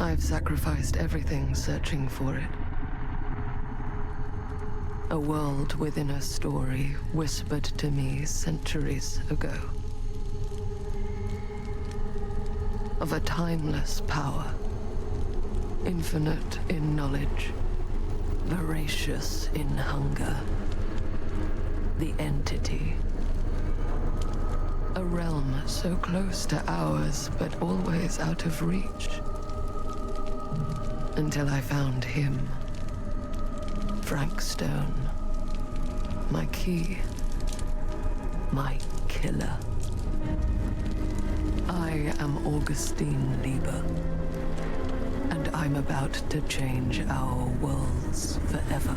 I've sacrificed everything searching for it. A world within a story whispered to me centuries ago. Of a timeless power, infinite in knowledge, voracious in hunger. The entity. A realm so close to ours, but always out of reach. Until I found him. Frank Stone. My key. My killer. I am Augustine Lieber. And I'm about to change our worlds forever.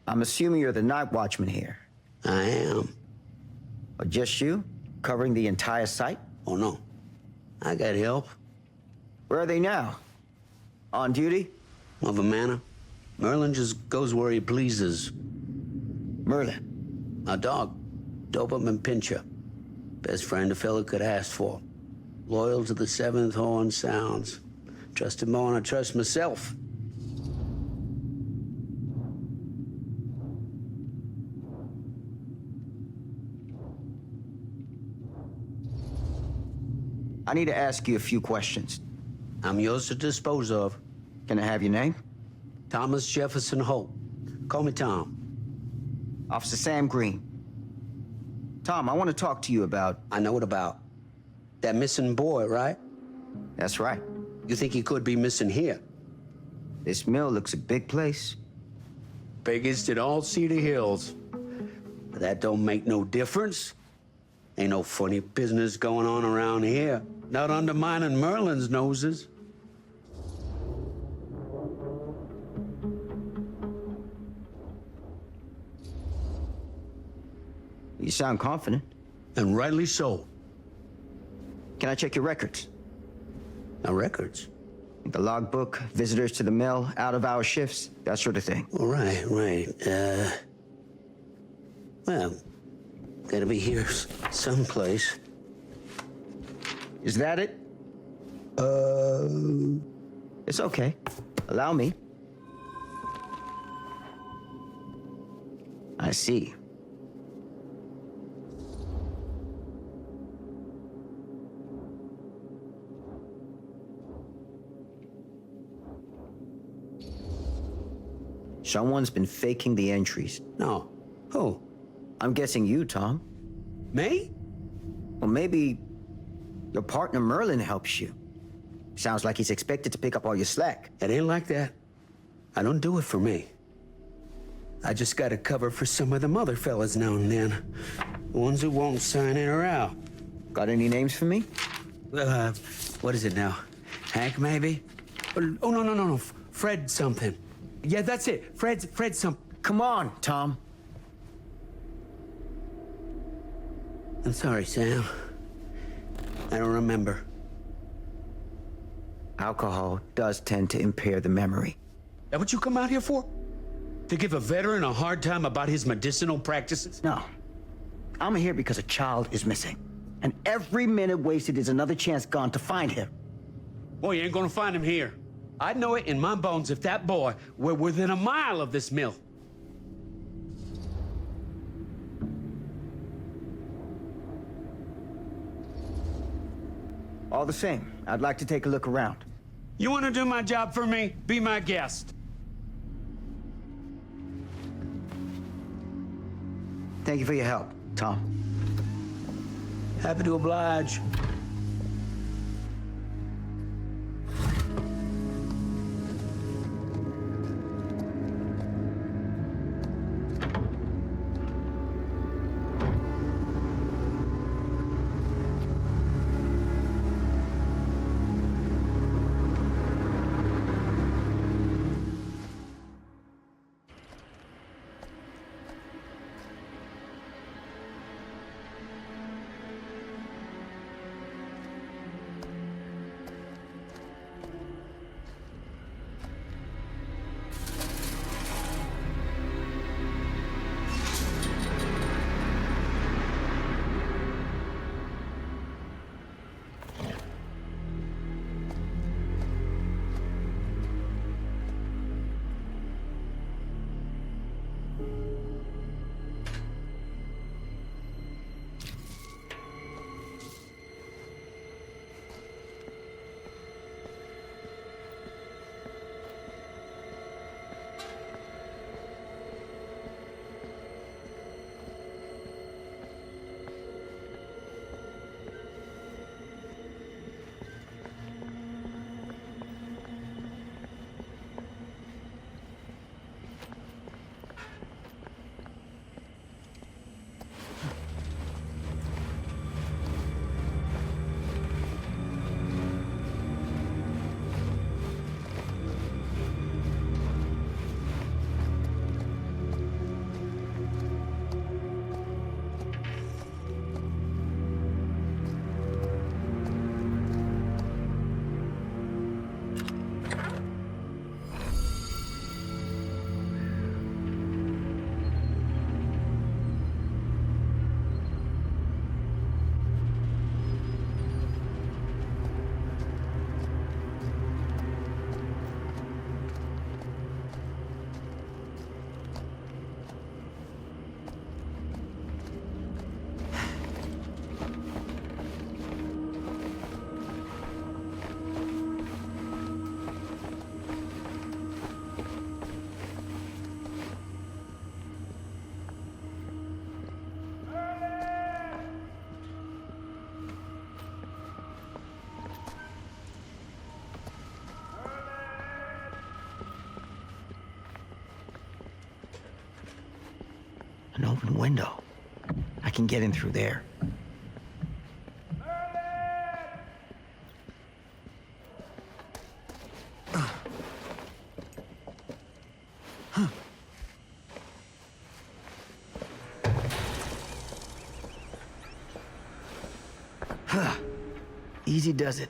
I'm assuming you're the night watchman here. I am. Or just you? Covering the entire site? Oh, no. I got help. Where are they now? On duty? Of a manner. Merlin just goes where he pleases. Merlin? A dog. Doberman Pinscher. Best friend a fella could ask for. Loyal to the seventh horn sounds. Trust him more than I trust myself. I need to ask you a few questions. I'm yours to dispose of. Can I have your name? Thomas Jefferson Holt. Call me Tom. Officer Sam Green. Tom, I want to talk to you about... I know what about. That missing boy, right? That's right. You think he could be missing here? This mill looks a big place. Biggest in all Cedar Hills. But that don't make no difference. Ain't no funny business going on around here. Not undermining Merlin's noses. You sound confident. And rightly so. Can I check your records? No records. The logbook, visitors to the mill, out-of-hour shifts, that sort of thing. Right. Well, gotta be here someplace. Is that it? It's okay. Allow me. I see. Someone's been faking the entries. No. Who? I'm guessing you, Tom. Me? Or maybe your partner Merlin helps you. Sounds like he's expected to pick up all your slack. It ain't like that. I don't do it for me. I just gotta cover for some of them other fellas now and then. The ones who won't sign in or out. Got any names for me? What is it now? Hank, maybe? Oh, no. Fred something. Yeah, that's it. Fred something. Come on, Tom. I'm sorry, Sam. I don't remember. Alcohol does tend to impair the memory. That what you come out here for? To give a veteran a hard time about his medicinal practices? No. I'm here because a child is missing. And every minute wasted is another chance gone to find him. Boy, you ain't gonna find him here. I'd know it in my bones if that boy were within a mile of this mill. All the same, I'd like to take a look around. You wanna do my job for me? Be my guest. Thank you for your help, Tom. Happy to oblige. An open window. I can get in through there. Easy does it.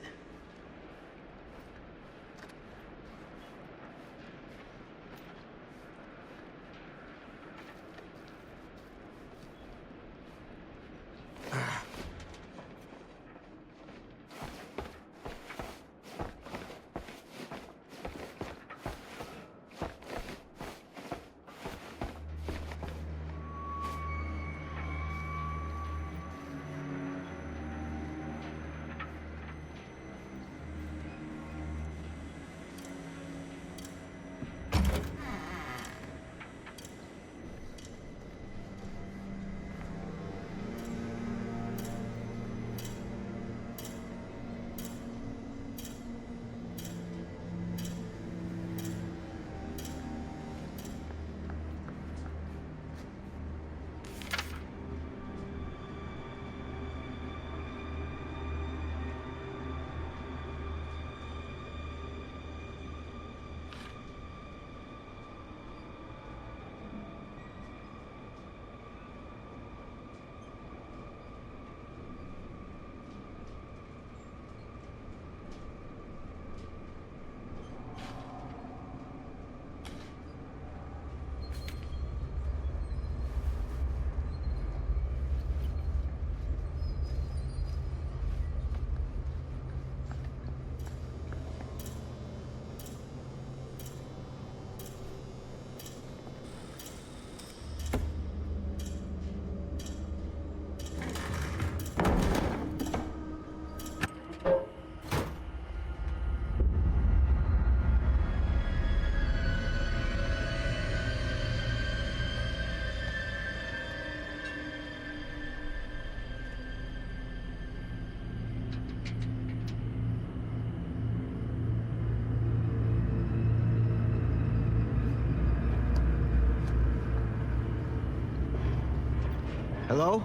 Hello?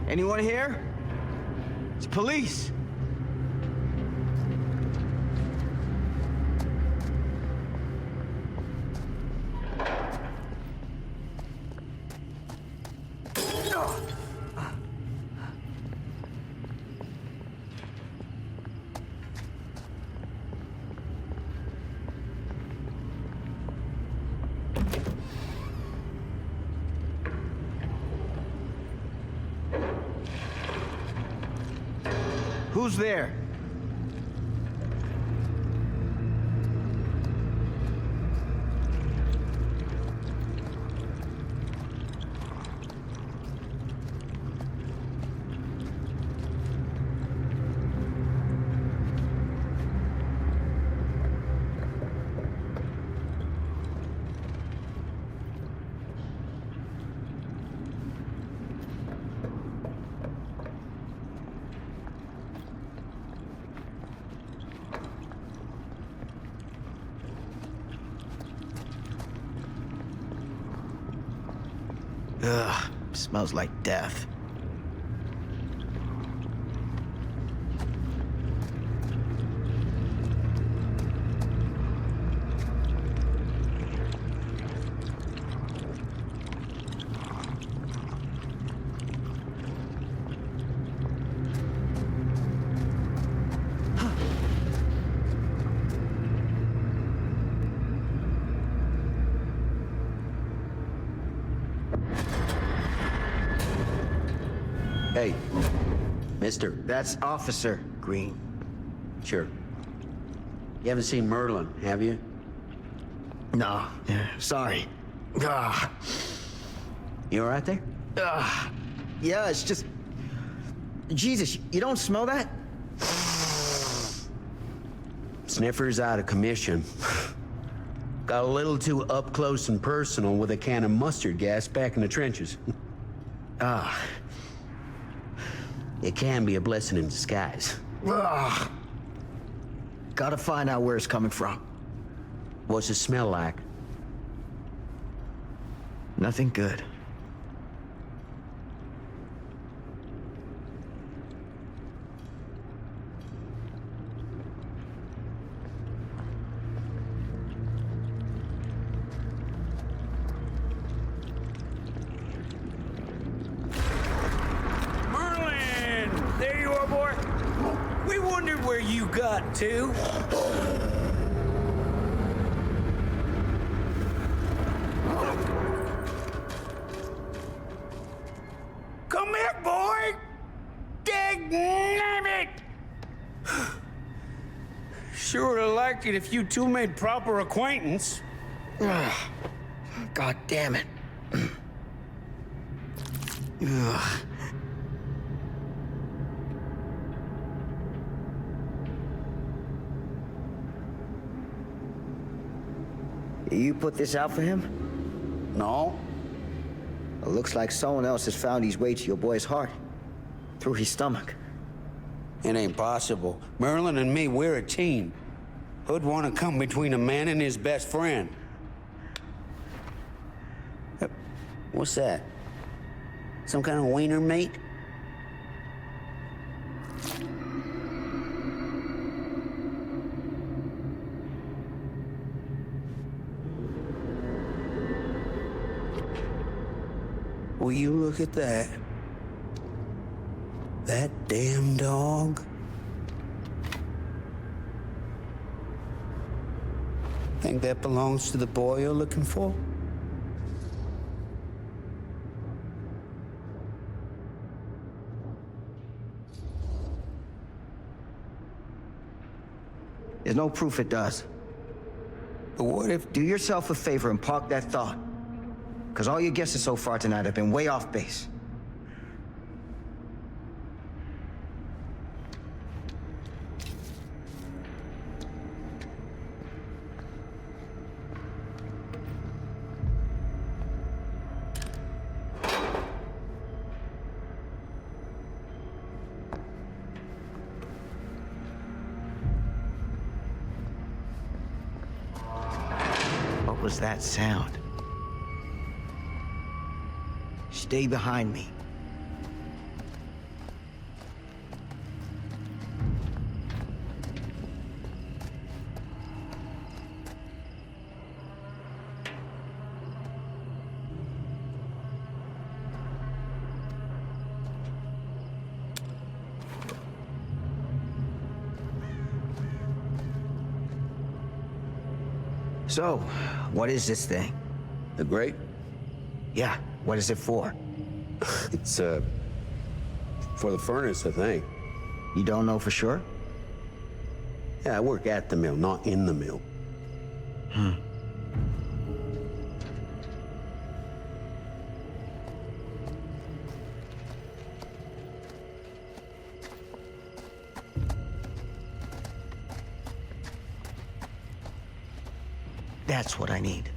Anyone here? It's police. Who's there? Ugh, smells like death. Hey, mister. That's Officer Green. Sure. You haven't seen Merlin, have you? No, sorry. Ah, You all right there? yeah, it's just... Jesus, you don't smell that? Sniffer's out of commission. Got a little too up close and personal with a can of mustard gas back in the trenches. It can be a blessing in disguise. Gotta find out where it's coming from. What's it smell like? Nothing good. There you are, boy. We wondered where you got to. Come here, boy. Dang it. Sure would have liked it if you two made proper acquaintance. God damn it. Ugh. You put this out for him? No. It looks like someone else has found his way to your boy's heart. Through his stomach. It ain't possible. Merlin and me, we're a team. Who'd want to come between a man and his best friend? What's that? Some kind of wiener meat? Will you look at that? That damn dog? Think that belongs to the boy you're looking for? There's no proof it does. But what if... Do yourself a favor and park that thought. Because all your guesses so far tonight have been way off base. What was that sound? Stay behind me. So, what is this thing? The grate? Yeah, what is it for? It's, for the furnace, I think. You don't know for sure? Yeah, I work at the mill, not in the mill. That's what I need.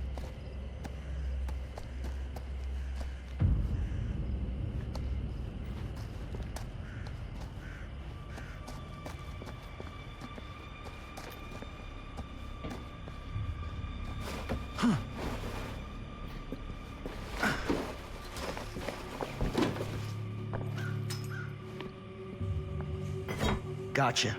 Gotcha.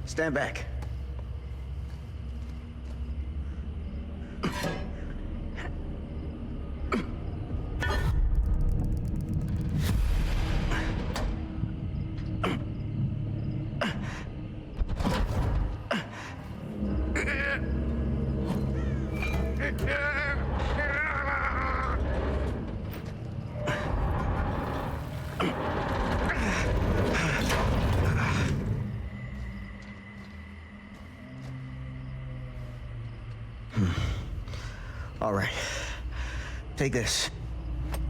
Stand back. All right. Take this.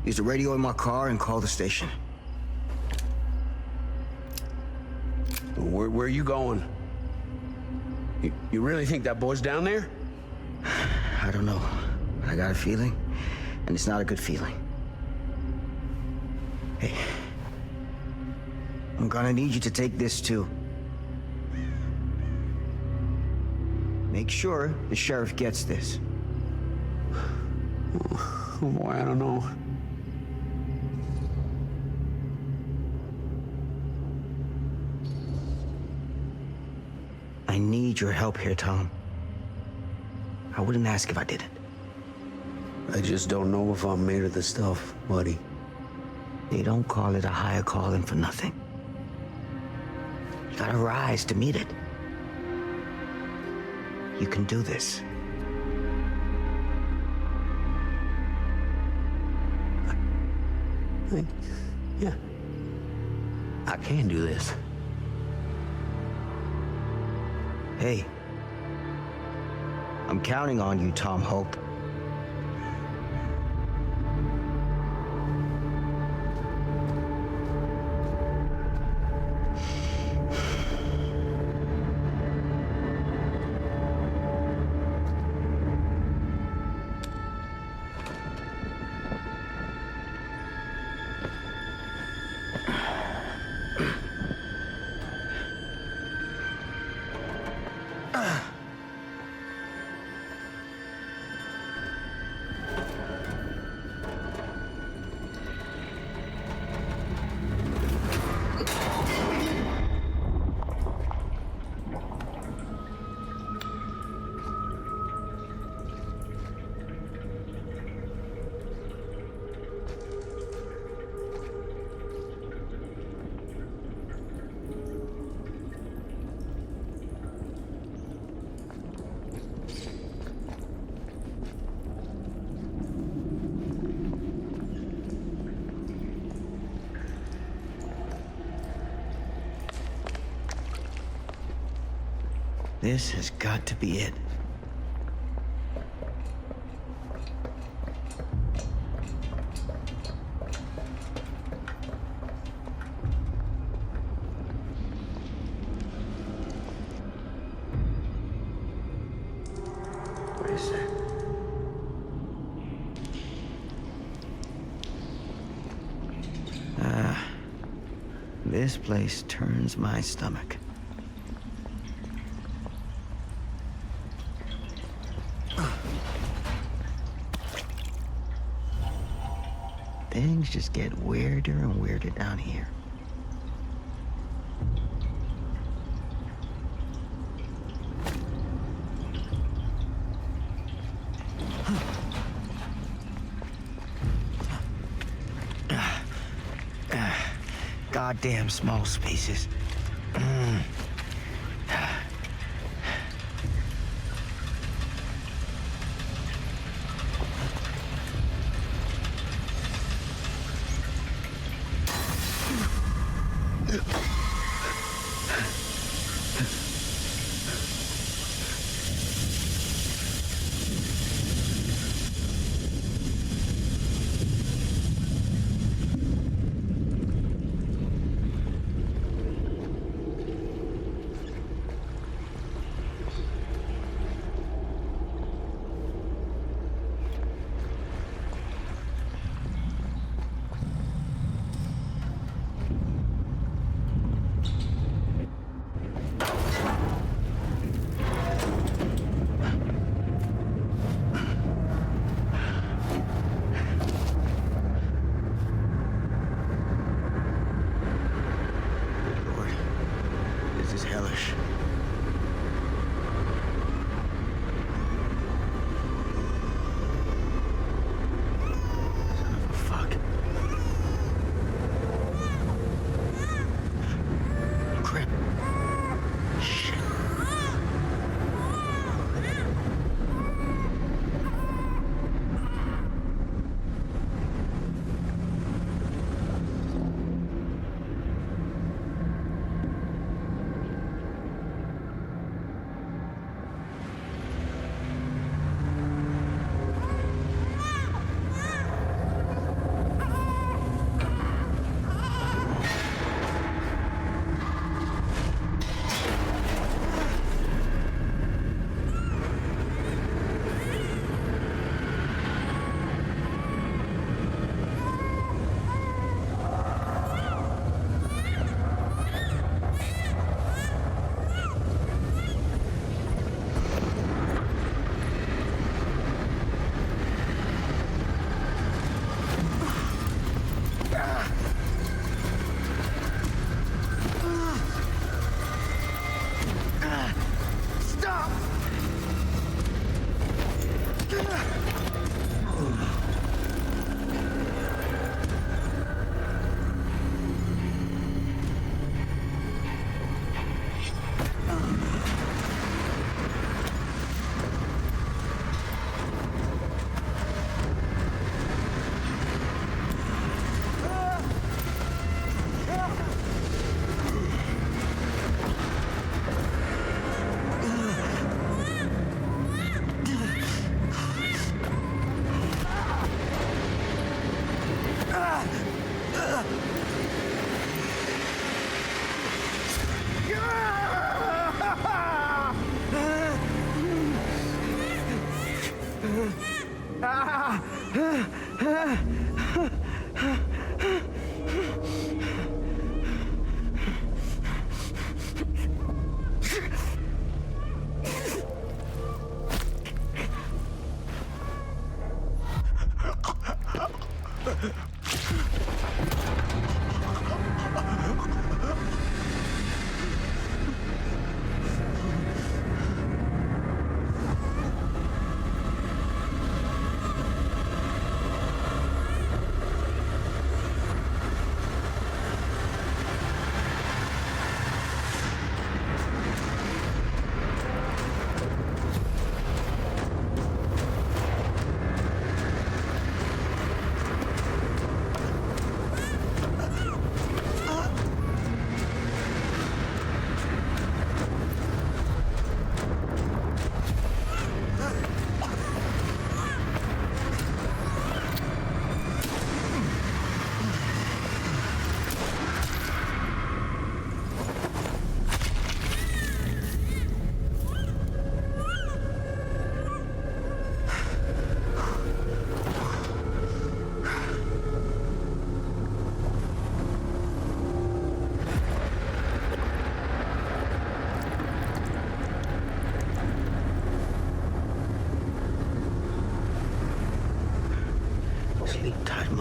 Use the radio in my car and call the station. Where are you going? You really think that boy's down there? I don't know. I got a feeling, and it's not a good feeling. Hey, I'm gonna need you to take this too. Make sure the sheriff gets this. Oh boy, I don't know. I need your help here, Tom. I wouldn't ask if I didn't. I just don't know if I'm made of the stuff, buddy. They don't call it a higher calling for nothing. You gotta rise to meet it. You can do this. Yeah. I can do this. Hey, I'm counting on you, Tom Holt. This has got to be it. What is that? This place turns my stomach. Things just get weirder and weirder down here. goddamn small spaces.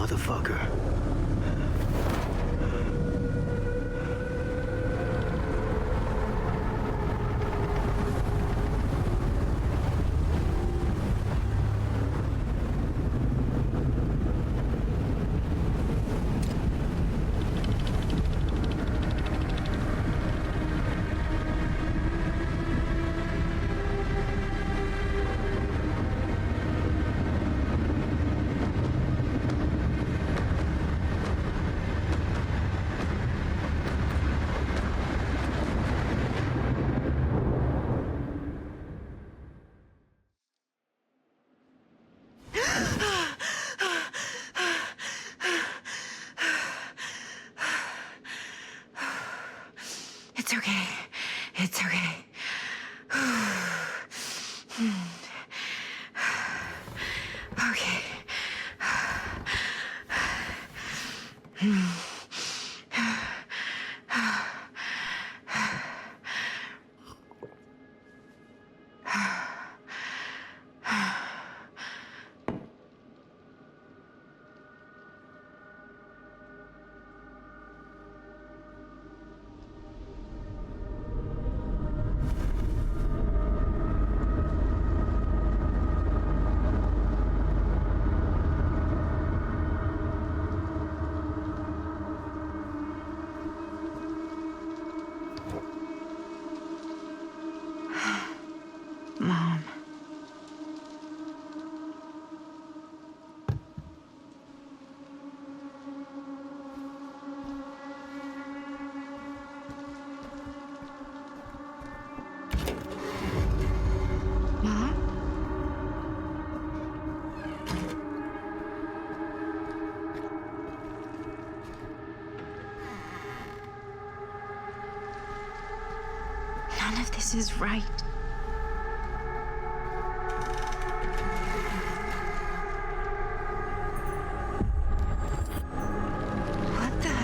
Motherfucker. It's okay. It's okay. Okay. Mom. Mom? None of this is right. What the?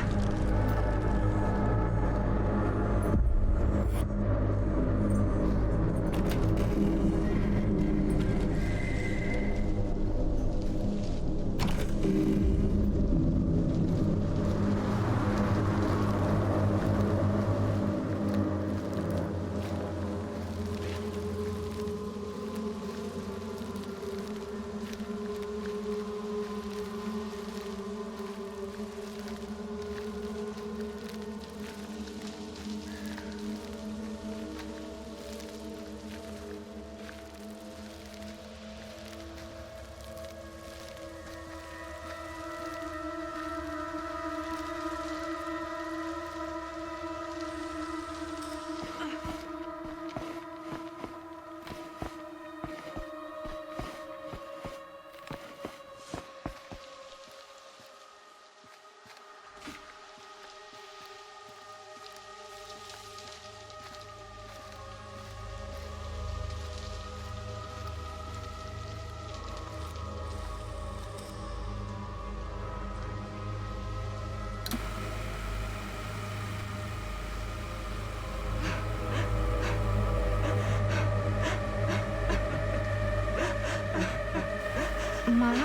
Mom?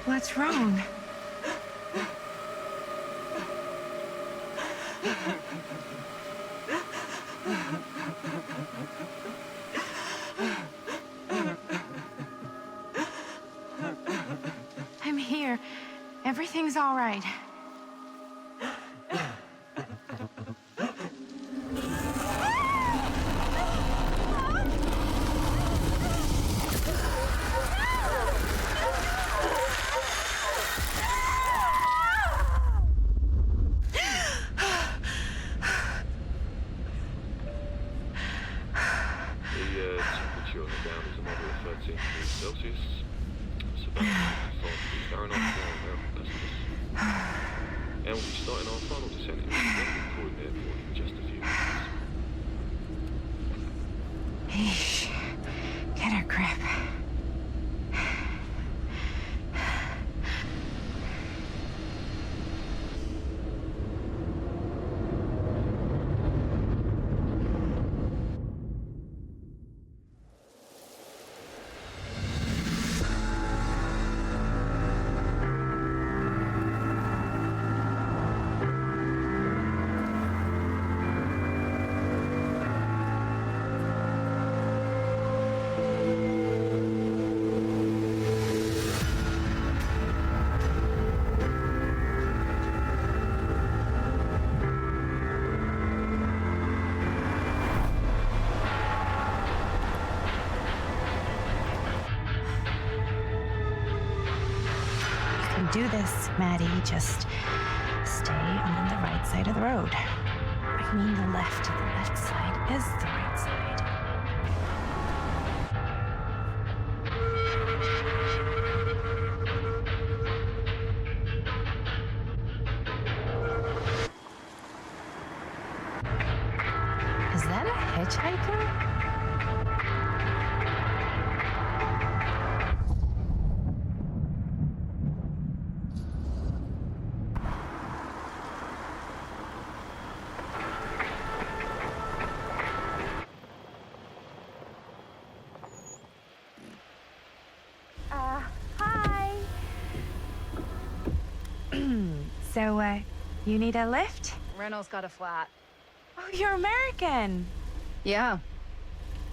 What's wrong? I'm here. Everything's all right. Celsius. It's about 5 degrees Fahrenheit now, customers. And we'll be starting our final descent into the Croydon Airport in just a few minutes. Eesh. Get a grip. Do this, Maddie. Just stay on the right side of the road. I mean the left. The left side is the right side. hitchhiker? Hi. So, you need a lift? Reynolds got a flat. Oh, you're American. Yeah.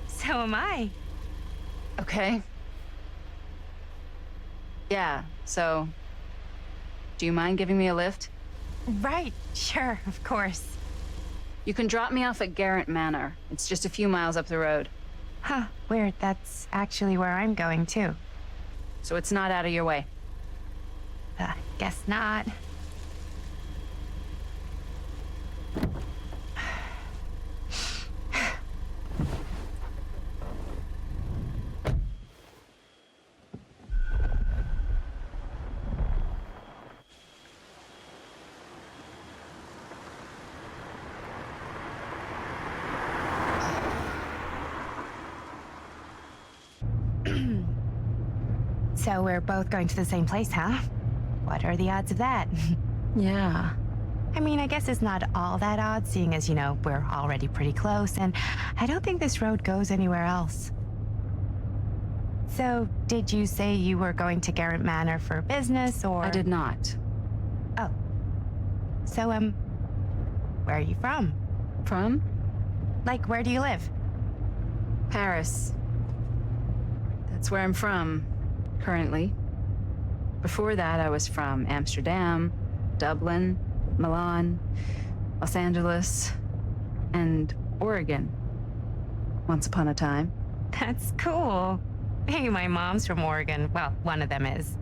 So am I. Okay. Yeah, so... Do you mind giving me a lift? Right, sure, of course. You can drop me off at Garrett Manor. It's just a few miles up the road. Huh, weird. That's actually where I'm going, too. So it's not out of your way. Guess not. So we're both going to the same place, huh? What are the odds of that? Yeah. I mean, I guess it's not all that odd, seeing as, you know, we're already pretty close, and I don't think this road goes anywhere else. So, did you say you were going to Garrett Manor for business, or...? I did not. Oh. So, where are you from? From? Like, where do you live? Paris. That's where I'm from, currently. Before that, I was from Amsterdam, Dublin, Milan, Los Angeles, and Oregon. Once upon a time. That's cool. Hey, my mom's from Oregon. Well, one of them is.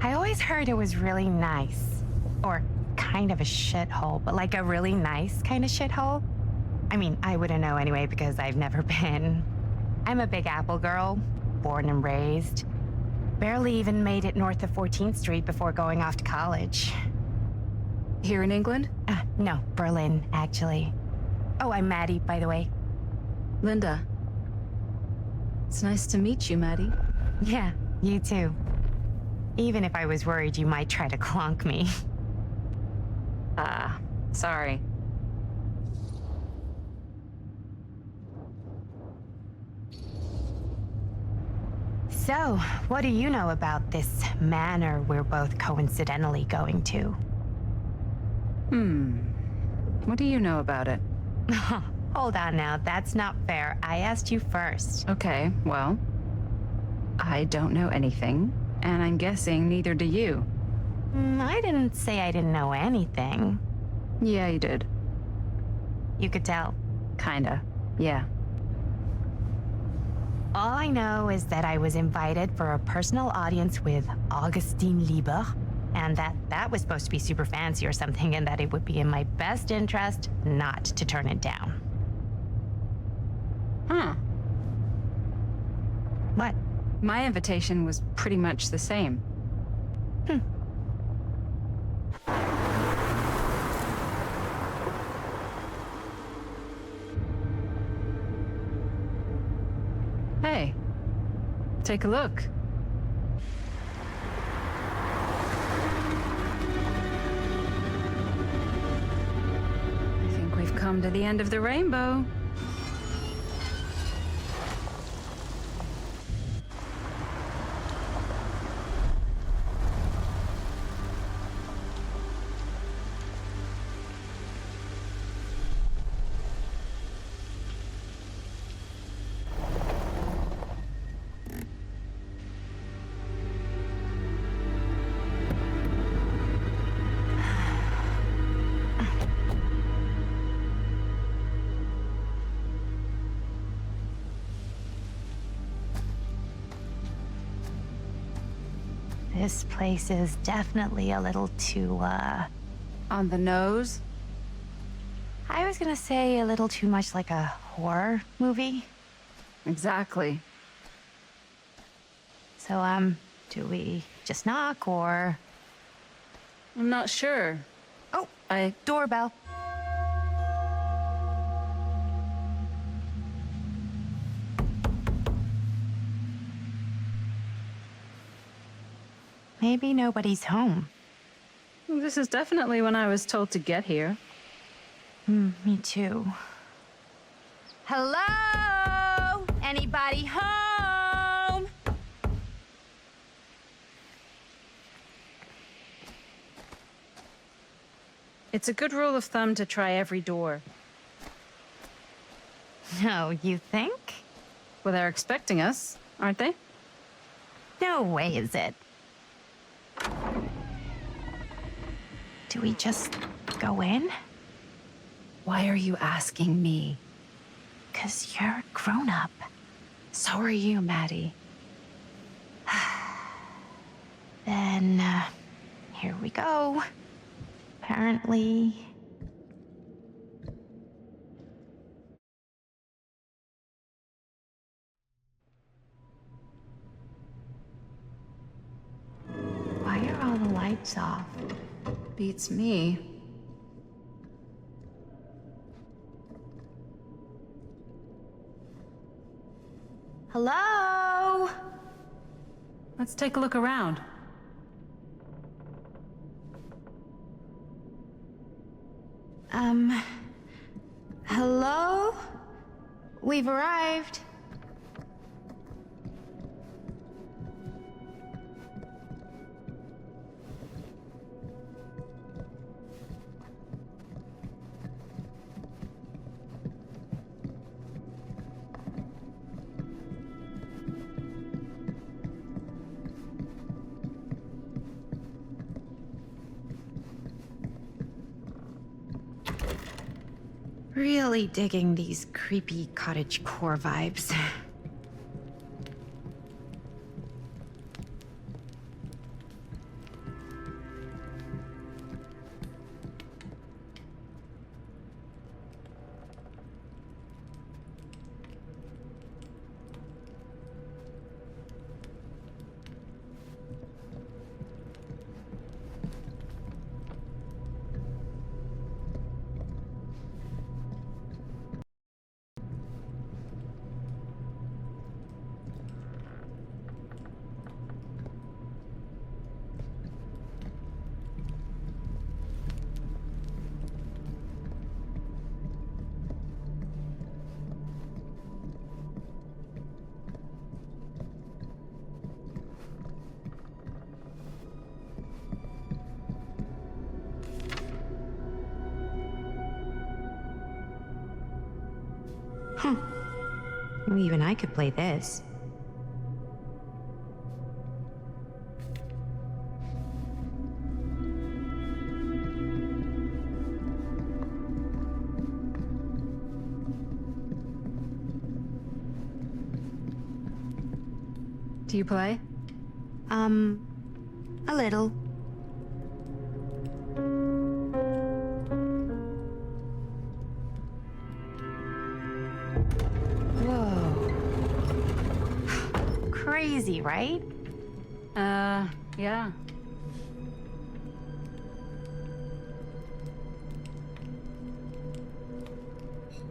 I always heard it was really nice. Or kind of a shithole, but like a really nice kind of shithole. I mean, I wouldn't know anyway because I've never been. I'm a Big Apple girl, born and raised. Barely even made it north of 14th Street before going off to college. Here in England? No, Berlin, actually. Oh, I'm Maddie, by the way. Linda. It's nice to meet you, Maddie. Yeah, you too. Even if I was worried you might try to clonk me. Sorry. So, what do you know about this manor we're both coincidentally going to? What do you know about it? Hold on now, that's not fair. I asked you first. Okay, well, I don't know anything, and I'm guessing neither do you. I didn't say I didn't know anything. Yeah, you did. You could tell. Kinda, yeah. All I know is that I was invited for a personal audience with Augustine Lieber, and that was supposed to be super fancy or something, and that it would be in my best interest not to turn it down. Huh. What? My invitation was pretty much the same. Hey, take a look. I think we've come to the end of the rainbow. This place is definitely a little too, On the nose? I was gonna say a little too much like a horror movie. Exactly. So, do we just knock or... I'm not sure. Oh, doorbell. Maybe nobody's home. This is definitely when I was told to get here. Me too. Hello? Anybody home? It's a good rule of thumb to try every door. No, you think? Well, they're expecting us, aren't they? No way is it. Do we just go in? Why are you asking me? 'Cause you're a grown-up. So are you, Maddie. Then, here we go. Apparently... Why are all the lights off? Beats me. Hello? Let's take a look around. Hello? We've arrived. Really digging these creepy cottagecore vibes. Even I could play this. Do you play? A little. Crazy, right? Yeah.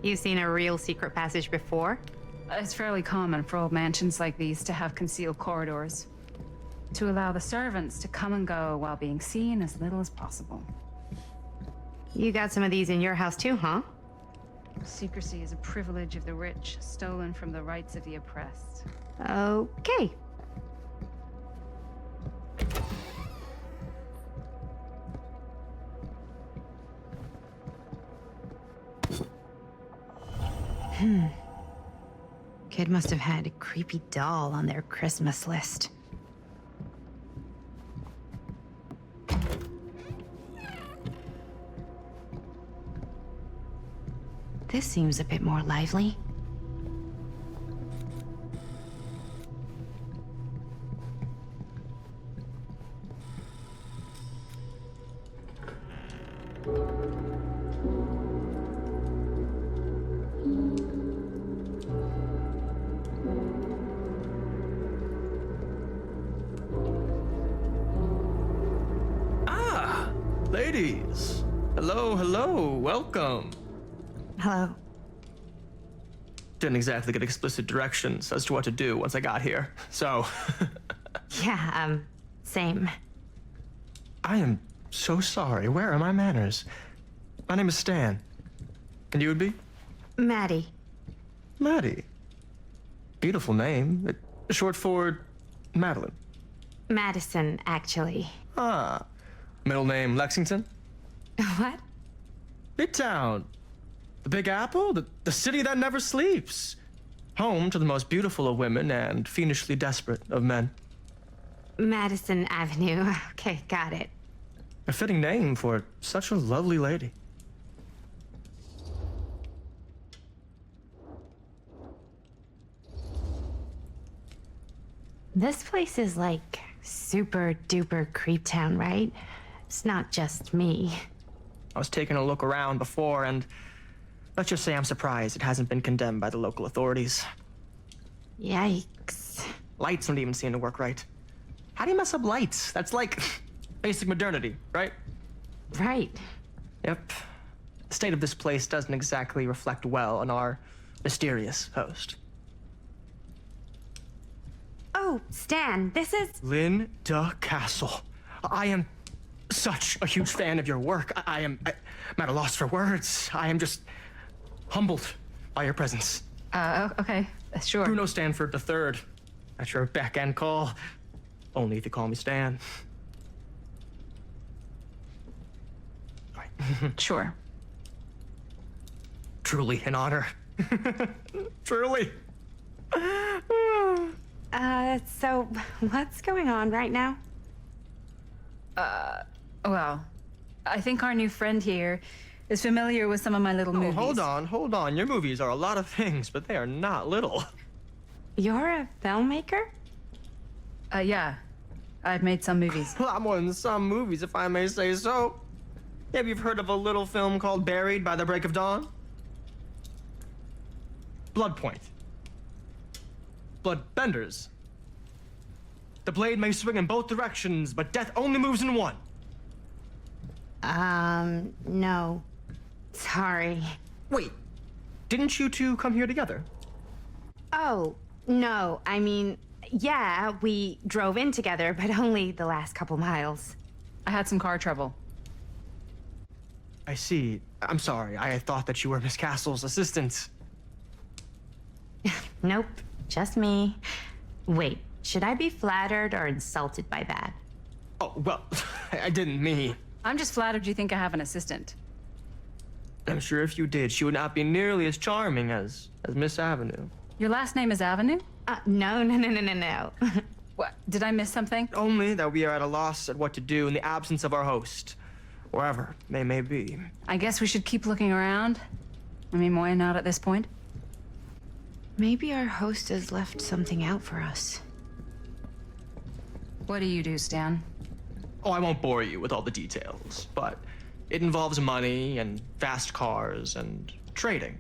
You've seen a real secret passage before? It's fairly common for old mansions like these to have concealed corridors, to allow the servants to come and go while being seen as little as possible. You got some of these in your house too, huh? Secrecy is a privilege of the rich, stolen from the rights of the oppressed. Okay. Kid must have had a creepy doll on their Christmas list. This seems a bit more lively. Ladies, hello, welcome. Hello. Didn't exactly get explicit directions as to what to do once I got here, so. Yeah, Same. I am so sorry. Where are my manners? My name is Stan. And you would be? Maddie. Maddie. Beautiful name. Short for Madeline. Madison, actually. Ah. Middle name Lexington? What? Midtown. The Big Apple? The city that never sleeps. Home to the most beautiful of women and fiendishly desperate of men. Madison Avenue. Okay, got it. A fitting name for such a lovely lady. This place is like super duper creep town, right? It's not just me. I was taking a look around before, and let's just say I'm surprised it hasn't been condemned by the local authorities. Yikes. Lights don't even seem to work right. How do you mess up lights? That's like basic modernity, right? Right. Yep. The state of this place doesn't exactly reflect well on our mysterious host. Oh, Stan, this is... Linda Castle. I am such a huge fan of your work. I'm at a loss for words. I am just humbled by your presence. Okay, sure. Bruno Stanford III. At your beck and call. Only if you call me Stan. Sure. Truly an honor. Truly. So what's going on right now? Well, I think our new friend here is familiar with some of my little movies. Hold on. Your movies are a lot of things, but they are not little. You're a filmmaker? Yeah. I've made some movies. A lot more than some movies, if I may say so. Have you heard of a little film called Buried by the Break of Dawn? Blood Point. Bloodbenders. The blade may swing in both directions, but death only moves in one. No. Sorry. Wait, didn't you two come here together? Oh, no. I mean, yeah, we drove in together, but only the last couple miles. I had some car trouble. I see. I'm sorry. I thought that you were Miss Castle's assistant. Nope, just me. Wait, should I be flattered or insulted by that? Oh, well, I didn't mean. I'm just flattered you think I have an assistant. I'm sure if you did, she would not be nearly as charming as Miss Avenue. Your last name is Avenue? No. What? Did I miss something? Only that we are at a loss at what to do in the absence of our host, wherever they may be. I guess we should keep looking around. I mean, why not at this point? Maybe our host has left something out for us. What do you do, Stan? Oh, I won't bore you with all the details, but it involves money and fast cars and trading.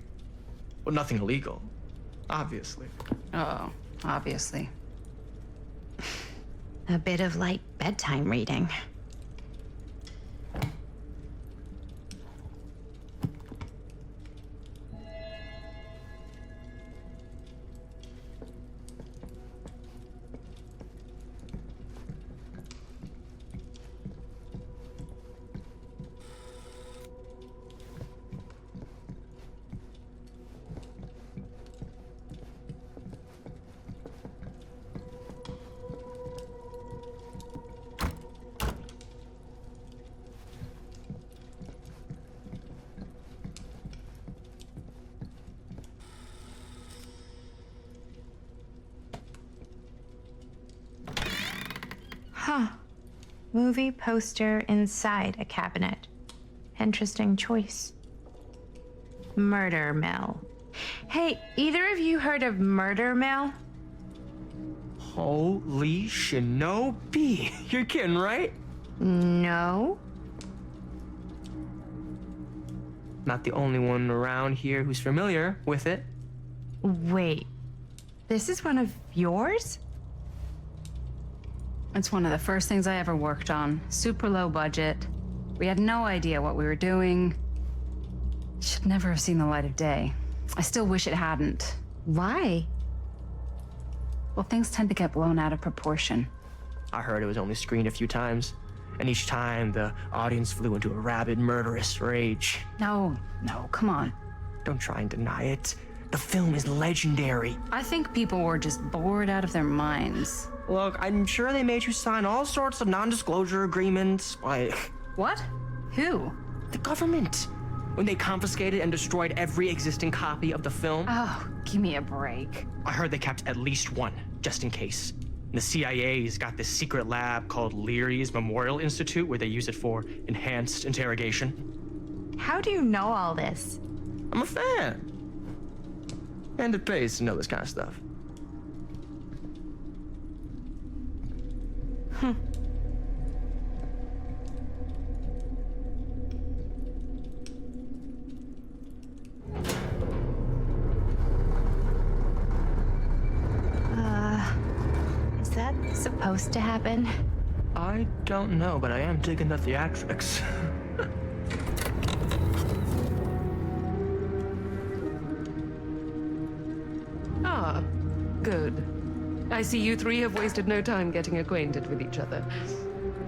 Well, nothing illegal, obviously. Oh, obviously. A bit of light bedtime reading. Huh. Movie poster inside a cabinet. Interesting choice. Murder Mill. Hey, either of you heard of Murder Mill? Holy shinobi. You're kidding, right? No. Not the only one around here who's familiar with it. Wait. This is one of yours? It's one of the first things I ever worked on. Super low budget. We had no idea what we were doing. Should never have seen the light of day. I still wish it hadn't. Why? Well, things tend to get blown out of proportion. I heard it was only screened a few times, and each time the audience flew into a rabid, murderous rage. No, come on. Don't try and deny it. The film is legendary. I think people were just bored out of their minds. Look, I'm sure they made you sign all sorts of non-disclosure agreements, like... What? Who? The government. When they confiscated and destroyed every existing copy of the film. Oh, give me a break. I heard they kept at least one, just in case. The CIA's got this secret lab called Leary's Memorial Institute where they use it for enhanced interrogation. How do you know all this? I'm a fan. And it pays to know this kind of stuff. Is that supposed to happen? I don't know, but I am digging the theatrics. Ah, good. I see you three have wasted no time getting acquainted with each other.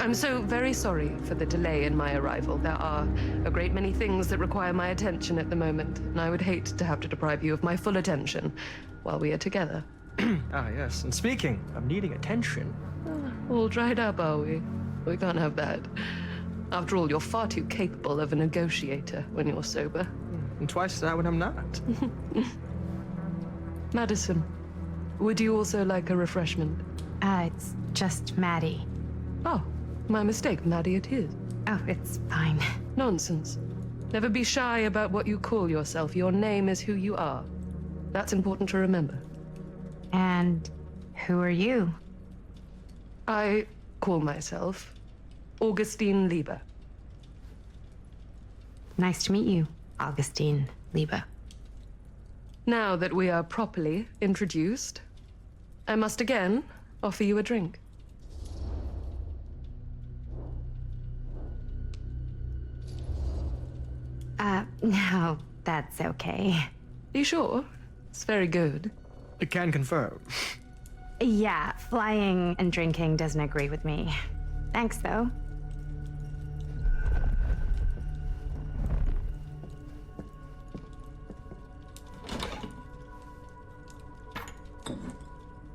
I'm so very sorry for the delay in my arrival. There are a great many things that require my attention at the moment, and I would hate to have to deprive you of my full attention while we are together. Ah, yes. And speaking of needing attention... All dried up, are we? We can't have that. After all, you're far too capable of a negotiator when you're sober. And twice that when I'm not. Madison, would you also like a refreshment? It's just Maddie. Oh, my mistake. Maddie it is. Oh, it's fine. Nonsense. Never be shy about what you call yourself. Your name is who you are. That's important to remember. And who are you? I call myself Augustine Lieber. Nice to meet you, Augustine Lieber. Now that we are properly introduced, I must again offer you a drink. No, that's okay. You sure? It's very good. I can confirm. Yeah, flying and drinking doesn't agree with me. Thanks, though.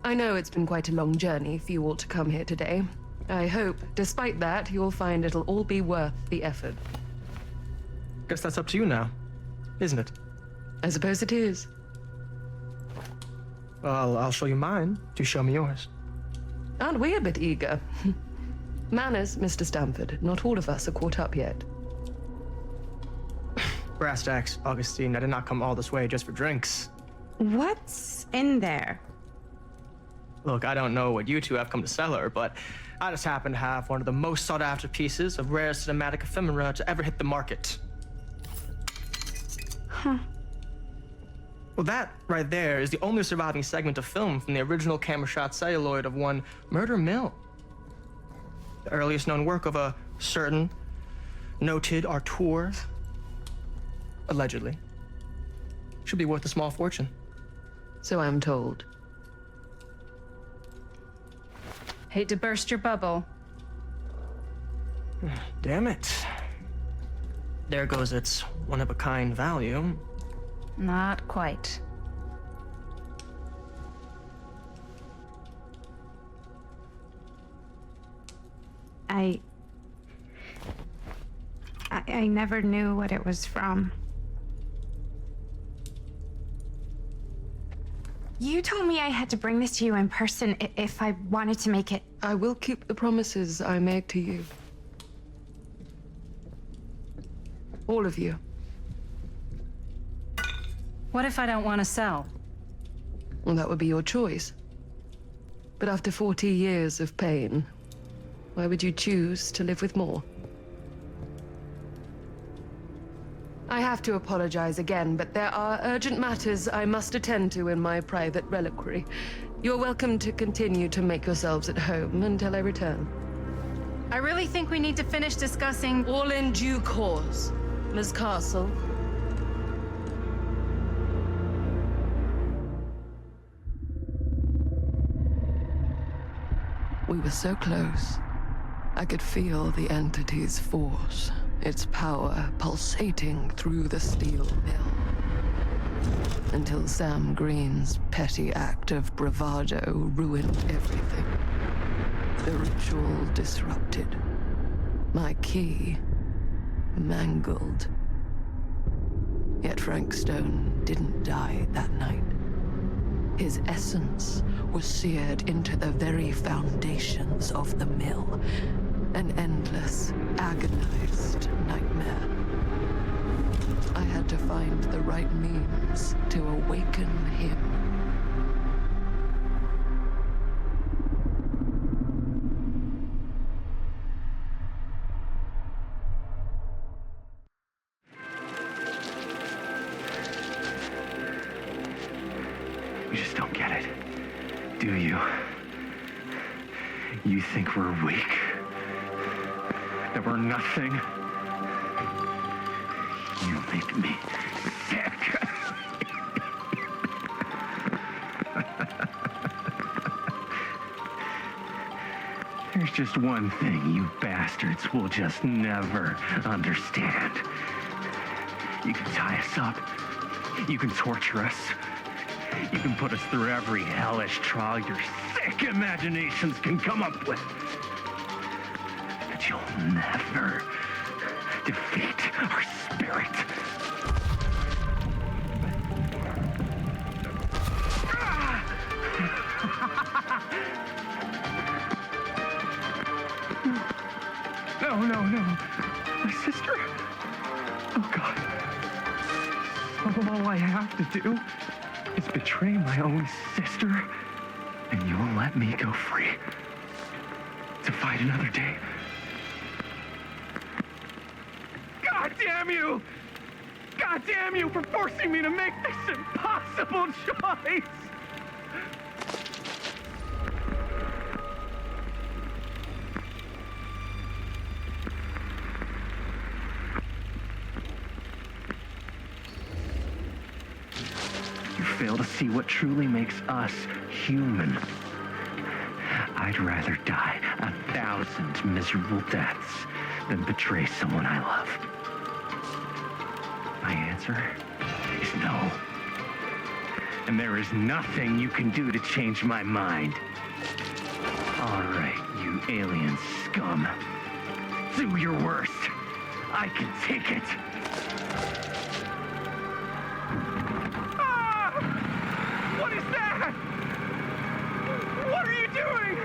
I know it's been quite a long journey for you all to come here today. I hope, despite that, you'll find it'll all be worth the effort. Guess that's up to you now, isn't it? I suppose it is. Well, I'll show you mine. You show me yours. Aren't we a bit eager? Manners, Mr. Stamford. Not all of us are caught up yet. Brass tacks, Augustine. I did not come all this way just for drinks. What's in there? Look, I don't know what you two have come to cellar, but I just happen to have one of the most sought-after pieces of rare cinematic ephemera to ever hit the market. Huh. Well, that right there is the only surviving segment of film from the original camera shot celluloid of one Murder Mill. The earliest known work of a certain noted auteur, allegedly. Should be worth a small fortune. So I'm told. Hate to burst your bubble. Damn it. There goes its one-of-a-kind value. Not quite. I never knew what it was from. You told me I had to bring this to you in person if I wanted to make it. I will keep the promises I made to you. All of you. What if I don't want to sell? Well, that would be your choice. But after 40 years of pain, why would you choose to live with more? I have to apologize again, but there are urgent matters I must attend to in my private reliquary. You're welcome to continue to make yourselves at home until I return. I really think we need to finish discussing. All in due course, Ms. Castle. We were so close. I could feel the entity's force, its power pulsating through the steel mill. Until Sam Green's petty act of bravado ruined everything. The ritual disrupted. My key mangled. Yet Frank Stone didn't die that night. His essence was seared into the very foundations of the mill. An endless, agonized nightmare. I had to find the right means to awaken him. You just don't get it, do you? You think we're weak? That we're nothing? You make me sick. There's just one thing you bastards will just never understand. You can tie us up. You can torture us. You can put us through every hellish trial your sick imaginations can come up with. But you'll never defeat our spirit. No. My sister? Oh, God. All I have to do is betray my own sister, and you'll let me go free to fight another day. God damn you! God damn you for forcing me to make this impossible choice! You fail to see what truly makes us human. I'd rather die 1,000 miserable deaths than betray someone I love. My answer is no. And there is nothing you can do to change my mind. All right, you alien scum. Do your worst. I can take it. What is that? What are you doing?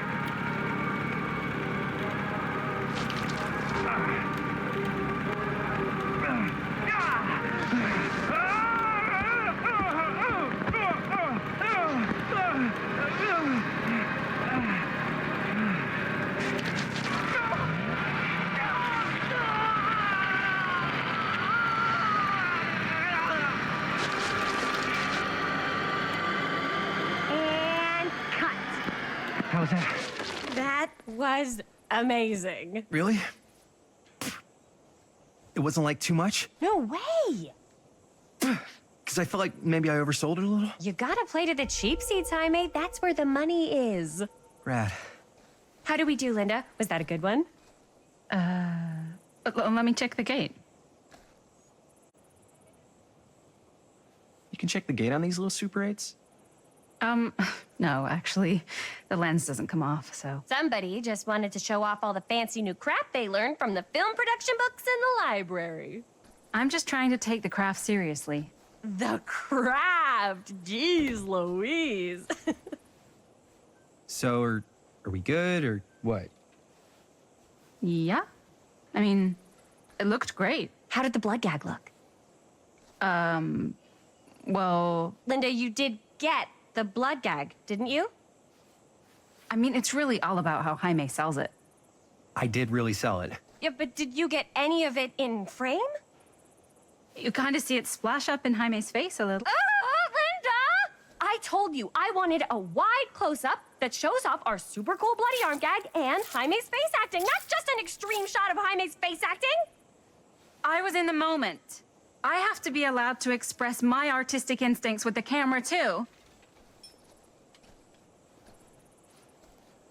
How was that? That was amazing. Really? It wasn't like too much? No way! Because I felt like maybe I oversold it a little. You gotta play to the cheap seats, Jaime. That's where the money is. Rad. How did we do, Linda? Was that a good one? Let me check the gate. You can check the gate on these little Super 8s? No, actually, the lens doesn't come off, so. Somebody just wanted to show off all the fancy new crap they learned from the film production books in the library. I'm just trying to take the craft seriously. The craft! Jeez Louise. So, are we good, or what? Yeah. I mean, it looked great. How did the blood gag look? Well, Linda, you did get the blood gag, didn't you? I mean, it's really all about how Jaime sells it. I did really sell it. Yeah, but did you get any of it in frame? You kind of see it splash up in Jaime's face a little. Linda! I told you I wanted a wide close-up that shows off our super cool bloody arm gag and Jaime's face acting, not just an extreme shot of Jaime's face acting. I was in the moment. I have to be allowed to express my artistic instincts with the camera, too.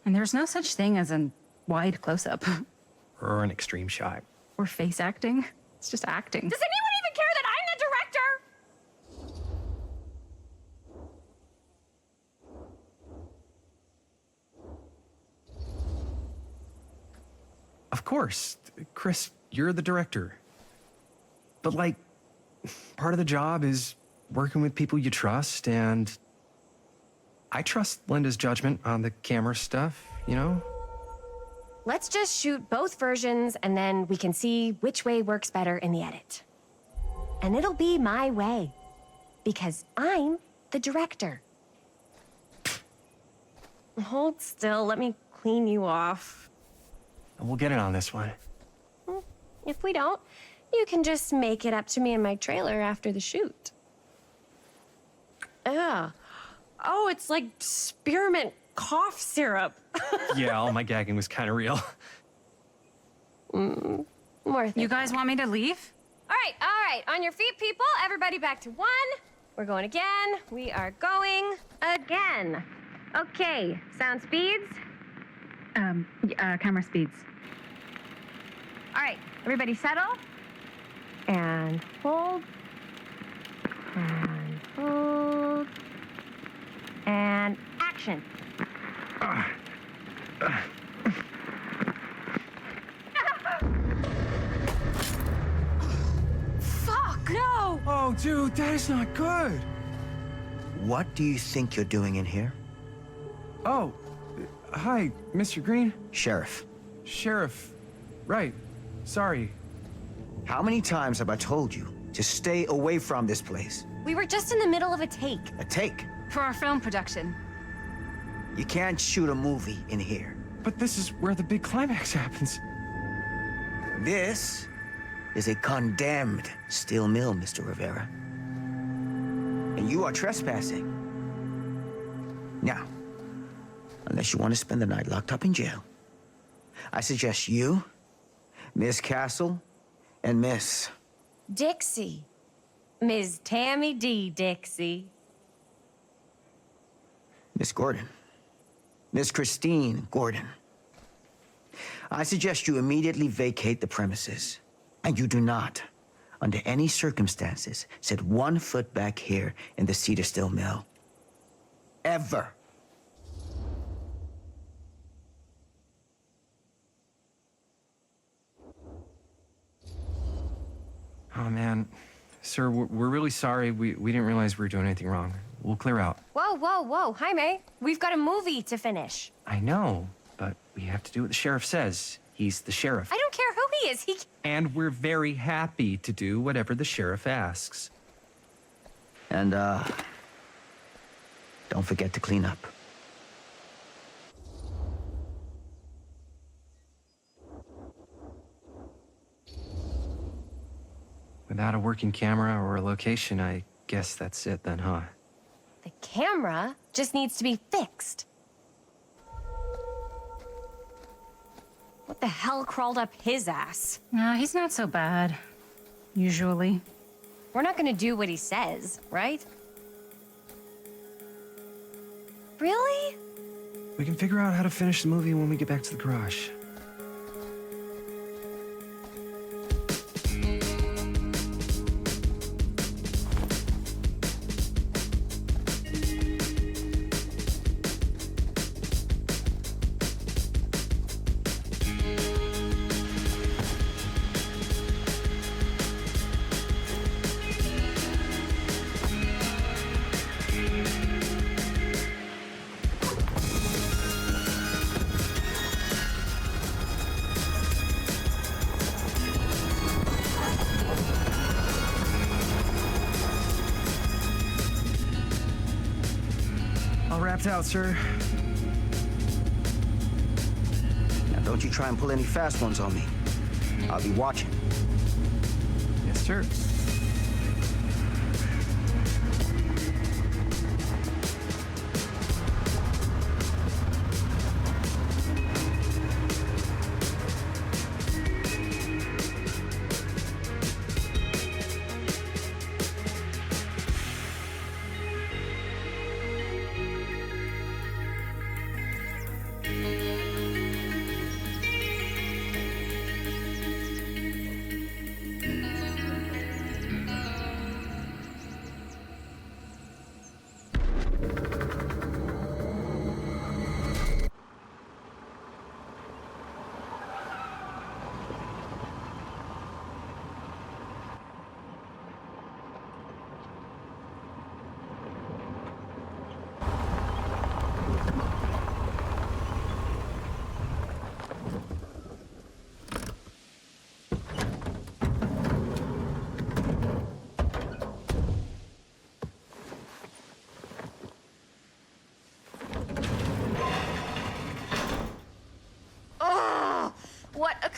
And there's no such thing as a wide close-up. Or an extreme shot. Or face acting. It's just acting. Does anyone even care that I'm the director? Of course. Chris, you're the director. But, like, part of the job is working with people you trust, and I trust Linda's judgment on the camera stuff, you know? Let's just shoot both versions and then we can see which way works better in the edit. And it'll be my way. Because I'm the director. Hold still, let me clean you off. And we'll get it on this one. If we don't, you can just make it up to me in my trailer after the shoot. Ugh. Oh, it's like spearmint cough syrup. Yeah, all my gagging was kind of real. More You guys want me to leave? All right. On your feet, people. Everybody back to 1. We're going again. We are going again. Okay, sound speeds. Camera speeds. All right, everybody settle. And hold. And hold. And action. Fuck! No! Oh, dude, that is not good. What do you think you're doing in here? Oh, hi, Mr. Green. Sheriff. Sheriff. Right. Sorry. How many times have I told you to stay away from this place? We were just in the middle of a take. A take? For our film production. You can't shoot a movie in here. But this is where the big climax happens. This is a condemned steel mill, Mr. Rivera. And you are trespassing. Now, unless you want to spend the night locked up in jail, I suggest you, Miss Castle, and Miss... Dixie. Ms. Tammy D. Dixie. Miss Gordon. Miss Christine Gordon. I suggest you immediately vacate the premises. And you do not, under any circumstances, set 1 foot back here in the Cedar Steel Mill. Ever. Oh, man. Sir, we're really sorry. We didn't realize we were doing anything wrong. We'll clear out. Whoa. Jaime, we've got a movie to finish. I know, but we have to do what the sheriff says. He's the sheriff. I don't care who he is. And we're very happy to do whatever the sheriff asks. And, don't forget to clean up. Without a working camera or a location, I guess that's it then, huh? The camera just needs to be fixed. What the hell crawled up his ass? He's not so bad. Usually. We're not gonna do what he says, right? Really? We can figure out how to finish the movie when we get back to the garage. All wrapped out, sir. Now, don't you try and pull any fast ones on me. I'll be watching. Yes, sir.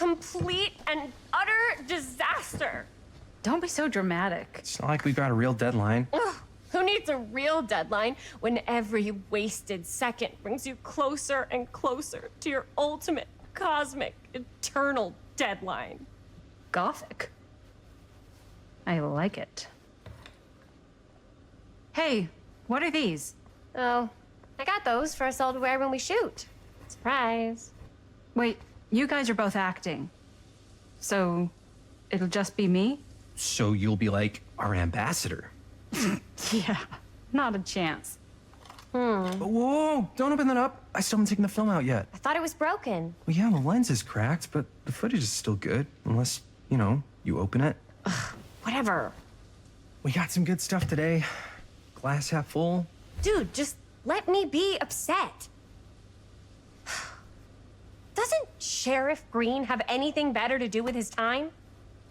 complete and utter disaster. Don't be so dramatic. It's not like we've got a real deadline. Ugh, who needs a real deadline when every wasted second brings you closer and closer to your ultimate, cosmic, eternal deadline? Gothic. I like it. Hey, what are these? Oh, I got those for us all to wear when we shoot. Surprise. Wait, you guys are both acting. So, it'll just be me? So you'll be like our ambassador. Yeah, not a chance. Whoa, don't open that up. I still haven't taken the film out yet. I thought it was broken. Well, yeah, the lens is cracked, but the footage is still good. Unless, you open it. Whatever. We got some good stuff today. Glass half full. Dude, just let me be upset. Doesn't Sheriff Green have anything better to do with his time?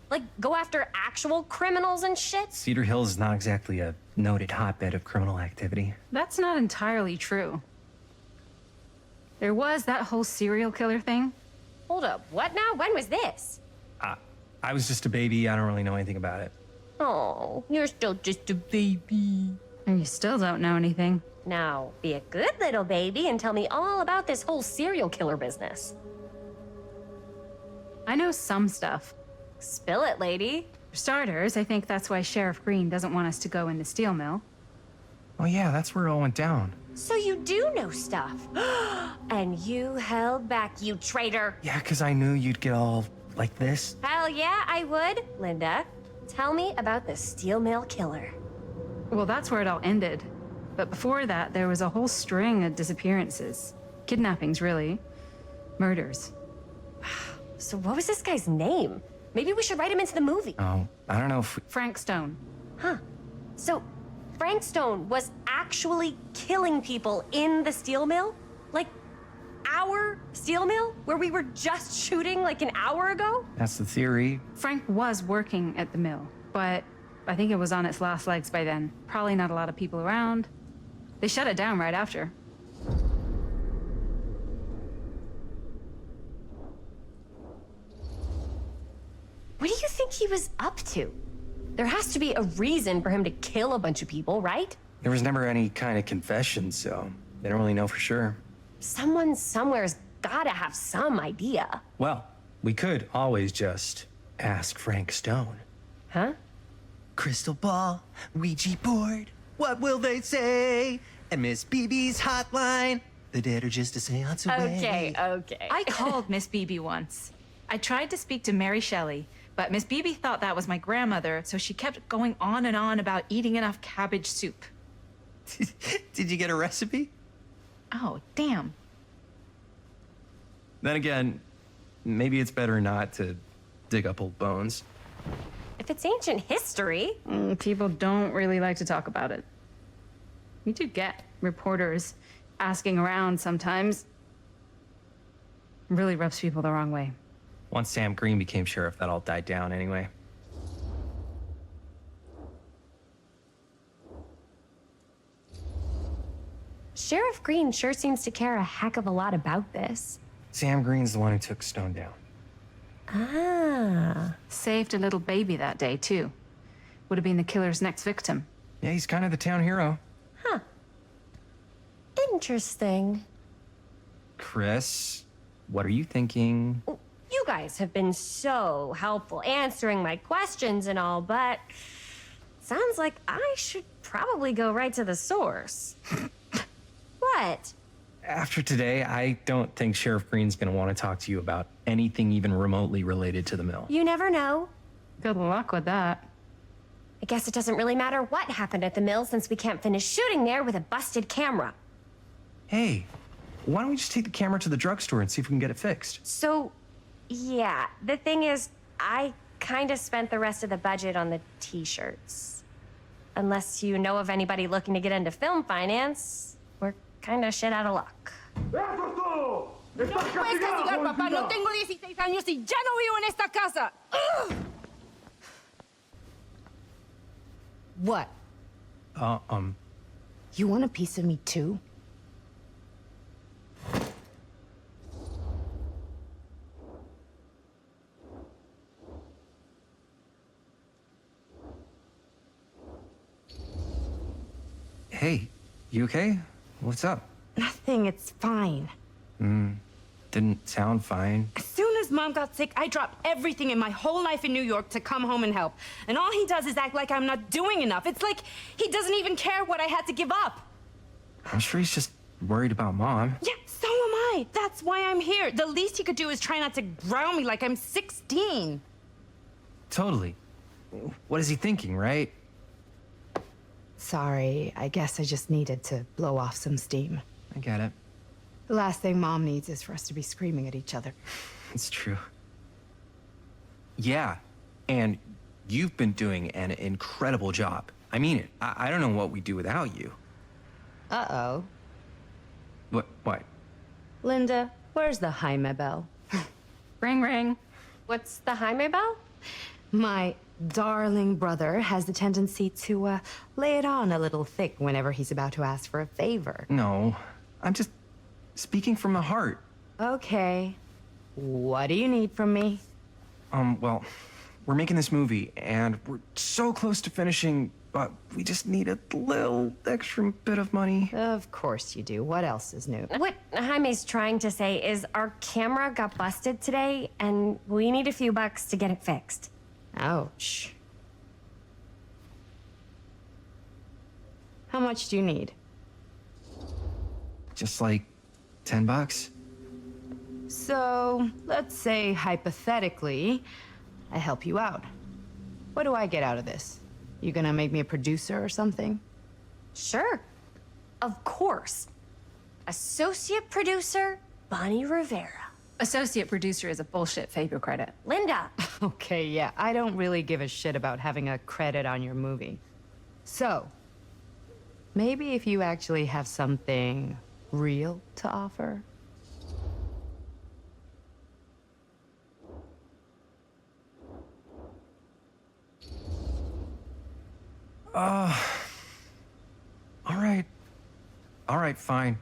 Like, go after actual criminals and shit? Cedar Hills is not exactly a noted hotbed of criminal activity. That's not entirely true. There was that whole serial killer thing. Hold up, what now? When was this? I was just a baby. I don't really know anything about it. Oh, you're still just a baby. And you still don't know anything. Now, be a good little baby and tell me all about this whole serial killer business. I know some stuff. Spill it, lady. For starters, I think that's why Sheriff Green doesn't want us to go in the steel mill. Oh yeah, that's where it all went down. So you do know stuff. And you held back, you traitor. Yeah, because I knew you'd get all like this. Hell yeah, I would. Linda, tell me about the steel mill killer. Well, that's where it all ended. But before that, there was a whole string of disappearances. Kidnappings, really. Murders. So what was this guy's name? Maybe we should write him into the movie. Oh, I don't know if... Frank Stone. Huh. So Frank Stone was actually killing people in the steel mill? Like, our steel mill? Where we were just shooting like an hour ago? That's the theory. Frank was working at the mill, but I think it was on its last legs by then. Probably not a lot of people around. They shut it down right after. What do you think he was up to? There has to be a reason for him to kill a bunch of people, right? There was never any kind of confession, so they don't really know for sure. Someone somewhere's gotta have some idea. Well, we could always just ask Frank Stone. Huh? Crystal ball, Ouija board, what will they say? And Miss BB's hotline, the dead are just a seance away. Okay. I called Miss BB once. I tried to speak to Mary Shelley, but Miss BB thought that was my grandmother, so she kept going on and on about eating enough cabbage soup. Did you get a recipe? Oh, damn. Then again, maybe it's better not to dig up old bones. If it's ancient history. People don't really like to talk about it. We do get reporters asking around sometimes. It really rubs people the wrong way. Once Sam Green became sheriff, that all died down anyway. Sheriff Green sure seems to care a heck of a lot about this. Sam Green's the one who took Stone down. Ah. Saved a little baby that day, too. Would have been the killer's next victim. Yeah, he's kind of the town hero. Huh. Interesting. Chris, what are you thinking? You guys have been so helpful answering my questions and all, but sounds like I should probably go right to the source. What? After today, I don't think Sheriff Green's gonna want to talk to you about anything even remotely related to the mill. You never know. Good luck with that. I guess it doesn't really matter what happened at the mill since we can't finish shooting there with a busted camera. Hey, why don't we just take the camera to the drugstore and see if we can get it fixed? So, yeah, the thing is, I kind of spent the rest of the budget on the t-shirts. Unless you know of anybody looking to get into film finance, we're kind of shit out of luck. ¡Eso es todo! ¡Estás castigado, papá. No tengo 16 años y ya no vivo en esta casa. What? You want a piece of me too? Hey, you okay? What's up? Nothing, it's fine. Didn't sound fine. As soon as Mom got sick, I dropped everything in my whole life in New York to come home and help. And all he does is act like I'm not doing enough. It's like he doesn't even care what I had to give up. I'm sure he's just worried about Mom. Yeah, so am I. That's why I'm here. The least he could do is try not to ground me like I'm 16. Totally. What is he thinking, right? Sorry, I guess I just needed to blow off some steam. I get it. The last thing Mom needs is for us to be screaming at each other. It's true. Yeah, and you've been doing an incredible job. I mean it. I don't know what we'd do without you. Uh-oh. What? Linda, where's the Jaime bell? Ring, ring. What's the Jaime bell? My darling brother has the tendency to lay it on a little thick whenever he's about to ask for a favor. No, I'm just speaking from the heart. Okay. What do you need from me? Well, we're making this movie, and we're so close to finishing, but we just need a little extra bit of money. Of course you do. What else is new? What Jaime's trying to say is our camera got busted today, and we need a few bucks to get it fixed. Ouch. How much do you need? Just like $10. So, let's say hypothetically, I help you out. What do I get out of this? You gonna make me a producer or something? Sure. Of course. Associate producer, Bonnie Rivera. Associate producer is a bullshit favor credit. Linda. Okay, yeah, I don't really give a shit about having a credit on your movie. So, maybe if you actually have something real to offer? All right, fine.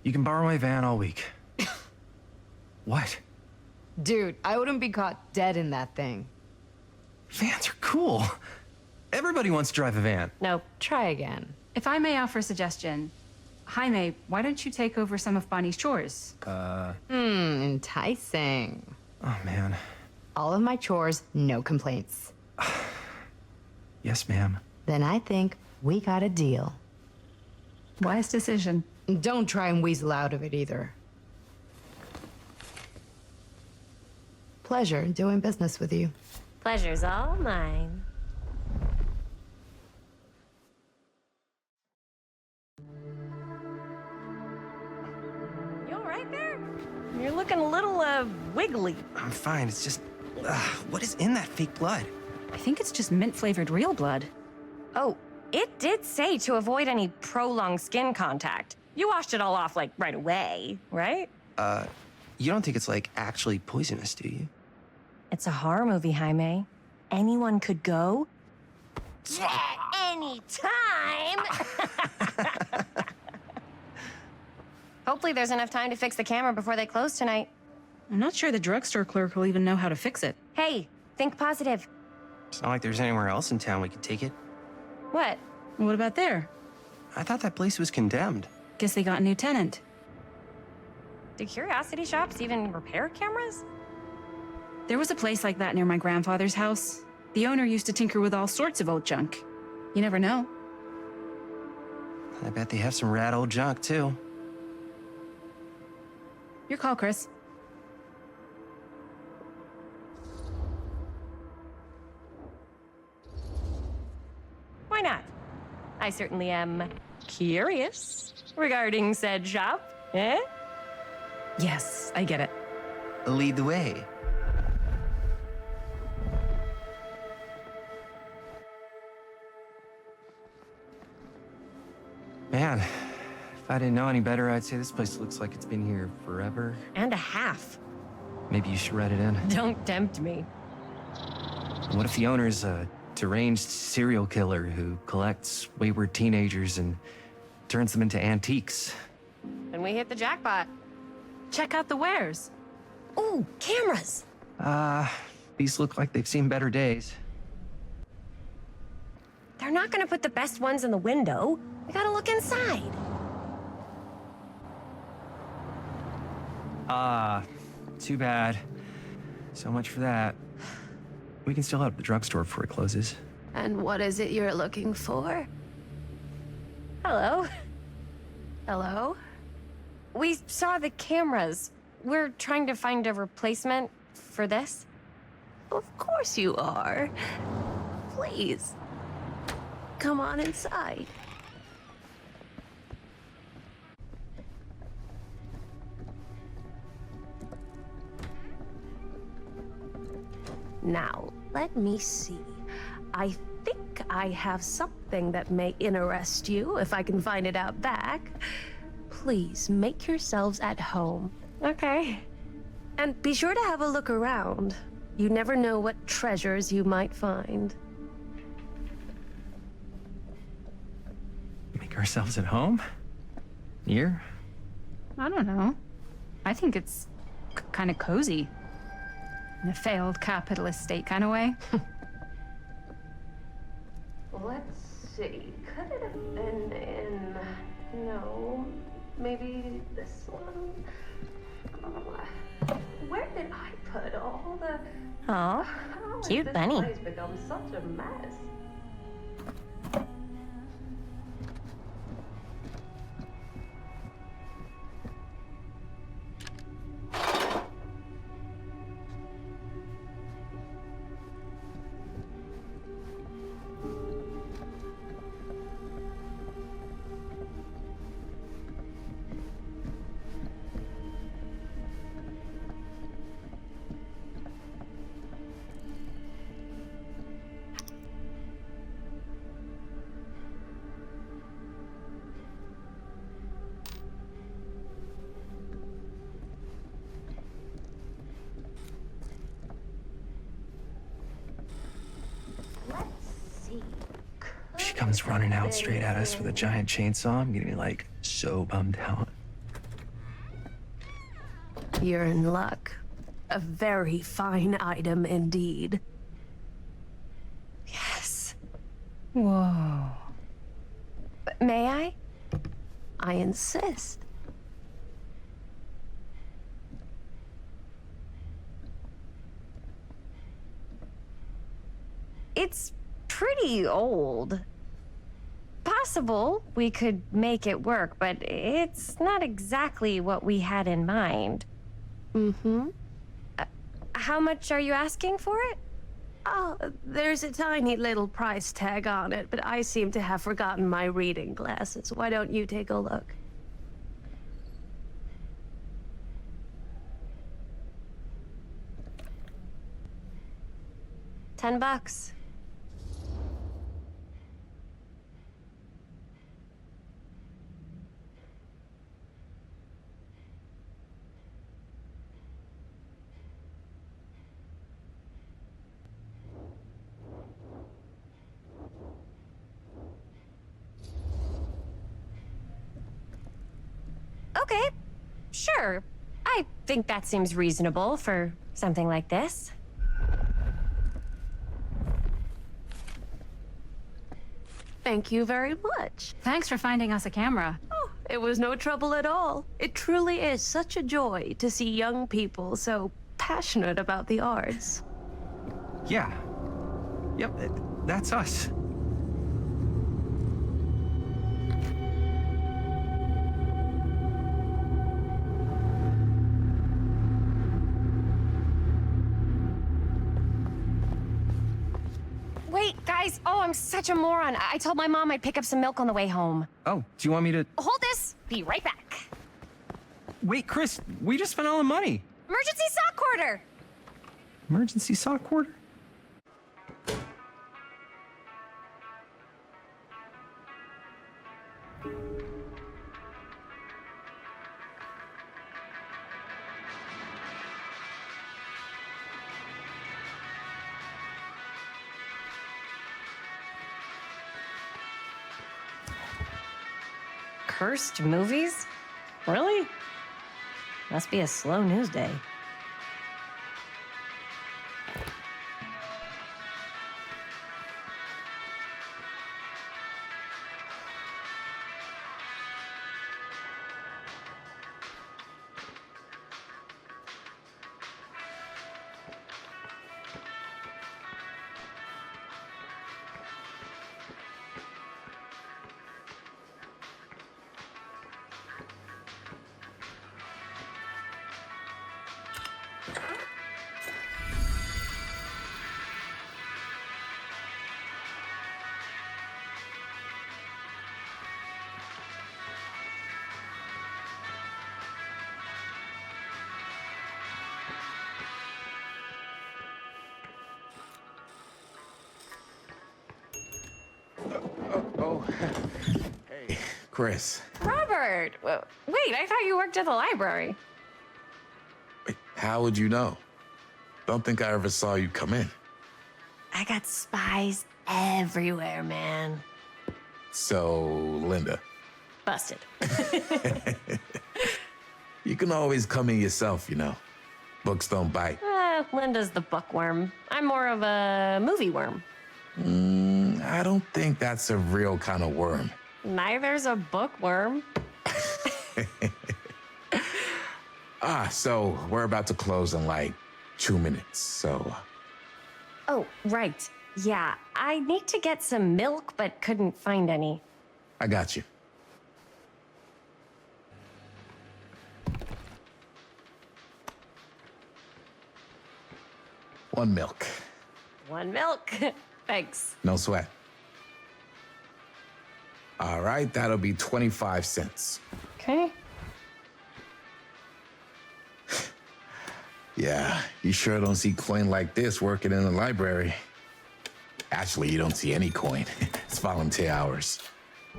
You can borrow my van all week. What? Dude, I wouldn't be caught dead in that thing. Vans are cool. Everybody wants to drive a van. Nope, try again. If I may offer a suggestion, Jaime, why don't you take over some of Bonnie's chores? Enticing. Oh, man. All of my chores, no complaints. Yes, ma'am. Then I think we got a deal. Wise decision. Don't try and weasel out of it either. Pleasure doing business with you. Pleasure's all mine. You all right there? You're looking a little, wiggly. I'm fine. It's just, what is in that fake blood? I think it's just mint-flavored real blood. Oh, it did say to avoid any prolonged skin contact. You washed it all off, like, right away, right? You don't think it's, like, actually poisonous, do you? It's a horror movie, Jaime. Anyone could go. Yeah, anytime! Hopefully there's enough time to fix the camera before they close tonight. I'm not sure the drugstore clerk will even know how to fix it. Hey, think positive. It's not like there's anywhere else in town we could take it. What? What about there? I thought that place was condemned. Guess they got a new tenant. Do curiosity shops even repair cameras? There was a place like that near my grandfather's house. The owner used to tinker with all sorts of old junk. You never know. I bet they have some rad old junk, too. Your call, Chris. Why not? I certainly am curious regarding said shop, eh? Yes, I get it. Lead the way. Man, if I didn't know any better, I'd say this place looks like it's been here forever. And a half. Maybe you should write it in. Don't tempt me. What if the owner's a deranged serial killer who collects wayward teenagers and turns them into antiques? Then we hit the jackpot. Check out the wares. Ooh, cameras. These look like they've seen better days. They're not gonna put the best ones in the window. We gotta look inside. Too bad. So much for that. We can still head up the drugstore before it closes. And what is it you're looking for? Hello. Hello? We saw the cameras. We're trying to find a replacement for this. Of course you are. Please. Come on inside. Now, let me see. I think I have something that may interest you, if I can find it out back. Please make yourselves at home. Okay. And be sure to have a look around. You never know what treasures you might find. Make ourselves at home? Here? I don't know. I think it's kind of cozy. In a failed capitalist state kind of way. Let's see. Could it have been in... No. Maybe this one? Where did I put all the... Oh, How has cute this bunny. place become such a mess? She comes running out straight at us with a giant chainsaw. I'm gonna be like so bummed out. You're in luck. A very fine item indeed. Yes. Whoa. May I? I insist. It's pretty old. Possible we could make it work, but it's not exactly what we had in mind. Mm-hmm. How much are you asking for it? Oh, there's a tiny little price tag on it, but I seem to have forgotten my reading glasses. Why don't you take a look? $10. Okay, sure. I think that seems reasonable for something like this. Thank you very much. Thanks for finding us a camera. Oh, it was no trouble at all. It truly is such a joy to see young people so passionate about the arts. Yeah. Yep, that's us. Wait, guys. Oh, I'm such a moron. I told my mom I'd pick up some milk on the way home. Oh, do you want me to... Hold this. Be right back. Wait, Chris, we just spent all the money. Emergency sock quarter. Emergency sock quarter? Cursed movies? Really? Must be a slow news day. Oh. Hey, Chris. Robert! Wait, I thought you worked at the library. Wait, how would you know? Don't think I ever saw you come in. I got spies everywhere, man. So, Linda. Busted. You can always come in yourself, you know. Books don't bite. Linda's the bookworm. I'm more of a movie worm. I don't think that's a real kind of worm. Neither's a bookworm. So we're about to close in like 2 minutes, so... Oh, right. Yeah, I need to get some milk, but couldn't find any. I got you. One milk. One milk. Thanks. No sweat. All right, that'll be 25 cents. Okay. Yeah, you sure don't see coin like this working in the library. Actually, you don't see any coin. It's volunteer hours.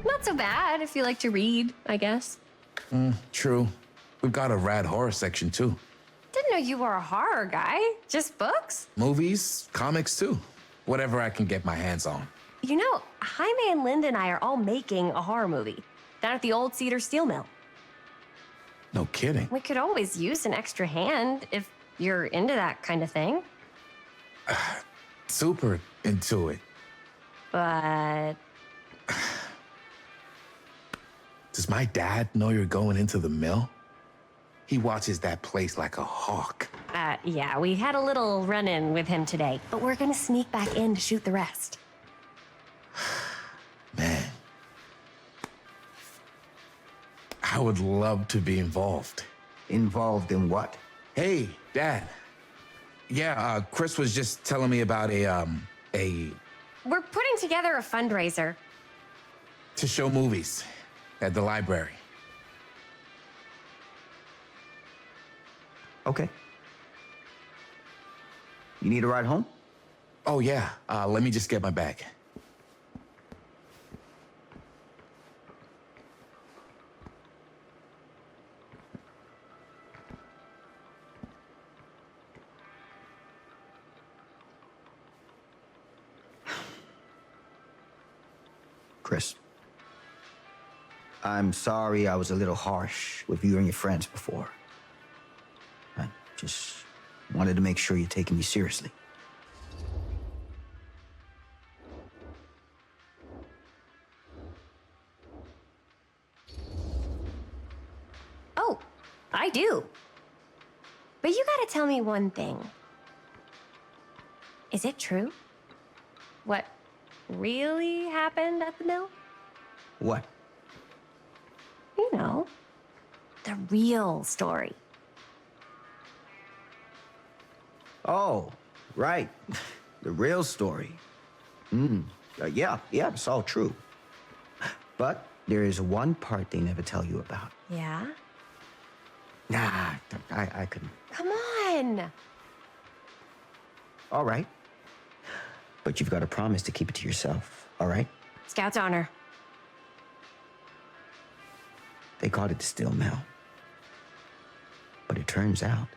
Not so bad if you like to read, I guess. True. We've got a rad horror section, too. Didn't know you were a horror guy. Just books? Movies, comics, too. Whatever I can get my hands on. You know, Jaime and Linda and I are all making a horror movie down at the old Cedar Steel Mill. No kidding. We could always use an extra hand if you're into that kind of thing. Super into it. But... Does my dad know you're going into the mill? He watches that place like a hawk. Yeah, we had a little run-in with him today, but we're gonna sneak back in to shoot the rest. Man. I would love to be involved. Involved in what? Hey, Dad. Yeah, Chris was just telling me about a... We're putting together a fundraiser. to show movies at the library. Okay. You need a ride home? Oh, yeah. Let me just get my bag. Chris, I'm sorry I was a little harsh with you and your friends before. I just wanted to make sure you're taking me seriously. Oh, I do. But you gotta tell me one thing. Is it true? What really happened at the mill? What? You know, the real story. Oh, right. The real story. Yeah, it's all true. But there is one part they never tell you about. Yeah? Nah, I couldn't. Come on! All right. But you've got to promise to keep it to yourself, all right? Scout's honor. They called it the Steel Mill. But it turns out,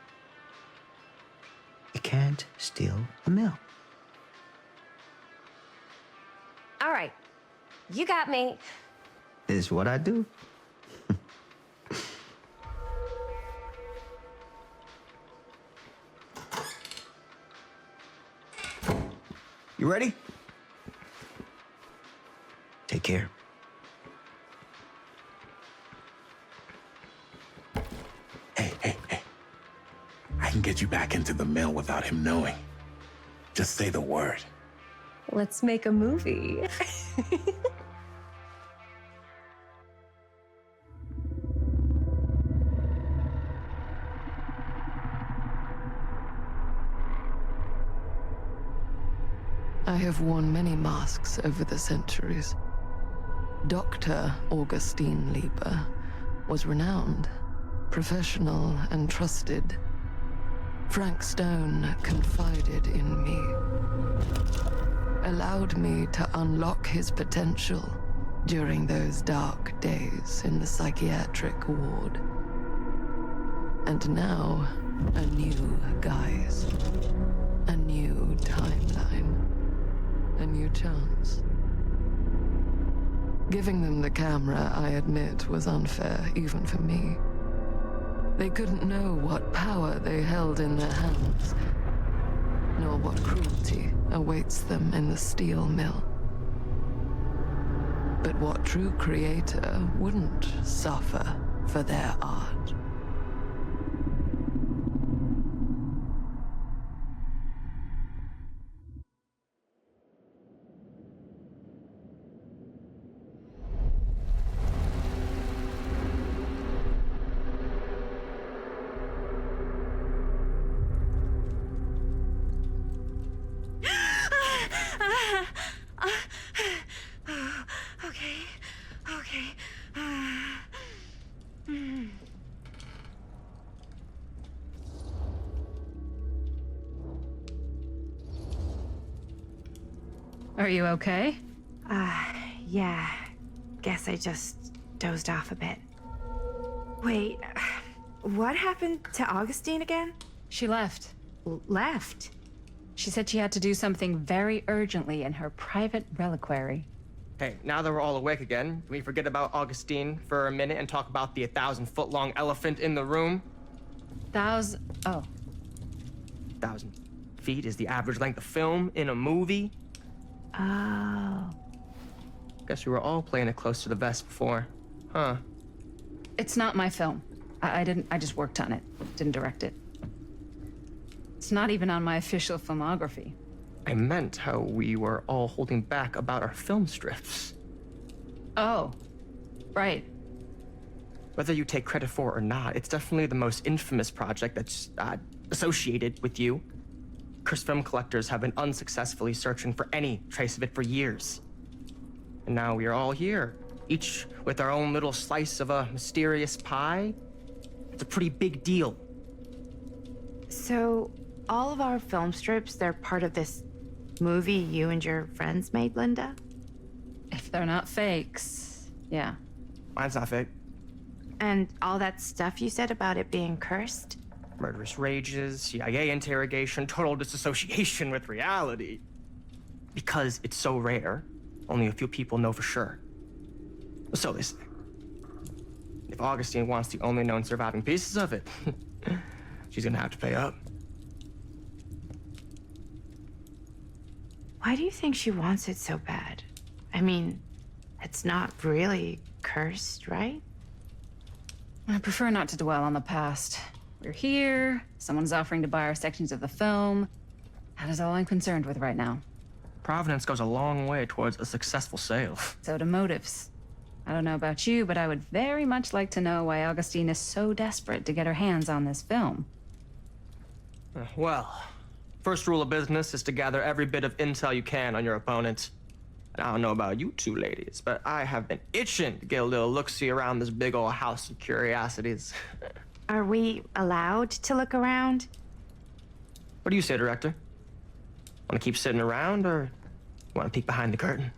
you can't steal a mill. All right. You got me. Is what I do. You ready? Take care. Hey. I can get you back into the mill without him knowing. Just say the word. Let's make a movie. I have worn many masks over the centuries. Dr. Augustine Lieber was renowned, professional, and trusted. Frank Stone confided in me, allowed me to unlock his potential, during those dark days in the psychiatric ward. And now, a new guise, a new timeline, a new chance. Giving them the camera, I admit, was unfair, even for me. They couldn't know what power they held in their hands, nor what cruelty awaits them in the steel mill. But what true creator wouldn't suffer for their art? Are you okay? Yeah. Guess I just dozed off a bit. Wait, what happened to Augustine again? She left. Left? She said she had to do something very urgently in her private reliquary. Hey, now that we're all awake again, can we forget about Augustine for a minute and talk about the 1,000-foot-long elephant in the room? 1,000 feet is the average length of film in a movie. Oh. Guess we were all playing it close to the vest before, huh? It's not my film. I just worked on it. Didn't direct it. It's not even on my official filmography. I meant how we were all holding back about our film strips. Oh, right. Whether you take credit for it or not, it's definitely the most infamous project that's associated with you. Cursed film collectors have been unsuccessfully searching for any trace of it for years. And now we are all here, each with our own little slice of a mysterious pie. It's a pretty big deal. So, all of our film strips, they're part of this movie you and your friends made, Linda? If they're not fakes, yeah. Mine's not fake. And all that stuff you said about it being cursed? Murderous rages, CIA interrogation, total disassociation with reality. Because it's so rare, only a few people know for sure. So they say. If Augustine wants the only known surviving pieces of it, she's gonna have to pay up. Why do you think she wants it so bad? I mean, it's not really cursed, right? I prefer not to dwell on the past. We're here, someone's offering to buy our sections of the film. That is all I'm concerned with right now. Providence goes a long way towards a successful sale. So do motives. I don't know about you, but I would very much like to know why Augustine is so desperate to get her hands on this film. Well, first rule of business is to gather every bit of intel you can on your opponent. And I don't know about you two ladies, but I have been itching to get a little look-see around this big old house of curiosities. Are we allowed to look around? What do you say, director? Want to keep sitting around, or want to peek behind the curtain?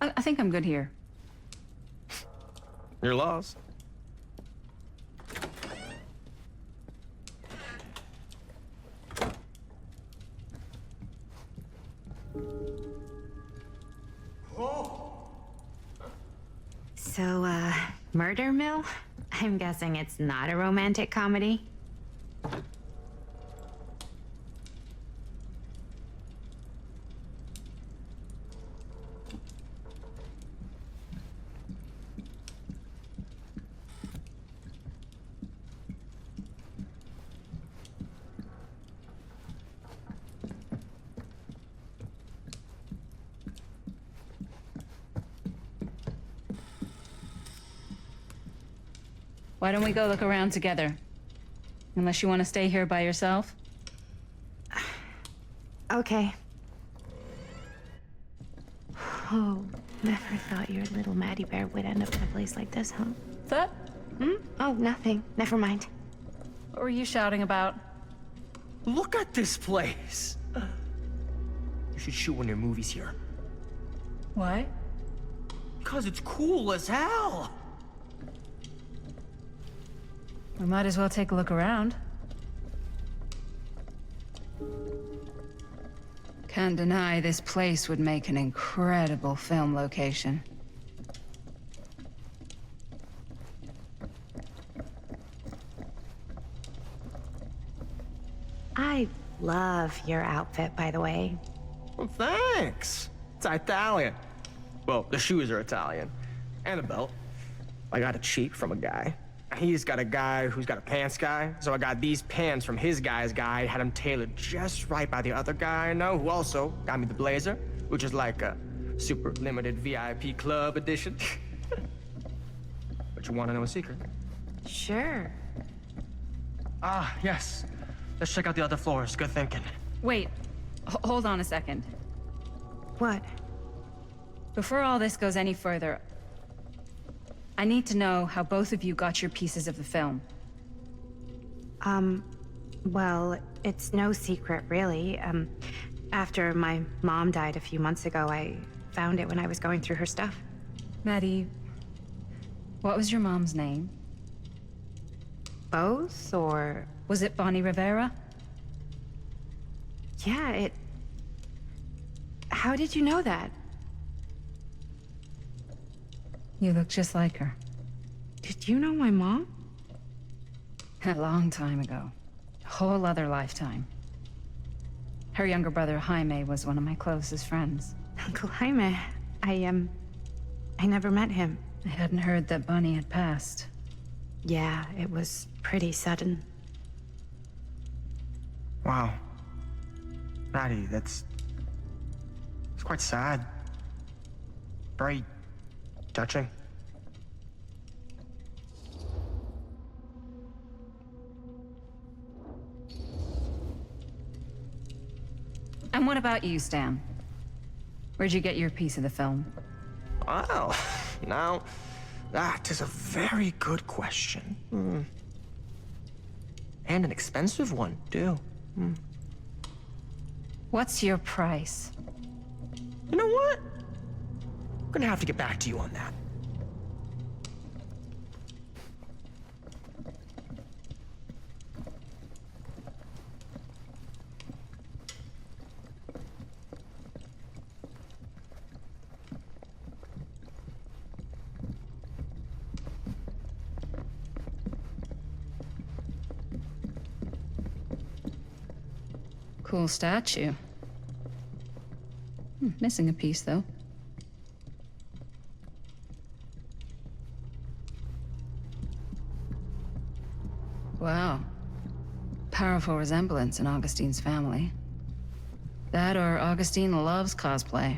I think I'm good here. Your loss. So, Murder Mill? I'm guessing it's not a romantic comedy? Why don't we go look around together? Unless you want to stay here by yourself? Okay. Oh, never thought your little Maddie Bear would end up in a place like this, huh? That? Oh, nothing. Never mind. What were you shouting about? Look at this place. You should shoot one of your movies here. Why? Because it's cool as hell. We might as well take a look around. Can't deny this place would make an incredible film location. I love your outfit, by the way. Well, thanks. It's Italian. Well, the shoes are Italian. And the belt. I got it cheap from a guy. He's got a guy who's got a pants guy, so I got these pants from his guy's guy, had them tailored just right by the other guy I know, who also got me the blazer, which is like a super limited VIP club edition. But you want to know a secret? Sure. Ah, yes. Let's check out the other floors. Good thinking. Wait, hold on a second. What? Before all this goes any further, I need to know how both of you got your pieces of the film. Well, it's no secret, really. After my mom died a few months ago, I found it when I was going through her stuff. Maddie, what was your mom's name? Both, or... Was it Bonnie Rivera? Yeah, How did you know that? You look just like her. Did you know my mom? A long time ago. A whole other lifetime. Her younger brother, Jaime, was one of my closest friends. Uncle Jaime, I never met him. I hadn't heard that Bonnie had passed. Yeah, it was pretty sudden. Wow. Maddie, it's quite sad. Very touching. And what about you, Stan? Where'd you get your piece of the film? Wow. Now, that is a very good question. And an expensive one, too. What's your price? You know what? I'm gonna have to get back to you on that. Cool statue. Missing a piece, though. Wow. Powerful resemblance in Augustine's family. That or Augustine loves cosplay.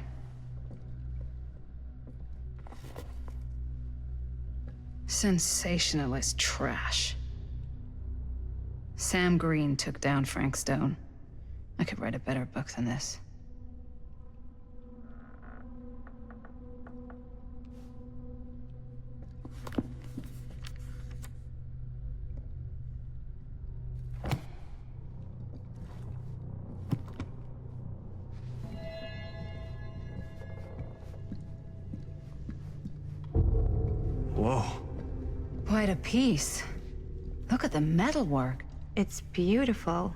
Sensationalist trash. Sam Green took down Frank Stone. I could write a better book than this. Whoa. Quite a piece. Look at the metalwork. It's beautiful.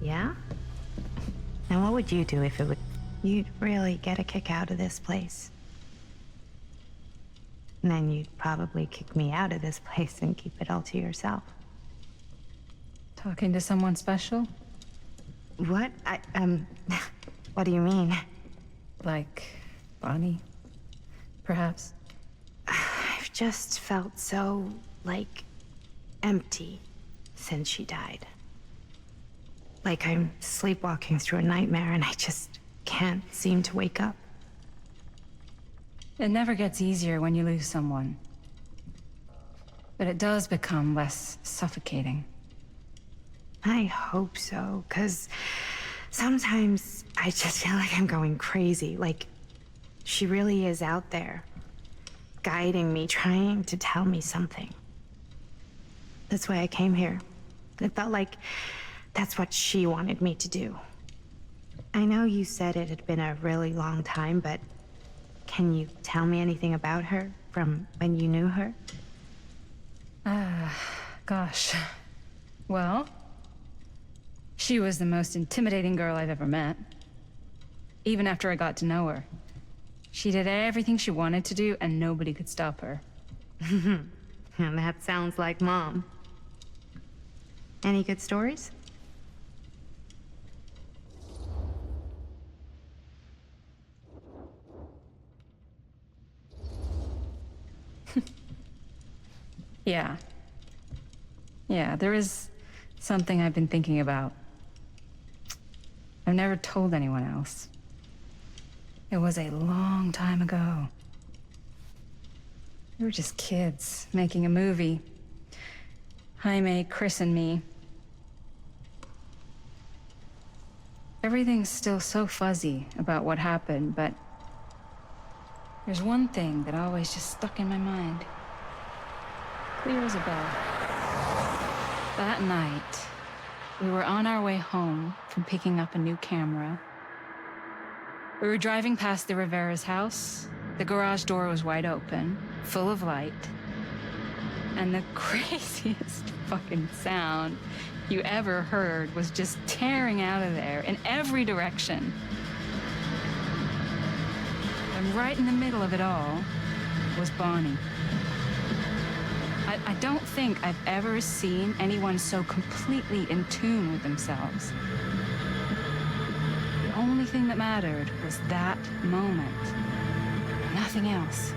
Yeah? And what would you do if it would... You'd really get a kick out of this place. And then you'd probably kick me out of this place and keep it all to yourself. Talking to someone special? What? What do you mean? Like Bonnie, perhaps? I've just felt so, like, empty since she died. Like I'm sleepwalking through a nightmare and I just can't seem to wake up. It never gets easier when you lose someone. But it does become less suffocating. I hope so, 'cause Sometimes I just feel like I'm going crazy, like she really is out there, guiding me, trying to tell me something. That's why I came here. It felt like that's what she wanted me to do. I know you said it had been a really long time, but can you tell me anything about her from when you knew her? Gosh. Well, she was the most intimidating girl I've ever met. Even after I got to know her. She did everything she wanted to do, and nobody could stop her. That sounds like Mom. Any good stories? Yeah. Yeah, there is something I've been thinking about. I've never told anyone else. It was a long time ago. We were just kids making a movie. Jaime, Chris, and me. Everything's still so fuzzy about what happened, but there's one thing that always just stuck in my mind. Clear as a bell. That night, we were on our way home from picking up a new camera. We were driving past the Rivera's house. The garage door was wide open, full of light. And the craziest fucking sound you ever heard was just tearing out of there in every direction. And right in the middle of it all was Bonnie. I don't think I've ever seen anyone so completely in tune with themselves. The only thing that mattered was that moment. Nothing else.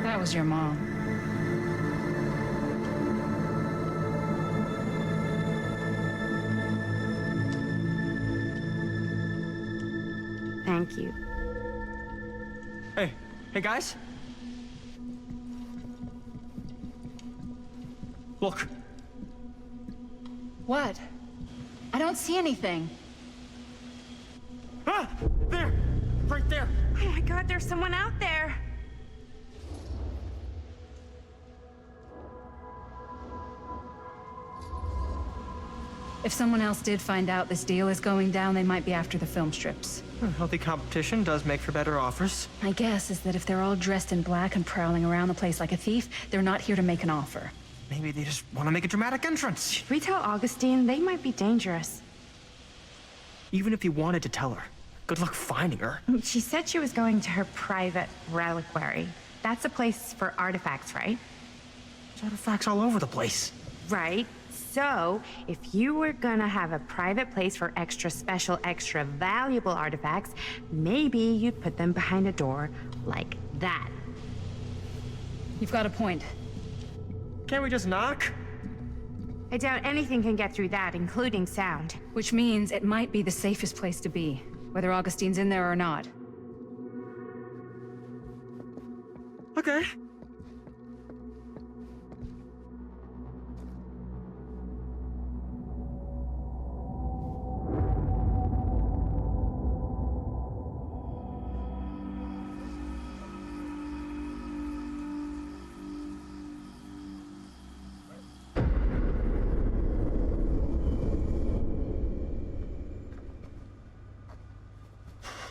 That was your mom. Thank you. Hey guys. Look. What? I don't see anything. Ah! There! Right there! Oh my God, there's someone out there! If someone else did find out this deal is going down, they might be after the film strips. Healthy competition does make for better offers. My guess is that if they're all dressed in black and prowling around the place like a thief, they're not here to make an offer. Maybe they just want to make a dramatic entrance. Should we tell Augustine? They might be dangerous. Even if you wanted to tell her, good luck finding her. She said she was going to her private reliquary. That's a place for artifacts, right? There's artifacts all over the place. Right. So, if you were gonna have a private place for extra special, extra valuable artifacts, maybe you'd put them behind a door like that. You've got a point. Can't we just knock? I doubt anything can get through that, including sound. Which means it might be the safest place to be, whether Augustine's in there or not. Okay.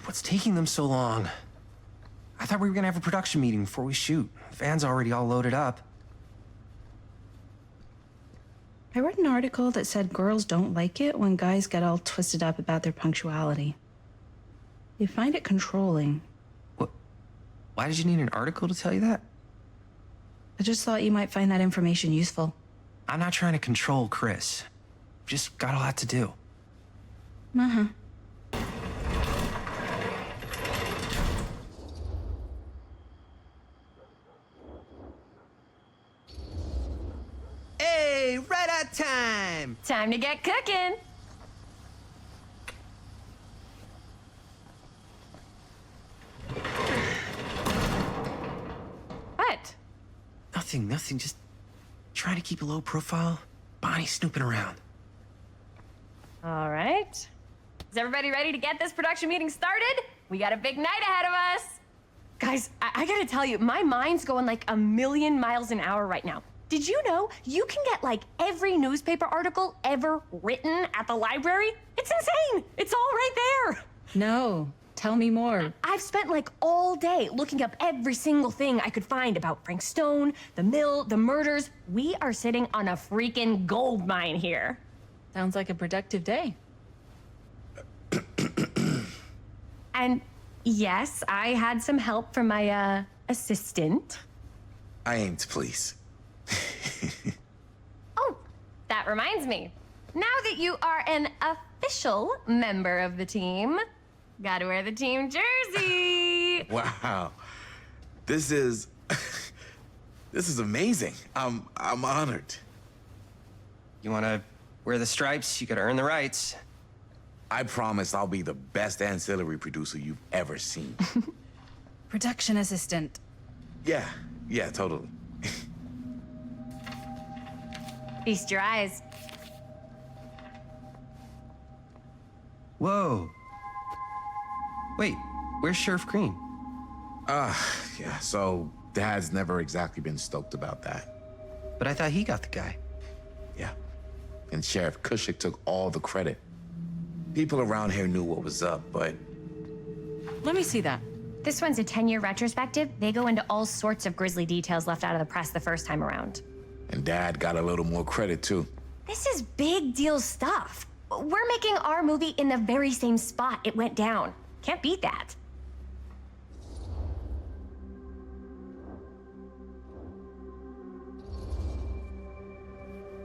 What's taking them so long? I thought we were gonna have a production meeting before we shoot. The van's already all loaded up. I read an article that said girls don't like it when guys get all twisted up about their punctuality. They find it controlling. What? Why did you need an article to tell you that? I just thought you might find that information useful. I'm not trying to control Chris. Just got a lot to do. Uh-huh. Hey, right on time! Time to get cooking! What? Nothing. Just trying to keep a low profile. Bonnie's snooping around. All right. Is everybody ready to get this production meeting started? We got a big night ahead of us. Guys, I gotta tell you, my mind's going like a million miles an hour right now. Did you know you can get like every newspaper article ever written at the library? It's insane. It's all right there. No, tell me more. I've spent like all day looking up every single thing I could find about Frank Stone, the mill, the murders. We are sitting on a freaking gold mine here. Sounds like a productive day. And yes, I had some help from my assistant. I aim to please. Oh, that reminds me. Now that you are an official member of the team, gotta wear the team jersey. Wow. This is amazing. I'm honored. You wanna wear the stripes? You gotta earn the rights. I promise I'll be the best ancillary producer you've ever seen. Production assistant. Yeah, totally. Feast your eyes. Whoa. Wait, where's Sheriff Green? Yeah, so Dad's never exactly been stoked about that. But I thought he got the guy. Yeah, and Sheriff Cushik took all the credit. People around here knew what was up, but... Let me see that. This one's a 10-year retrospective. They go into all sorts of grisly details left out of the press the first time around. And Dad got a little more credit, too. This is big deal stuff. We're making our movie in the very same spot it went down. Can't beat that.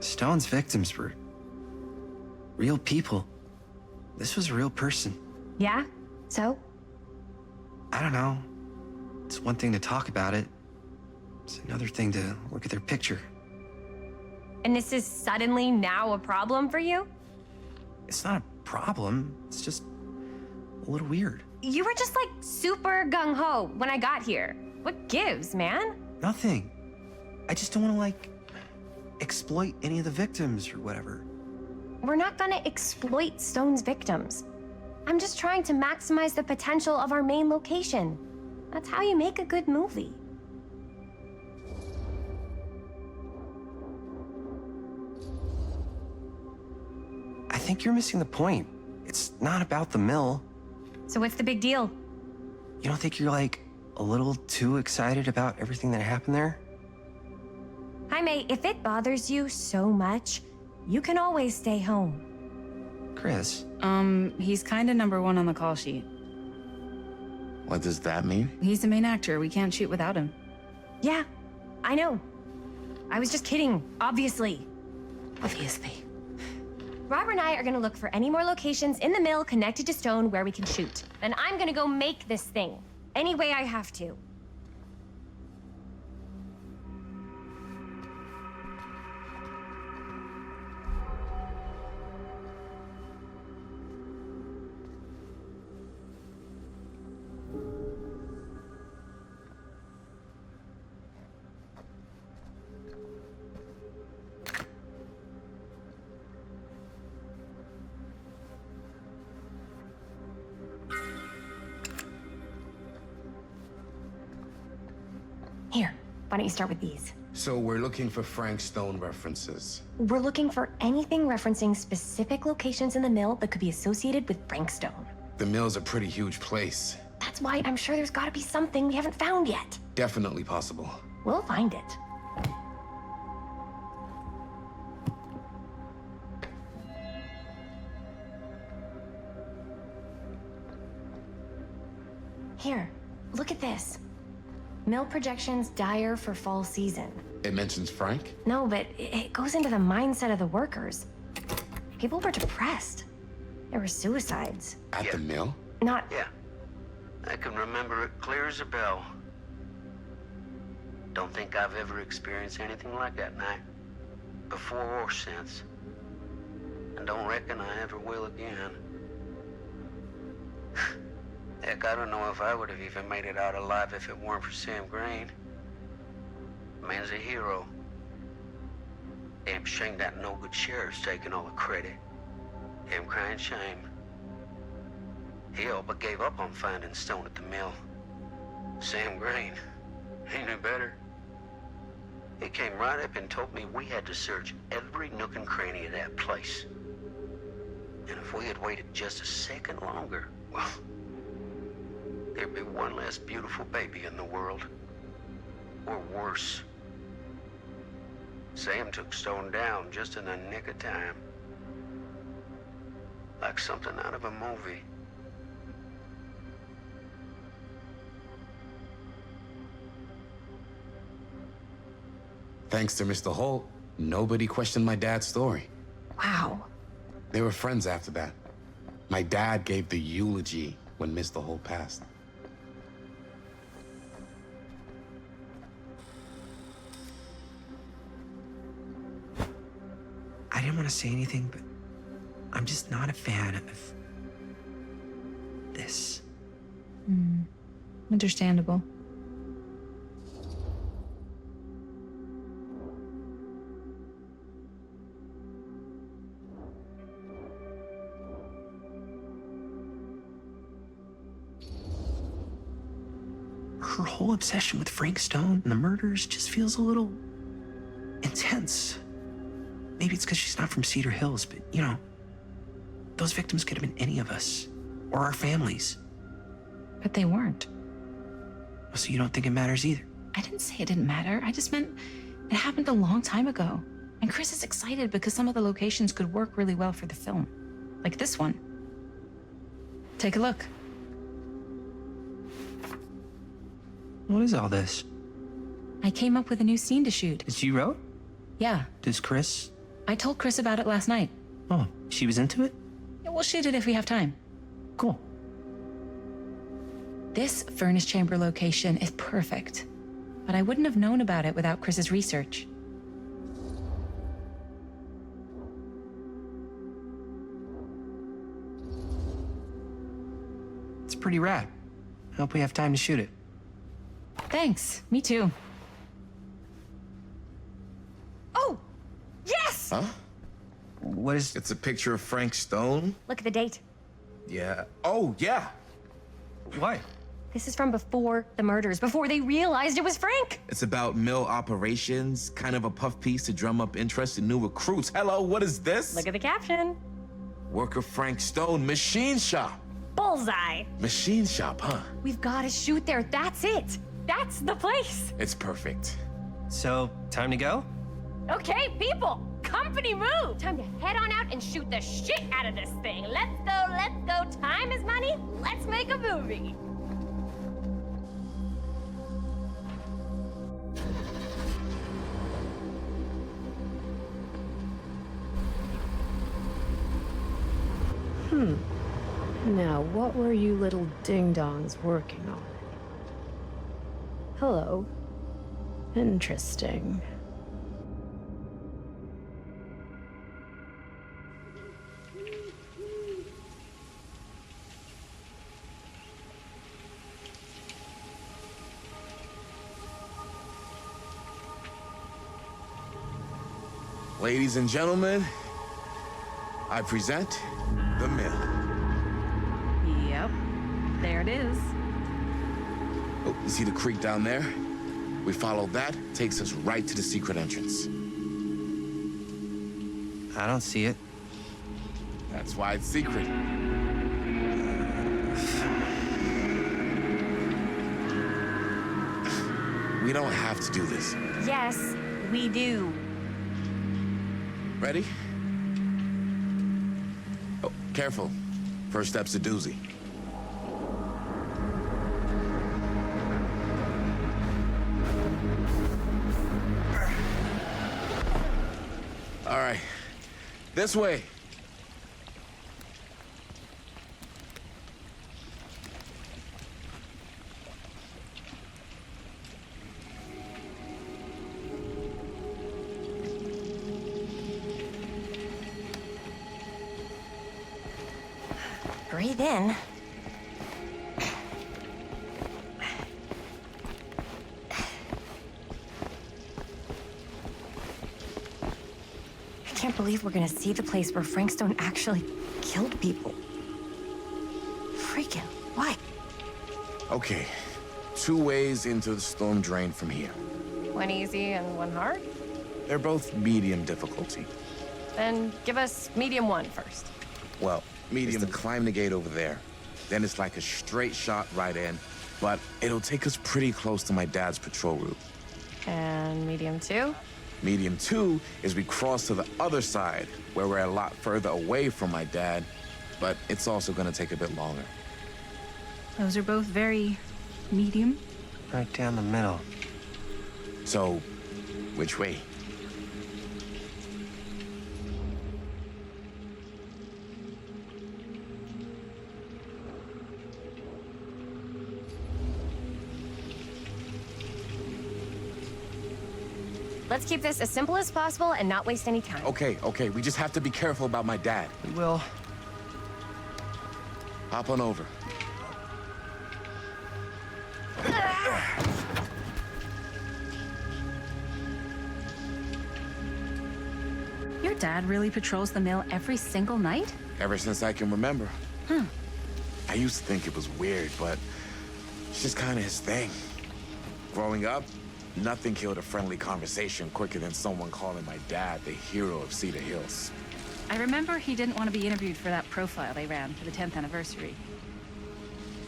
Stone's victims were real people. This was a real person. Yeah? So? I don't know. It's one thing to talk about it. It's another thing to look at their picture. And this is suddenly now a problem for you? It's not a problem. It's just a little weird. You were just like super gung-ho when I got here. What gives, man? Nothing. I just don't want to, like, exploit any of the victims or whatever. We're not gonna exploit Stone's victims. I'm just trying to maximize the potential of our main location. That's how you make a good movie. I think you're missing the point. It's not about the mill. So what's the big deal? You don't think you're, like, a little too excited about everything that happened there? Jaime, if it bothers you so much, you can always stay home. Chris? He's kinda #1 on the call sheet. What does that mean? He's the main actor. We can't shoot without him. Yeah, I know. I was just kidding, obviously. Obviously. Robert and I are gonna look for any more locations in the mill connected to Stone where we can shoot. Then I'm gonna go make this thing, any way I have to. Here, why don't you start with these? So we're looking for Frank Stone references. We're looking for anything referencing specific locations in the mill that could be associated with Frank Stone. The mill's a pretty huge place. That's why I'm sure there's gotta be something we haven't found yet. Definitely possible. We'll find it. Here, look at this. Mill projections dire for fall season. It mentions Frank? No, but it goes into the mindset of the workers. People were depressed. There were suicides. At the mill? Not... Yeah. I can remember it clear as a bell. Don't think I've ever experienced anything like that night. Before or since. And don't reckon I ever will again. Heck, I don't know if I would have even made it out alive if it weren't for Sam Green. Man's a hero. Damn shame that no good sheriff's taking all the credit. Damn crying shame. He all but gave up on finding Stone at the mill. Sam Green, he knew better. He came right up and told me we had to search every nook and cranny of that place. And if we had waited just a second longer, well, there'd be one less beautiful baby in the world. Or worse. Sam took Stone down just in the nick of time. Like something out of a movie. Thanks to Mr. Holt, nobody questioned my dad's story. Wow. They were friends after that. My dad gave the eulogy when Mr. Holt passed. I didn't want to say anything, but I'm just not a fan of this. Understandable. Her whole obsession with Frank Stone and the murders just feels a little intense. Maybe it's because she's not from Cedar Hills, but you know, those victims could have been any of us or our families. But they weren't. So you don't think it matters either? I didn't say it didn't matter. I just meant it happened a long time ago. And Chris is excited because some of the locations could work really well for the film. Like this one. Take a look. What is all this? I came up with a new scene to shoot. That you wrote? Yeah. Does Chris? I told Chris about it last night. Oh, she was into it? Yeah, we'll shoot it if we have time. Cool. This furnace chamber location is perfect. But I wouldn't have known about it without Chris's research. It's pretty rad. I hope we have time to shoot it. Thanks. Me too. Oh! Yes! Huh? What is... It's a picture of Frank Stone? Look at the date. Yeah. Oh, yeah. What? This is from before the murders, before they realized it was Frank. It's about mill operations, kind of a puff piece to drum up interest in new recruits. Hello, what is this? Look at the caption. Worker Frank Stone, machine shop. Bullseye. Machine shop, huh? We've got to shoot there. That's it. That's the place. It's perfect. So, time to go? Okay, people. Company move. Time to head on out and shoot the shit out of this thing. Let's go, let's go. Time is money. Let's make a movie. Now, what were you little ding-dongs working on? Hello. Interesting. Ladies and gentlemen, I present The Mill. Yep. There it is. Oh, you see the creek down there? We follow that, takes us right to the secret entrance. I don't see it. That's why it's secret. We don't have to do this. Yes, we do. Ready? Oh, careful. First step's a doozy. All right, this way. Breathe in. believe we're gonna see the place where Frank Stone actually killed people. Freaking, why? Okay, 2 ways into the storm drain from here. One easy and one hard? They're both medium difficulty. Then give us medium 1 first. Well, medium is to climb the gate over there. Then it's like a straight shot right in, but it'll take us pretty close to my dad's patrol route. And medium 2? Medium 2 is we cross to the other side, where we're a lot further away from my dad, but it's also gonna take a bit longer. Those are both very medium. Right down the middle. So, which way? Let's keep this as simple as possible and not waste any time. Okay, we just have to be careful about my dad. We will. Hop on over. Your dad really patrols the mill every single night? Ever since I can remember. Huh. I used to think it was weird, but it's just kind of his thing. Growing up, nothing killed a friendly conversation quicker than someone calling my dad the hero of Cedar Hills. I remember he didn't want to be interviewed for that profile they ran for the 10th anniversary.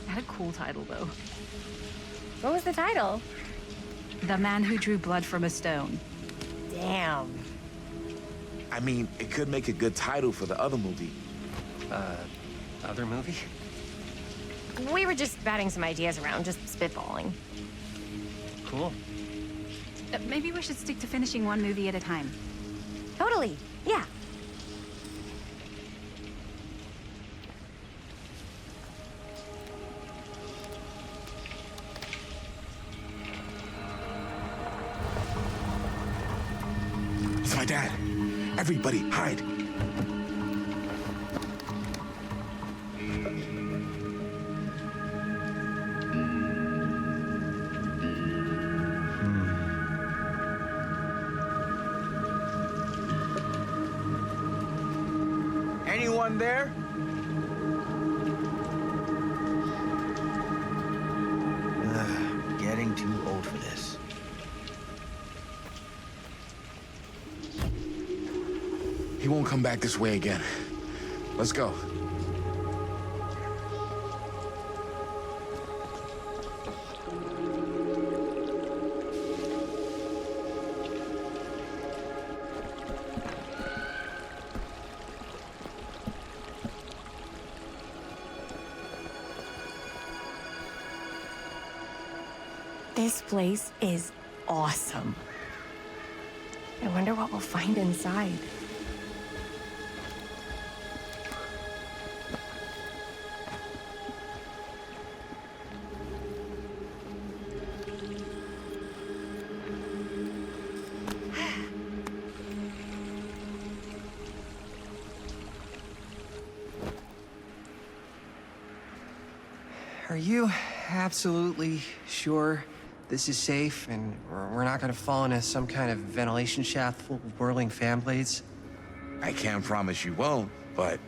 It had a cool title, though. What was the title? The Man Who Drew Blood from a Stone. Damn. I mean, it could make a good title for the other movie. Other movie? We were just batting some ideas around, just spitballing. Cool. Maybe we should stick to finishing one movie at a time. Totally, yeah. It's my dad. Everybody, hide. Anyone there? Getting too old for this. He won't come back this way again. Let's go. This place is awesome. I wonder what we'll find inside. Are you absolutely sure this is safe and we're not gonna fall into some kind of ventilation shaft full of whirling fan blades? I can't promise you won't, but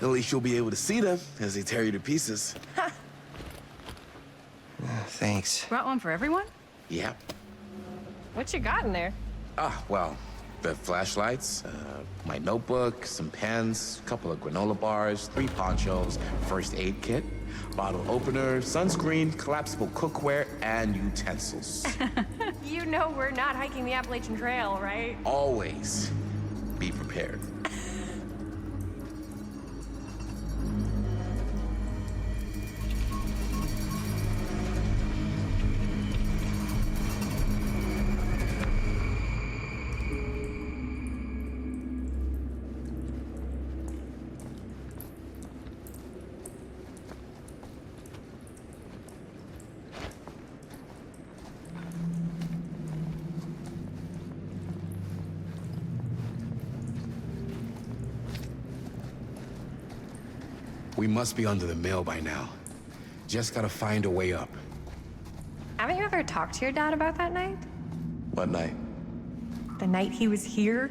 at least you'll be able to see them as they tear you to pieces. Thanks. Brought one for everyone? Yeah. What you got in there? Well, the flashlights, my notebook, some pens, a couple of granola bars, 3 ponchos, first aid kit, bottle opener, sunscreen, collapsible cookware, and utensils. You know we're not hiking the Appalachian Trail, right? Always be prepared. We must be under the mill by now. Just gotta find a way up. Haven't you ever talked to your dad about that night? What night? The night he was here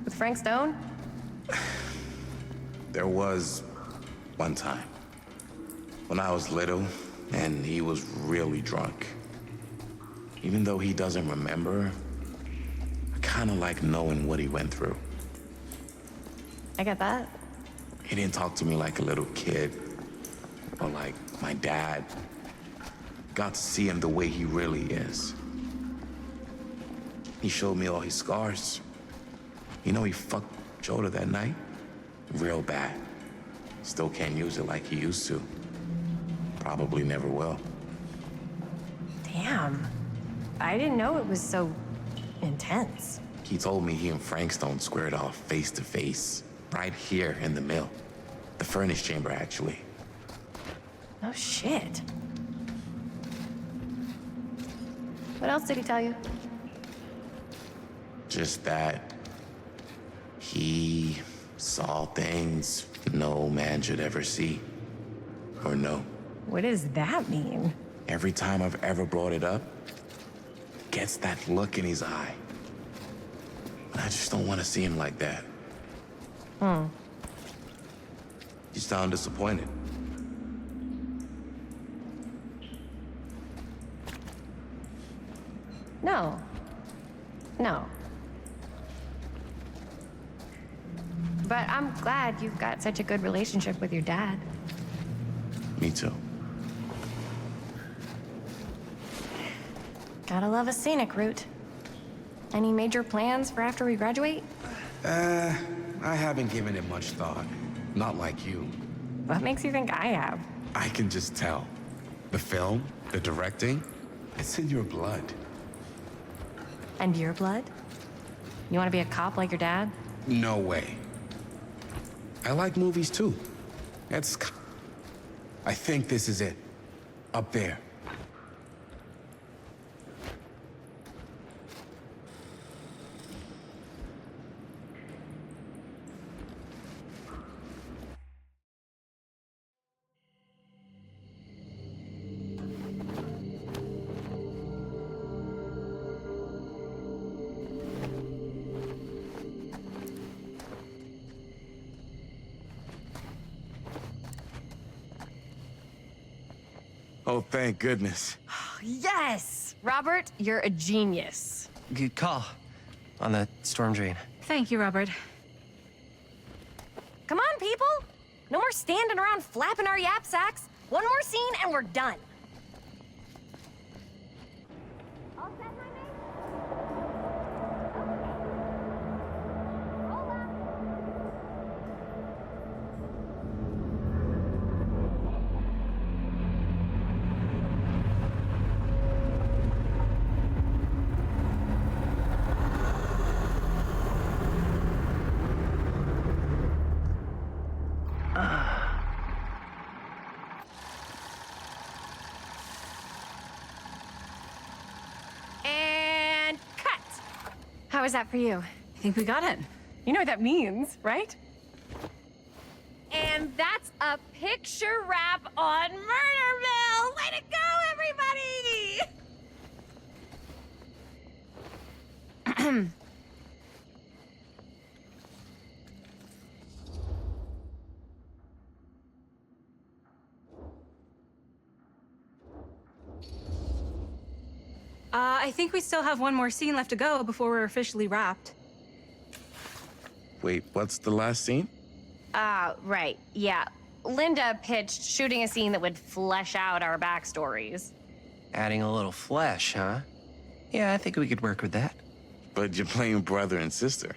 with Frank Stone? There was one time when I was little and he was really drunk. Even though he doesn't remember, I kind of like knowing what he went through. I get that. He didn't talk to me like a little kid or like my dad. Got to see him the way he really is. He showed me all his scars. You know, he fucked Joda that night real bad. Still can't use it like he used to. Probably never will. Damn. I didn't know it was so intense. He told me he and Frank Stone squared off face to face, right here in the mill. The furnace chamber, actually. Oh, shit. What else did he tell you? Just that he saw things no man should ever see or know. What does that mean? Every time I've ever brought it up, gets that look in his eye. And I just don't want to see him like that. You sound disappointed. No. No. But I'm glad you've got such a good relationship with your dad. Me too. Gotta love a scenic route. Any major plans for after we graduate? I haven't given it much thought. Not like you. What makes you think I have? I can just tell. The film, the directing, it's in your blood. And your blood? You want to be a cop like your dad? No way. I like movies too. I think this is it. Up there. Oh, thank goodness. Yes! Robert, you're a genius. Good call on the storm drain. Thank you, Robert. Come on, people! No more standing around flapping our yap sacks. One more scene and we're done. And cut! How was that for you? I think we got it. You know what that means, right? And that's a picture wrap on Murder Mill! Way to go, everybody! I think we still have one more scene left to go before we're officially wrapped. Wait, what's the last scene? Right, yeah. Linda pitched shooting a scene that would flesh out our backstories. Adding a little flesh, huh? Yeah, I think we could work with that. But you're playing brother and sister.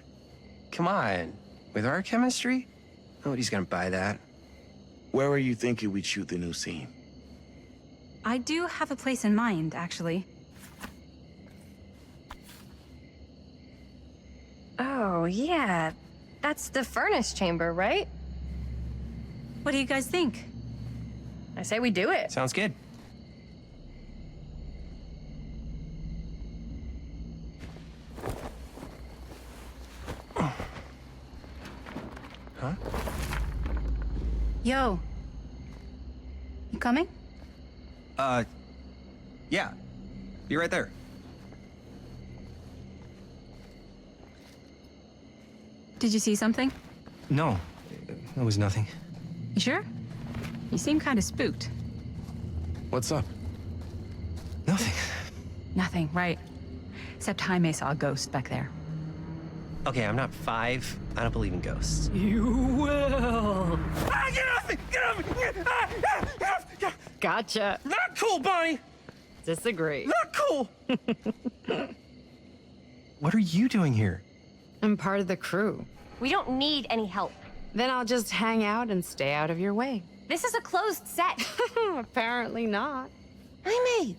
Come on. With our chemistry, nobody's gonna buy that. Where are you thinking we'd shoot the new scene? I do have a place in mind, actually. Oh, yeah. That's the furnace chamber, right? What do you guys think? I say we do it. Sounds good. Huh? Yo. You coming? Yeah. Be right there. Did you see something? No, it was nothing. You sure? You seem kind of spooked. What's up? Nothing. Nothing, right. Except Jaime saw a ghost back there. Okay, I'm not 5. I don't believe in ghosts. You will. Ah, get off me! Get off me! Get off! Gotcha. Not cool, Bonnie! Disagree. Not cool! What are you doing here? I'm part of the crew. We don't need any help. Then I'll just hang out and stay out of your way. This is a closed set. Apparently not. Jaime!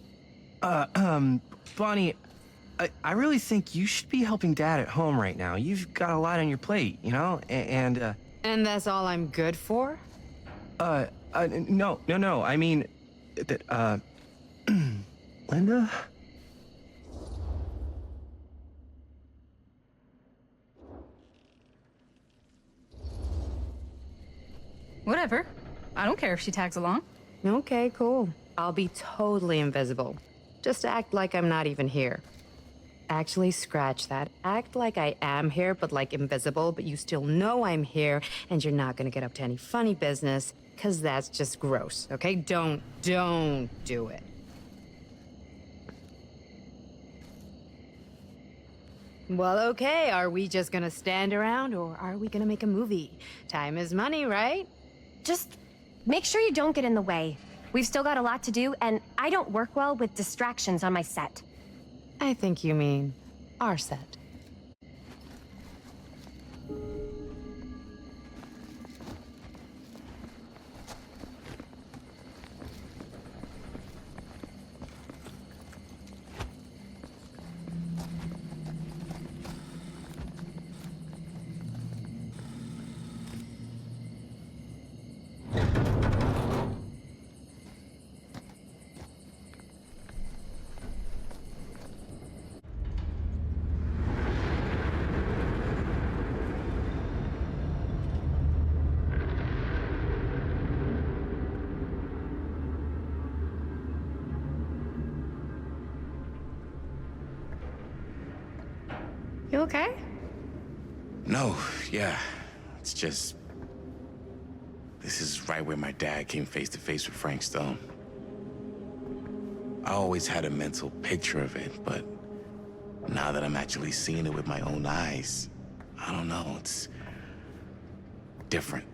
Bonnie, I really think you should be helping Dad at home right now. You've got a lot on your plate, you know? And that's all I'm good for? No. I mean, that, Linda? Whatever. I don't care if she tags along. Okay, cool. I'll be totally invisible. Just act like I'm not even here. Actually, scratch that. Act like I am here, but like invisible, but you still know I'm here, and you're not gonna get up to any funny business, because that's just gross, okay? Don't do it. Well, okay, are we just gonna stand around, or are we gonna make a movie? Time is money, right? Just make sure you don't get in the way. We've still got a lot to do, and I don't work well with distractions on my set. I think you mean our set. You okay? No, yeah. It's just... This is right where my dad came face to face with Frank Stone. I always had a mental picture of it, but now that I'm actually seeing it with my own eyes, I don't know, it's different.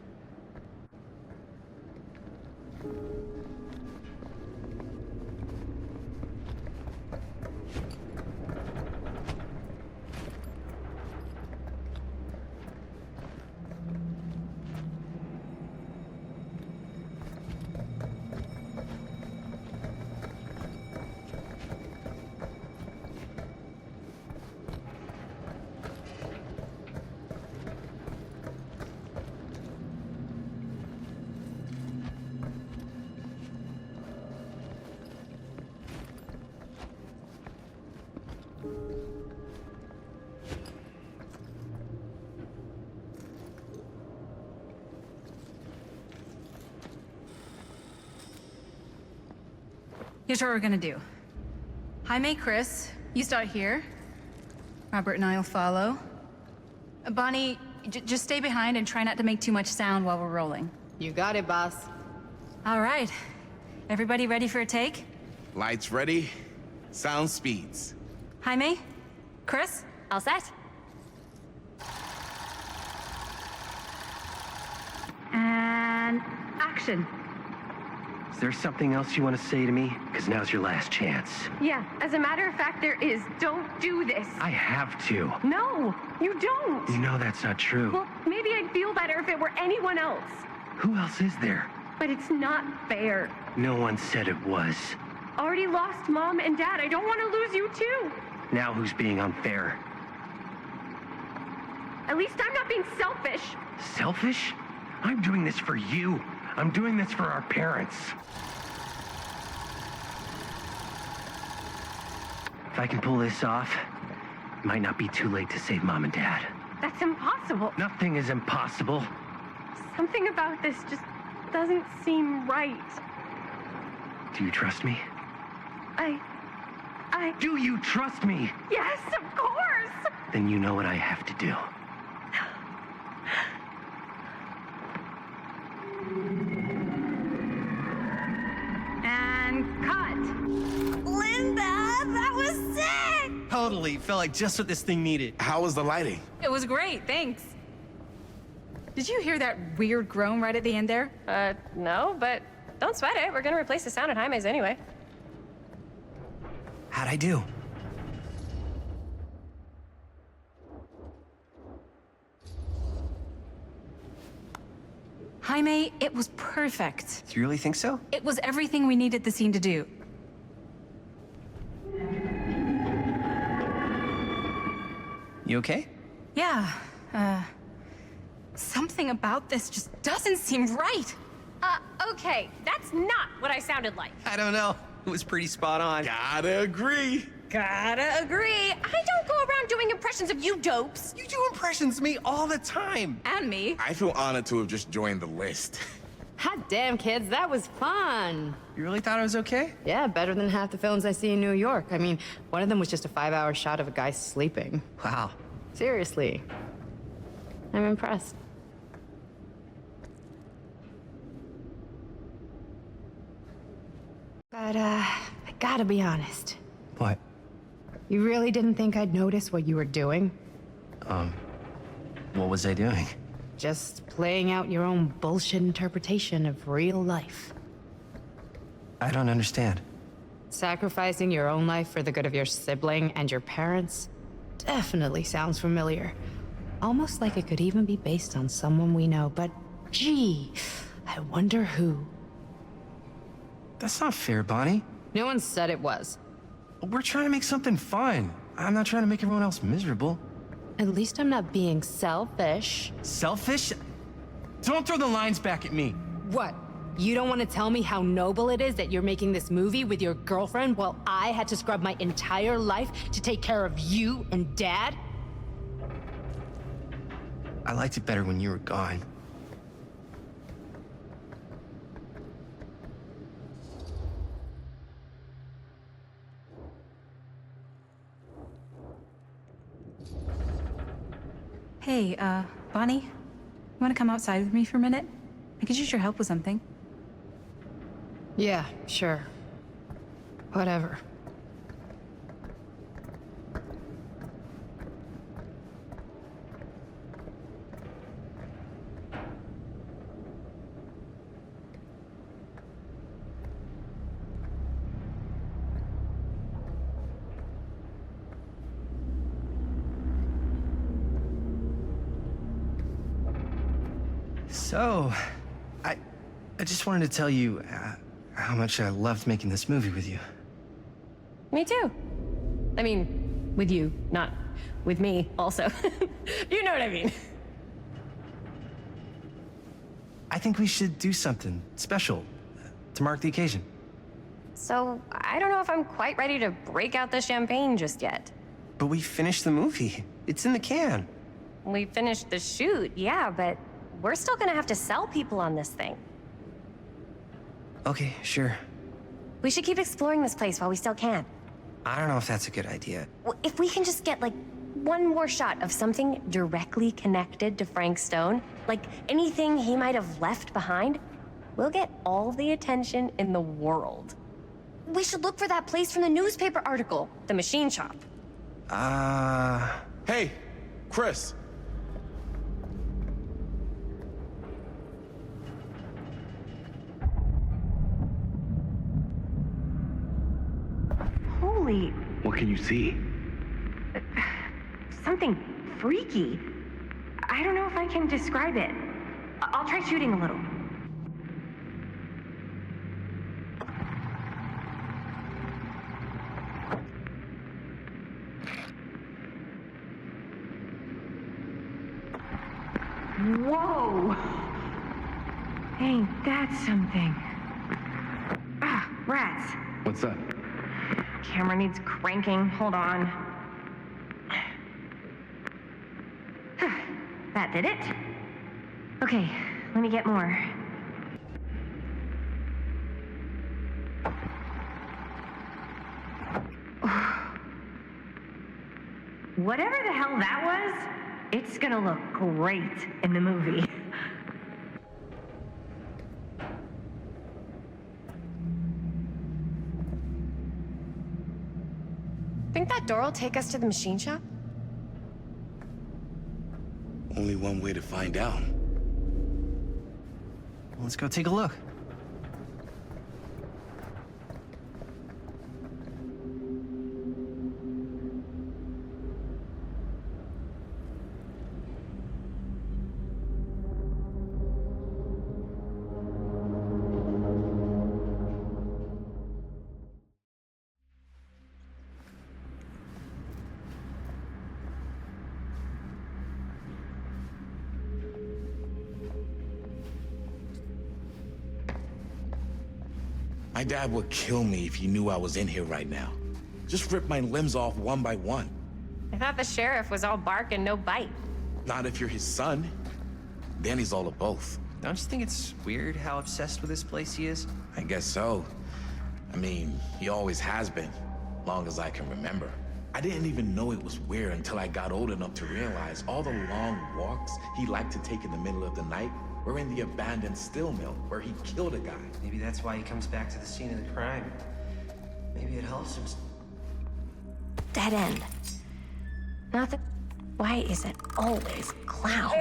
Here's what we're gonna do. Jaime, Chris, you start here. Robert and I will follow. Bonnie, just stay behind and try not to make too much sound while we're rolling. You got it, boss. All right. Everybody ready for a take? Lights ready, sound speeds. Jaime? Chris? All set? And action. Is there something else you want to say to me? Because now's your last chance. Yeah, as a matter of fact, there is. Don't do this. I have to. No, you don't. You know that's not true. Well, maybe I'd feel better if it were anyone else. Who else is there? But it's not fair. No one said it was. Already lost Mom and Dad. I don't want to lose you too. Now who's being unfair? At least I'm not being selfish. Selfish? I'm doing this for you. I'm doing this for our parents. If I can pull this off, it might not be too late to save Mom and Dad. That's impossible. Nothing is impossible. Something about this just doesn't seem right. Do you trust me? Do you trust me? Yes, of course! Then you know what I have to do. cut. Linda, that was sick! Totally. Felt like just what this thing needed. How was the lighting? It was great, thanks. Did you hear that weird groan right at the end there? No, but don't sweat it. We're gonna replace the sound at Jaime's anyway. How'd I do? Jaime, it was perfect. Do you really think so? It was everything we needed the scene to do. You okay? Yeah, something about this just doesn't seem right. Okay, that's not what I sounded like. I don't know. It was pretty spot on. Gotta agree. Gotta agree. I don't go around doing impressions of you dopes. You do impressions of me all the time. And me. I feel honored to have just joined the list. Hot damn, kids, that was fun. You really thought I was okay? Yeah, better than half the films I see in New York. I mean, one of them was just a 5-hour shot of a guy sleeping. Wow. Seriously. I'm impressed. But, I gotta be honest. What? You really didn't think I'd notice what you were doing? What was I doing? Just playing out your own bullshit interpretation of real life. I don't understand. Sacrificing your own life for the good of your sibling and your parents definitely sounds familiar. Almost like it could even be based on someone we know, but gee, I wonder who. That's not fair, Bonnie. No one said it was. We're trying to make something fun. I'm not trying to make everyone else miserable. At least I'm not being selfish. Selfish? Don't throw the lines back at me. What? You don't want to tell me how noble it is that you're making this movie with your girlfriend while I had to scrub my entire life to take care of you and Dad? I liked it better when you were gone. Hey, Bonnie, you want to come outside with me for a minute? I could use your help with something. Yeah, sure. Whatever. So, I just wanted to tell you how much I loved making this movie with you. Me too. I mean, with you, not with me, also. You know what I mean. I think we should do something special to mark the occasion. So, I don't know if I'm quite ready to break out the champagne just yet. But we finished the movie. It's in the can. We finished the shoot, yeah, but we're still gonna have to sell people on this thing. Okay, sure. We should keep exploring this place while we still can. I don't know if that's a good idea. Well, if we can just get, like, one more shot of something directly connected to Frank Stone, like anything he might have left behind, we'll get all the attention in the world. We should look for that place from the newspaper article, the machine shop. Hey, Chris. Holy, What can you see? Something freaky. I don't know if I can describe it. I'll try shooting a little. Whoa! Ain't that something? Ah, rats. What's up? Camera needs cranking. Hold on. That did it. Okay, let me get more. Whatever the hell that was, it's gonna look great in the movie. that door will take us to the machine shop? Only one way to find out. Let's go take a look. My dad would kill me if he knew I was in here right now. Just rip my limbs off one by one. I thought the sheriff was all bark and no bite. Not if you're his son. Then he's all of both. Don't you think it's weird how obsessed with this place he is? I guess so. I mean, he always has been, long as I can remember. I didn't even know it was weird until I got old enough to realize all the long walks he liked to take in the middle of the night were in the abandoned steel mill where he killed a guy. Maybe that's why he comes back to the scene of the crime. Maybe it helps him. Dead end. Not that. Why is it always clowns?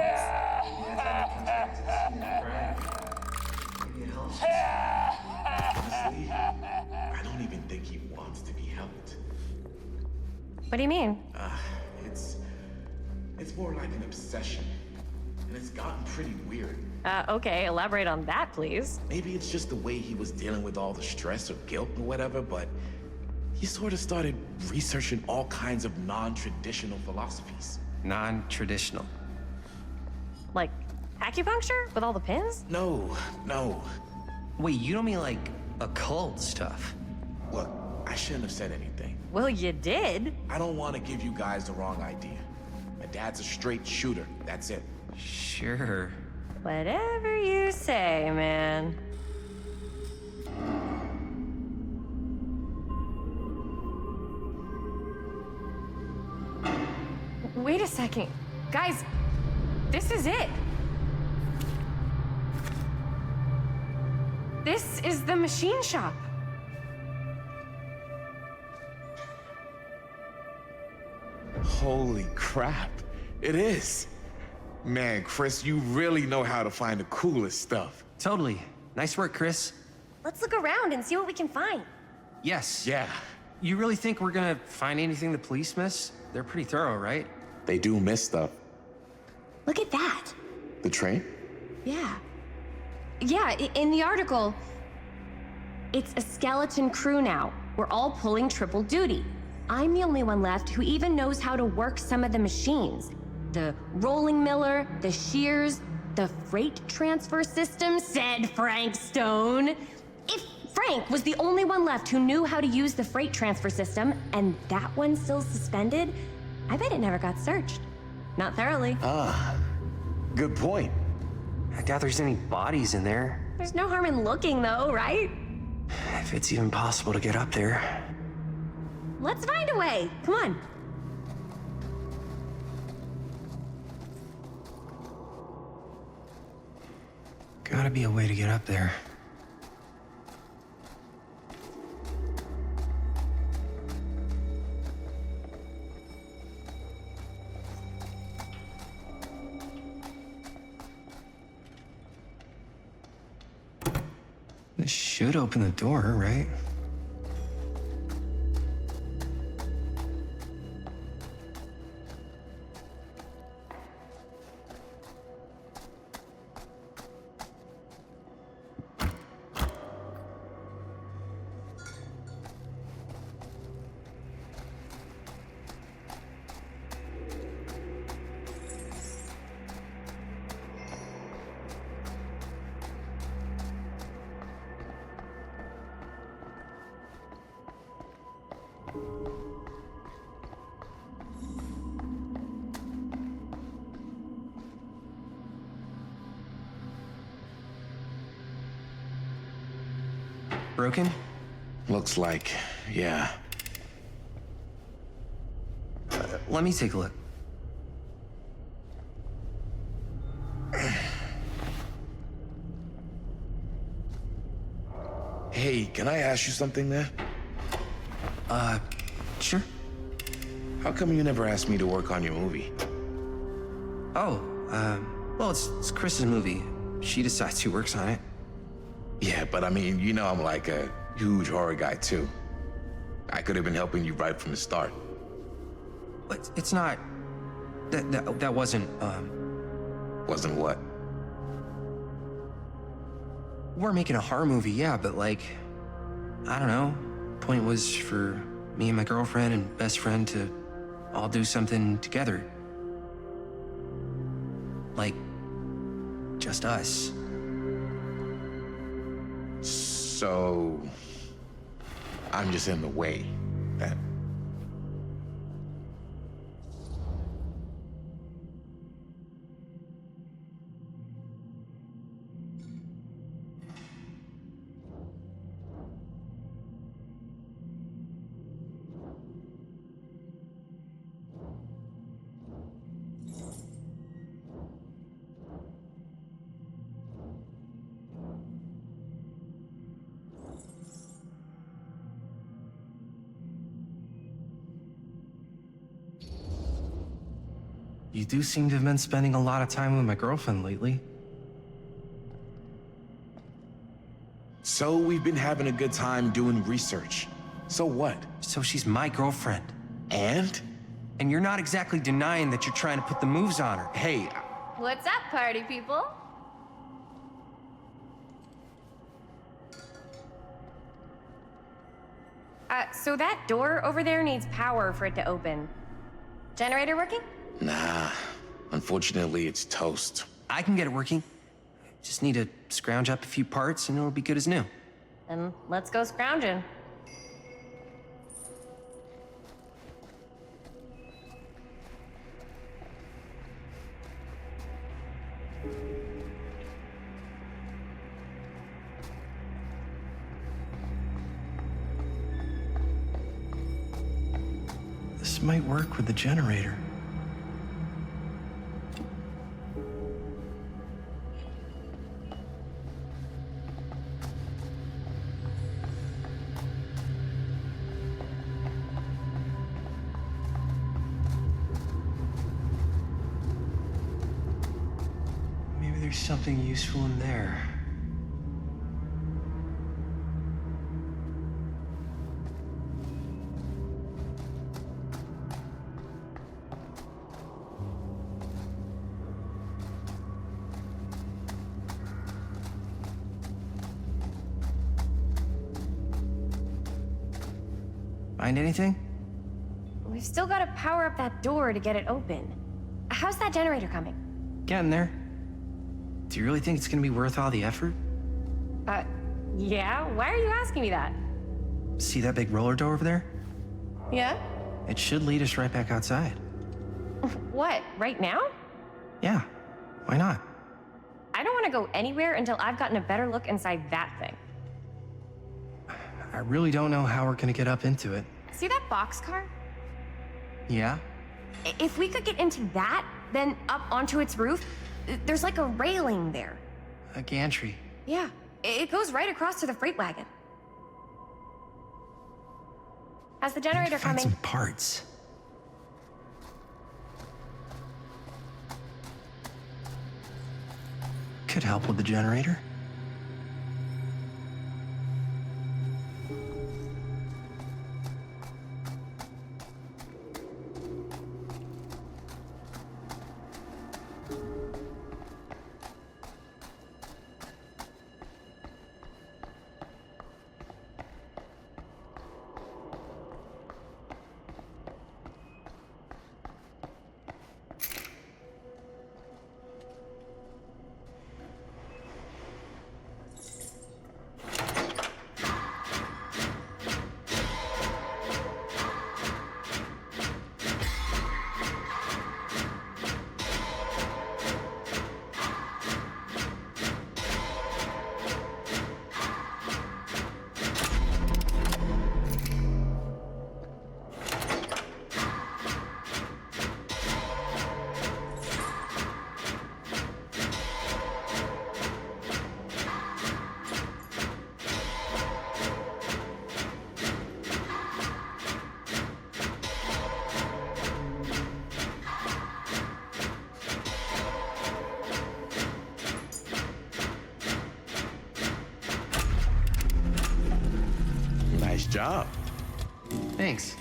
Honestly, I don't even think he wants to be helped. What do you mean? It's more like an obsession. And it's gotten pretty weird. Okay, elaborate on that, please. Maybe it's just the way he was dealing with all the stress or guilt or whatever, but he sort of started researching all kinds of non-traditional philosophies. Non-traditional? Like acupuncture with all the pins? No. Wait, you don't mean like occult stuff? Look, I shouldn't have said anything. Well, you did. I don't want to give you guys the wrong idea. My dad's a straight shooter, that's it. Sure. Whatever you say, man. Wait a second. Guys, this is it. This is the machine shop. Holy crap, it is. Man, Chris, you really know how to find the coolest stuff. Totally. Nice work, Chris. Let's look around and see what we can find. Yes. Yeah. You really think we're gonna find anything the police miss? They're pretty thorough, right? They do miss stuff. Look at that. The train? Yeah. Yeah, in the article, it's a skeleton crew now. We're all pulling triple duty. I'm the only one left who even knows how to work some of the machines. The rolling miller, the shears, the freight transfer system, said Frank Stone. If Frank was the only one left who knew how to use the freight transfer system, and that one's still suspended, I bet it never got searched. Not thoroughly. Good point. I doubt there's any bodies in there. There's no harm in looking, though, right? If it's even possible to get up there. Let's find a way. Come on. Gotta be a way to get up there. This should open the door, right? Broken? Looks like, yeah. Let me take a look. Hey, can I ask you something there? Sure. How come you never asked me to work on your movie? Oh, well, it's Chris's movie. She decides who works on it. Yeah, but I mean, you know I'm like a huge horror guy too. I could have been helping you right from the start. But it's not... That wasn't, Wasn't what? We're making a horror movie, yeah, but like... I don't know. Point was for me and my girlfriend and best friend to all do something together. Like... just us. So... I'm just in the way, then. You do seem to have been spending a lot of time with my girlfriend lately. So we've been having a good time doing research. So what? So she's my girlfriend. And? And you're not exactly denying that you're trying to put the moves on her. Hey. What's up, party people? So that door over there needs power for it to open. Generator working? Nah. Unfortunately, it's toast. I can get it working. Just need to scrounge up a few parts and it'll be good as new. Then let's go scrounging. This might work with the generator. Maybe there's something useful in there. Find anything? We've still got to power up that door to get it open. How's that generator coming? Getting there. Do you really think it's gonna be worth all the effort? Yeah? Why are you asking me that? See that big roller door over there? Yeah? It should lead us right back outside. What, right now? Yeah, why not? I don't want to go anywhere until I've gotten a better look inside that thing. I really don't know how we're gonna get up into it. See that boxcar? Yeah? If we could get into that, then up onto its roof, there's like a railing there. A gantry. Yeah, it goes right across to the freight wagon. How's the generator Find coming? some parts. Could help with the generator. job. Thanks.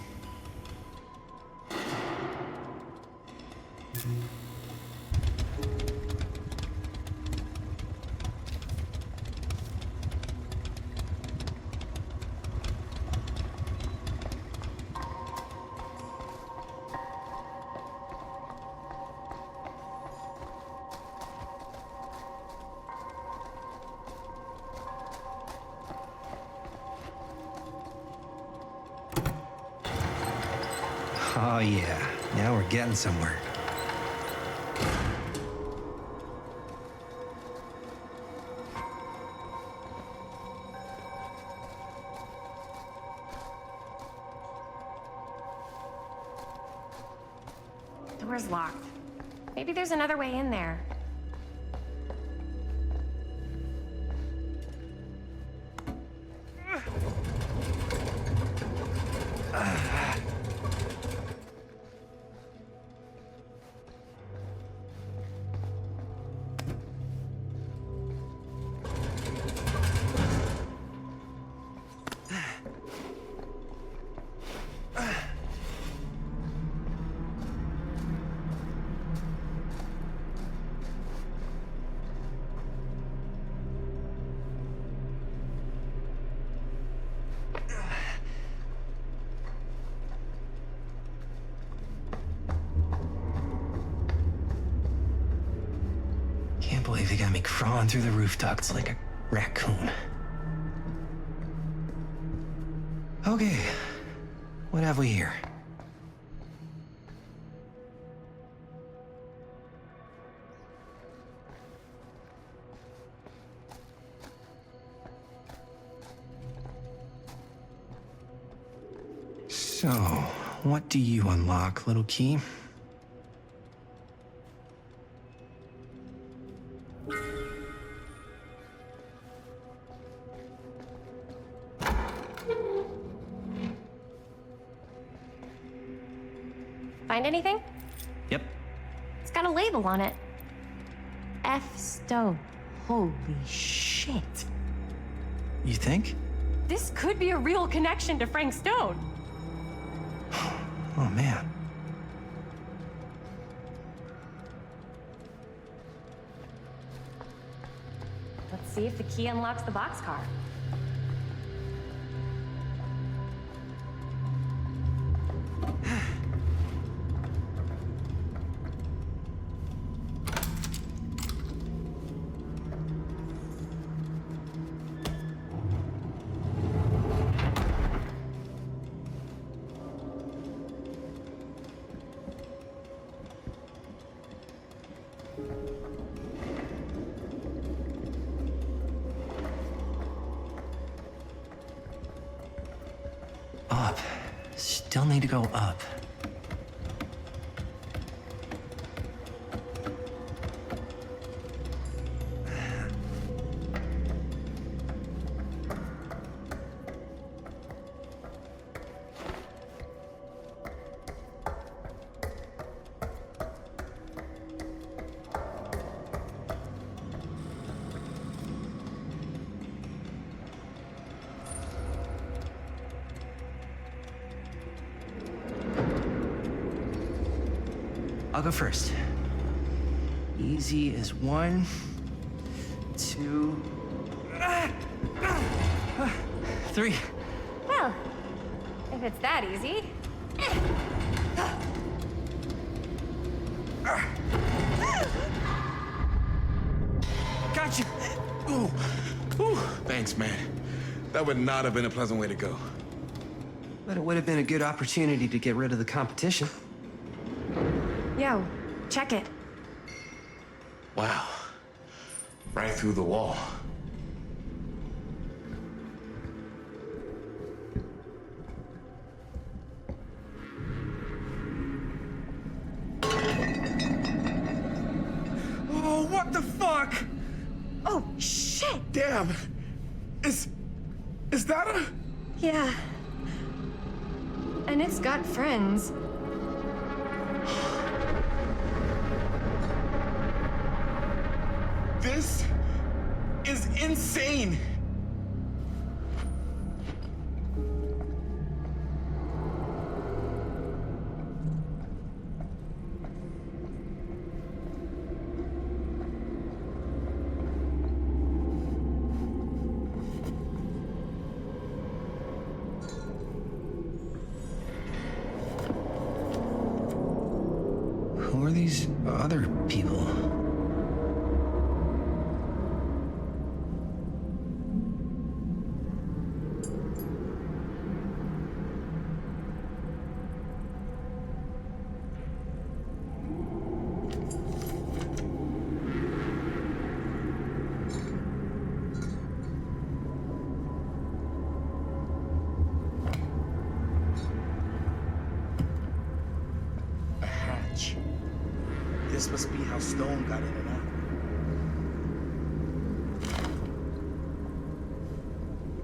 Oh, yeah. Now we're getting somewhere. Door's locked. Maybe there's another way in there. Can't believe they got me crawling through the roof ducts like a raccoon. Okay, what have we here? So, what do you unlock, little key? Find anything? Yep. It's got a label on it. F. Stone. Holy shit. You think? This could be a real connection to Frank Stone. Oh, man. Let's see if the key unlocks the boxcar. Up. Still need to go up. I'll go first. Easy as 1, 2, 3. Well, if it's that easy. Gotcha! Ooh. Ooh. Thanks, man. That would not have been a pleasant way to go. But it would have been a good opportunity to get rid of the competition. Yo, check it. Wow. Right through the wall. Oh, what the fuck? Oh, shit! Damn! Is that a... Yeah. And it's got friends. This is insane! these other people? A hatch. This must be how Stone got in and out.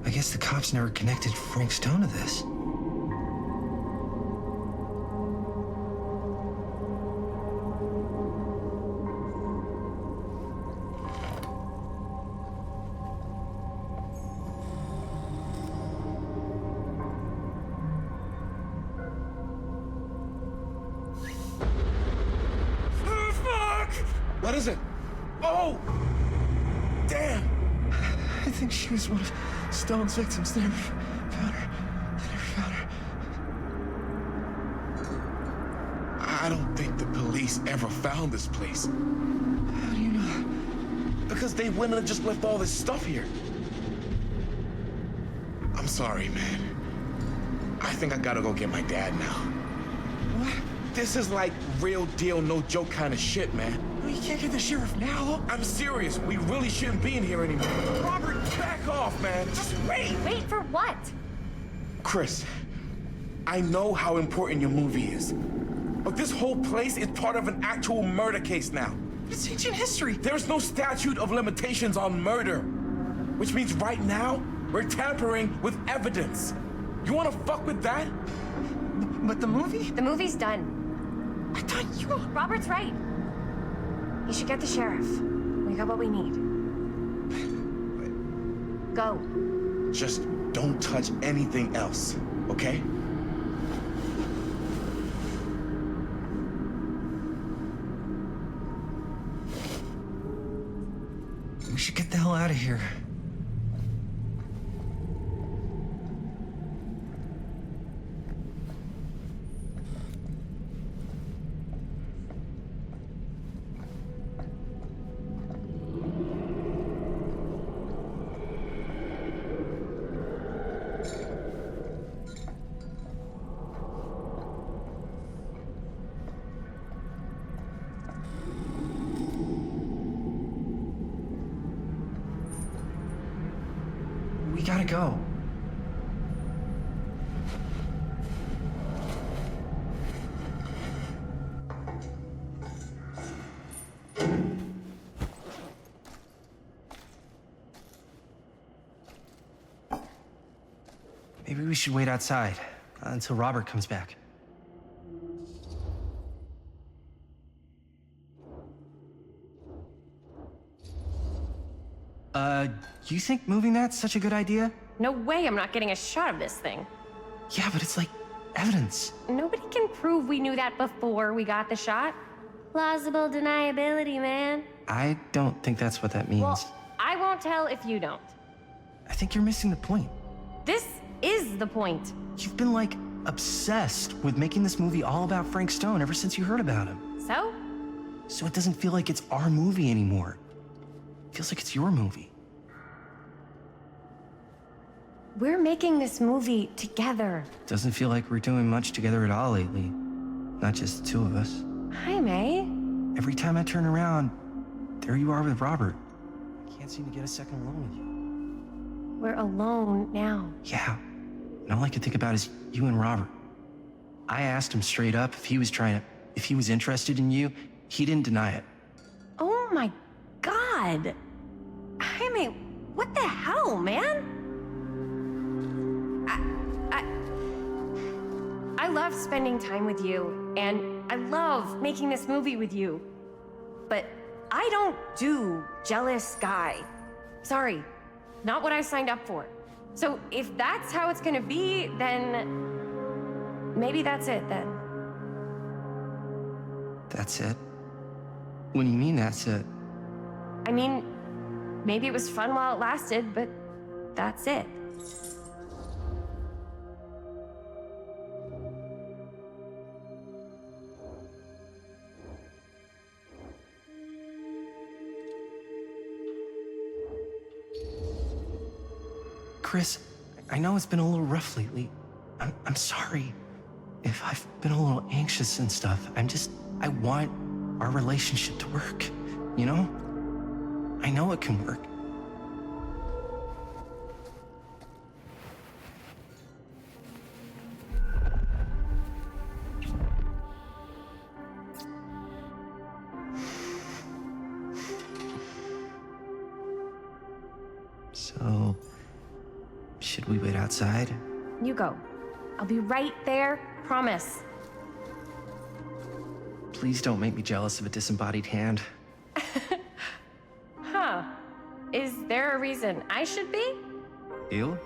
I guess the cops never connected Frank Stone to this. What is it? Oh! Damn! I think she was one of Stone's victims. They never found her. I don't think the police ever found this place. How do you know? Because they wouldn't have just left all this stuff here. I'm sorry, man. I think I gotta go get my dad now. What? This is like real deal, no joke kind of shit, man. You can't get the sheriff now. I'm serious. We really shouldn't be in here anymore. Robert, back off, man. Just wait. Wait for what? Chris, I know how important your movie is. But this whole place is part of an actual murder case now. It's ancient history. There's no statute of limitations on murder. Which means right now, we're tampering with evidence. You wanna fuck with that? But the movie? The movie's done. I thought you... Robert's right. You should get the sheriff. We got what we need. Go. Just don't touch anything else, okay? We should get the hell out of here. We gotta go. Maybe we should wait outside until Robert comes back. You think moving that's such a good idea? No way I'm not getting a shot of this thing. Yeah, but it's like evidence. Nobody can prove we knew that before we got the shot. Plausible deniability, man. I don't think that's what that means. Well, I won't tell if you don't. I think you're missing the point. This is the point. You've been like obsessed with making this movie all about Frank Stone ever since you heard about him. So? So it doesn't feel like it's our movie anymore. It feels like it's your movie. We're making this movie together. Doesn't feel like we're doing much together at all lately. Not just the two of us. Jaime. Every time I turn around, there you are with Robert. I can't seem to get a second alone with you. We're alone now. Yeah. And all I can think about is you and Robert. I asked him straight up if he was interested in you. He didn't deny it. Oh my God. Jaime, what the hell, man? I love spending time with you, and I love making this movie with you. But I don't do jealous guy. Sorry, not what I signed up for. So if that's how it's gonna be, then maybe that's it then. That's it? What do you mean that's it? I mean, maybe it was fun while it lasted, but that's it. Chris, I know it's been a little rough lately. I'm sorry if I've been a little anxious and stuff. I want our relationship to work, you know? I know it can work. So, should we wait outside? You go. I'll be right there, promise. Please don't make me jealous of a disembodied hand. Huh. Is there a reason I should be? You?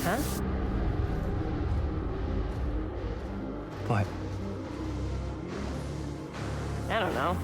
Huh? What? I don't know.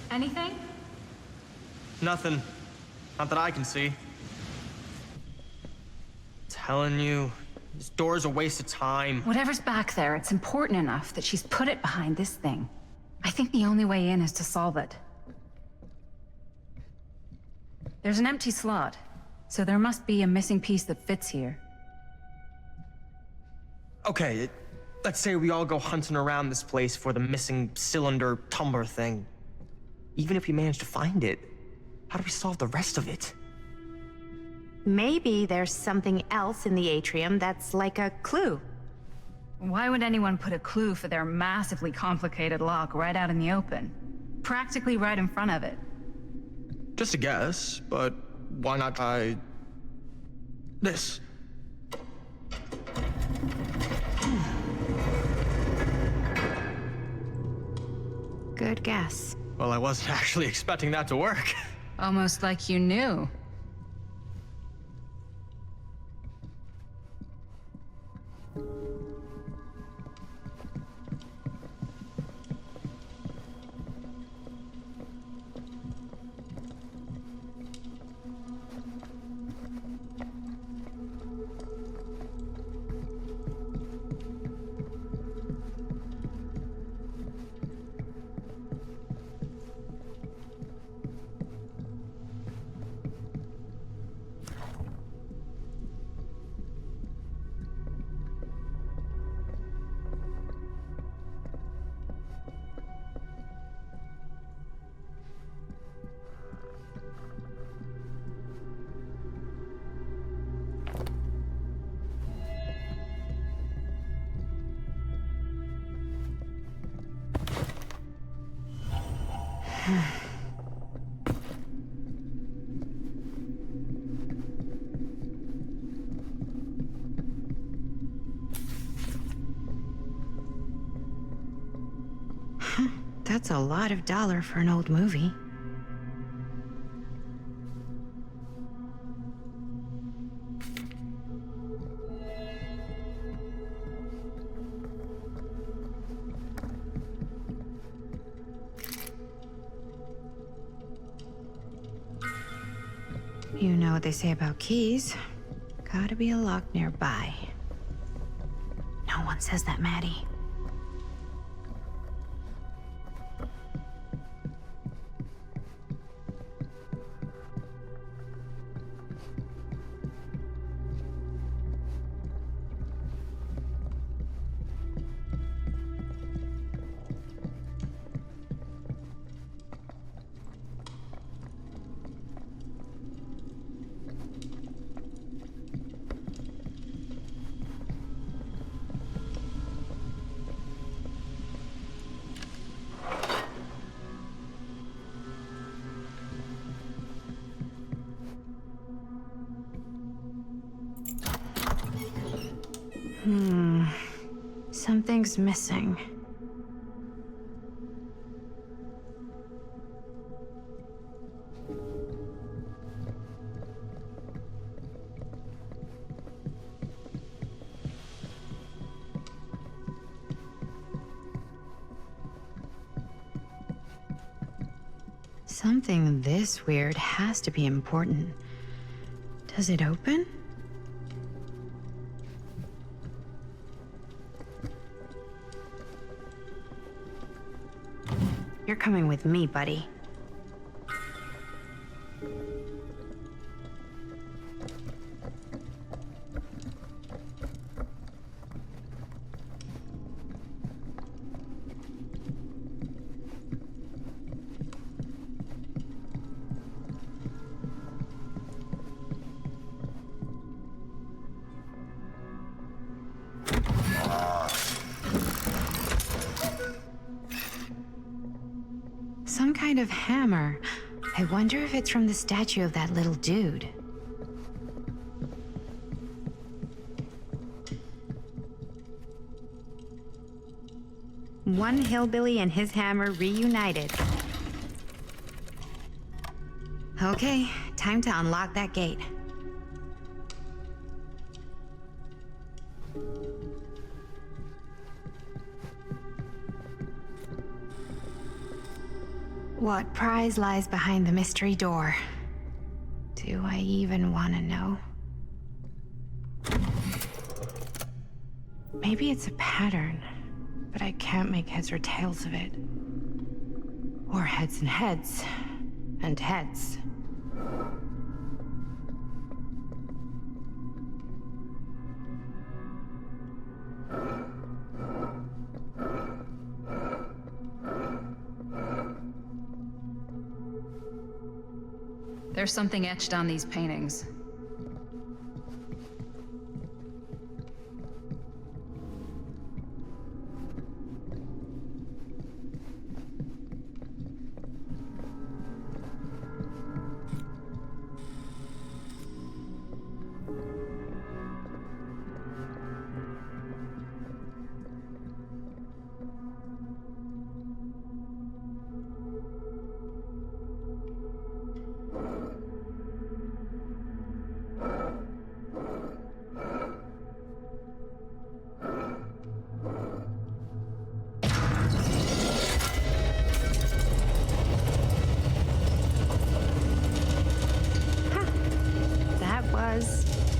Anything? Nothing. Not that I can see. Telling you, this door's a waste of time. Whatever's back there, it's important enough that she's put it behind this thing. I think the only way in is to solve it. There's an empty slot, so there must be a missing piece that fits here. Okay, let's say we all go hunting around this place for the missing cylinder tumbler thing. Even if we manage to find it, how do we solve the rest of it? Maybe there's something else in the atrium that's like a clue. Why would anyone put a clue for their massively complicated lock right out in the open? Practically right in front of it. Just a guess, but why not try this? Good guess. Well, I wasn't actually expecting that to work. Almost like you knew. That's a lot of dollar for an old movie. You know what they say about keys. Gotta be a lock nearby. No one says that, Maddie. Something's missing. Something this weird has to be important. Does it open? You're coming with me, buddy. Some kind of hammer. I wonder if it's from the statue of that little dude. One hillbilly and his hammer reunited. Okay, time to unlock that gate. What prize lies behind the mystery door? Do I even want to know? Maybe it's a pattern, but I can't make heads or tails of it. Or heads and heads, and heads. There's something etched on these paintings.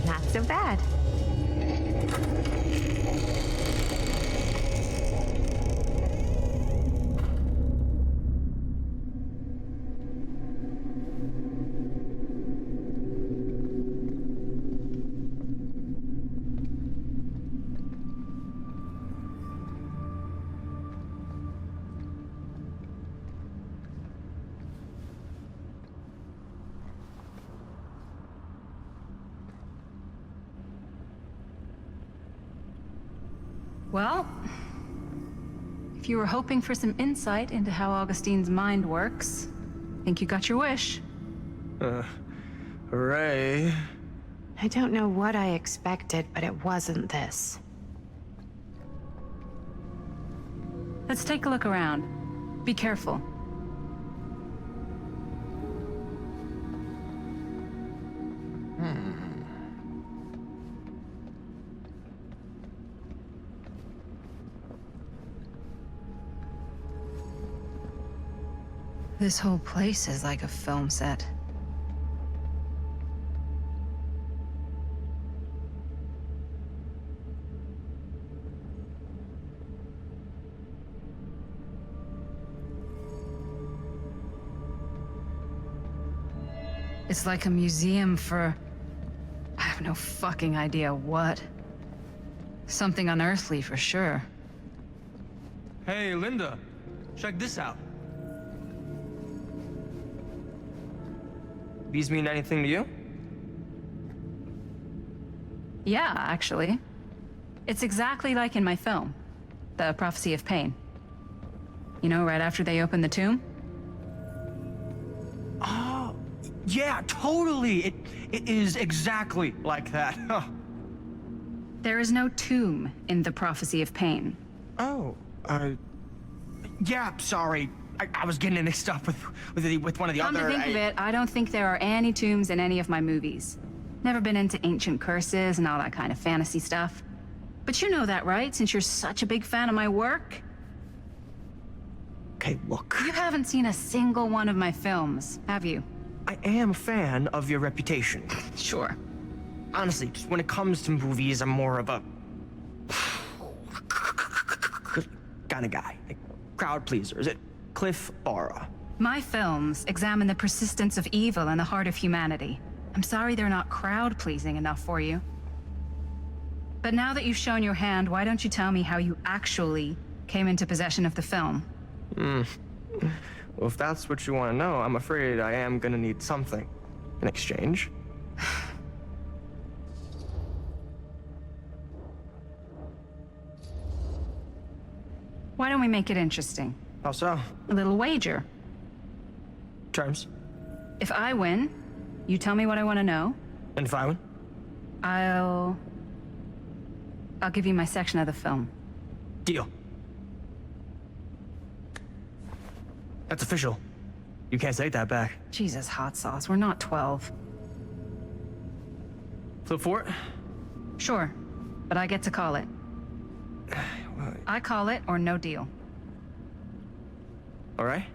Not so bad. Well, if you were hoping for some insight into how Augustine's mind works, I think you got your wish. Ray. I don't know what I expected, but it wasn't this. Let's take a look around. Be careful. This whole place is like a film set. It's like a museum for... I have no fucking idea what. Something unearthly for sure. Hey, Linda, check this out. These mean anything to you? Yeah, actually. It's exactly like in my film, The Prophecy of Pain. You know, right after they open the tomb? Oh, yeah, totally. It is exactly like that. Huh. There is no tomb in The Prophecy of Pain. Oh, yeah, sorry. I was getting mixed up with one of the Come other... to think of it, I don't think there are any tombs in any of my movies. Never been into ancient curses and all that kind of fantasy stuff. But you know that, right? Since you're such a big fan of my work? Okay, look. You haven't seen a single one of my films, have you? I am a fan of your reputation. Sure. Honestly, just when it comes to movies, I'm more of a... kind of guy. Like, crowd pleaser. Is it Cliff Barra? My films examine the persistence of evil in the heart of humanity. I'm sorry they're not crowd-pleasing enough for you. But now that you've shown your hand, why don't you tell me how you actually came into possession of the film? Well, if that's what you want to know, I'm afraid I am gonna need something in exchange. Why don't we make it interesting? How so? A little wager. Terms? If I win, you tell me what I want to know. And if I win? I'll give you my section of the film. Deal. That's official. You can't take that back. Jesus, hot sauce. We're not 12. Flip for it? Sure, but I get to call it. I call it or no deal. All right.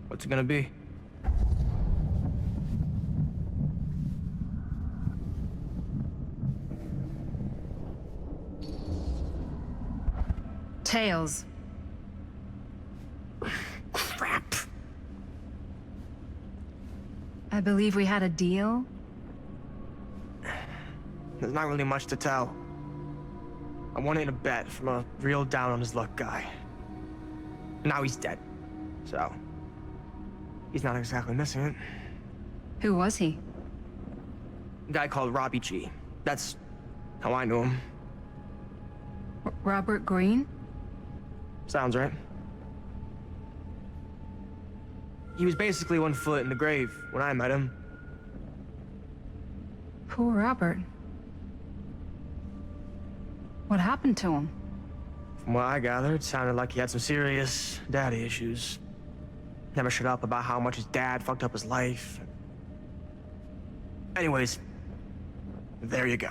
What's it gonna be? Tails. Crap. I believe we had a deal. There's not really much to tell. I won in a bet from a real down-on-his-luck guy. Now he's dead, so he's not exactly missing it. Who was he? A guy called Robbie G. That's how I knew him. Robert Green? Sounds right. He was basically 1 foot in the grave when I met him. Poor Robert. What happened to him? From what I gathered, it sounded like he had some serious daddy issues. Never shut up about how much his dad fucked up his life. Anyways, there you go.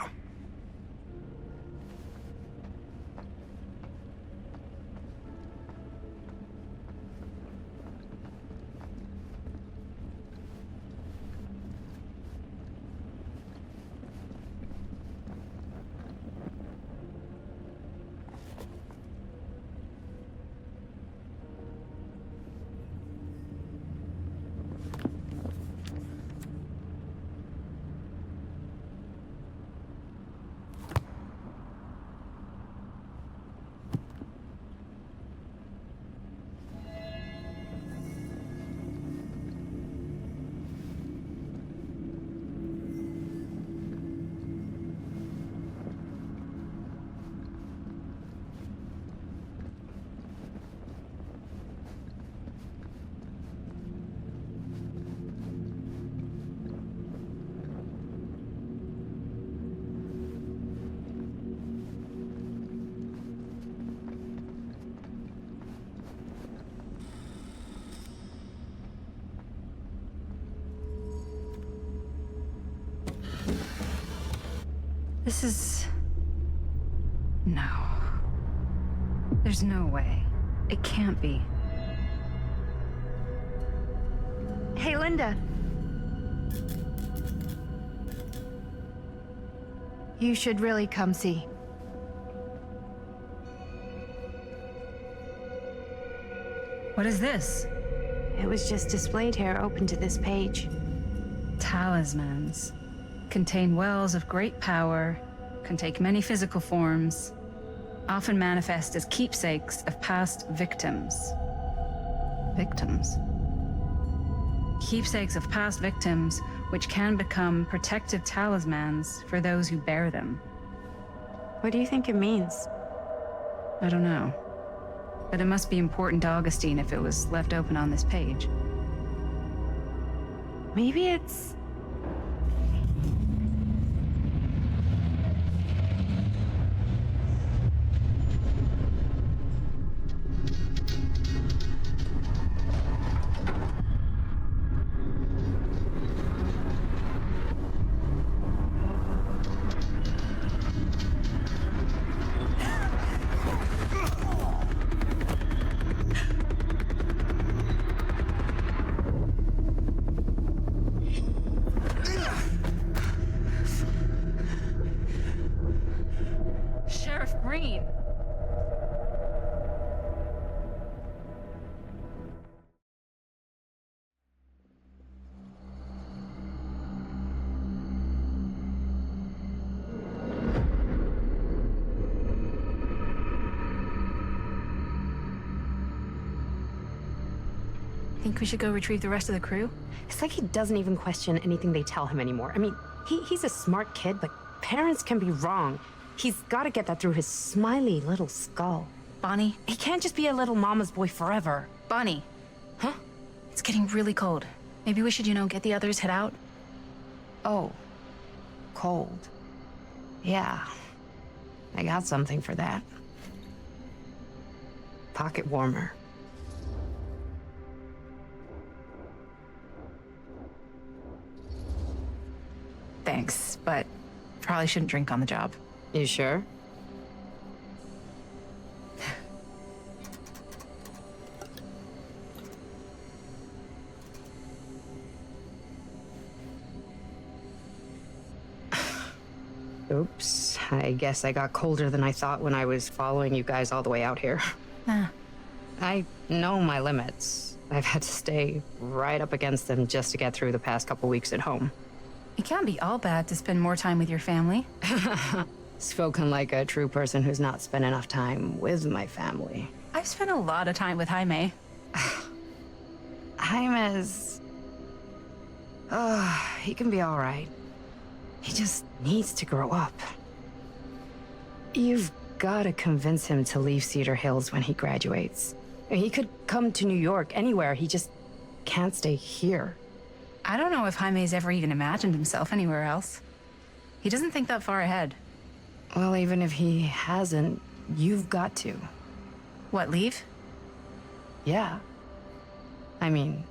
This is... No. There's no way. It can't be. Hey, Linda. You should really come see. What is this? It was just displayed here, open to this page. Talismans. Contain wells of great power, can take many physical forms, often manifest as keepsakes of past victims. Victims? Keepsakes of past victims, which can become protective talismans for those who bear them. What do you think it means? I don't know. But it must be important to Augustine if it was left open on this page. Maybe it's... Sheriff Green! Think we should go retrieve the rest of the crew? It's like he doesn't even question anything they tell him anymore. I mean, he's a smart kid, but parents can be wrong. He's got to get that through his smiley little skull. Bonnie? He can't just be a little mama's boy forever. Bonnie. Huh? It's getting really cold. Maybe we should, get the others, head out? Oh. Cold. Yeah. I got something for that. Pocket warmer. Thanks, but probably shouldn't drink on the job. You sure? Oops. I guess I got colder than I thought when I was following you guys all the way out here. I know my limits. I've had to stay right up against them just to get through the past couple weeks at home. It can't be all bad to spend more time with your family. Spoken like a true person who's not spent enough time with my family. I've spent a lot of time with Jaime. Jaime's... he can be all right. He just needs to grow up. You've got to convince him to leave Cedar Hills when he graduates. He could come to New York, anywhere. He just can't stay here. I don't know if Jaime's ever even imagined himself anywhere else. He doesn't think that far ahead. Well, even if he hasn't, you've got to. What, leave? Yeah. I mean,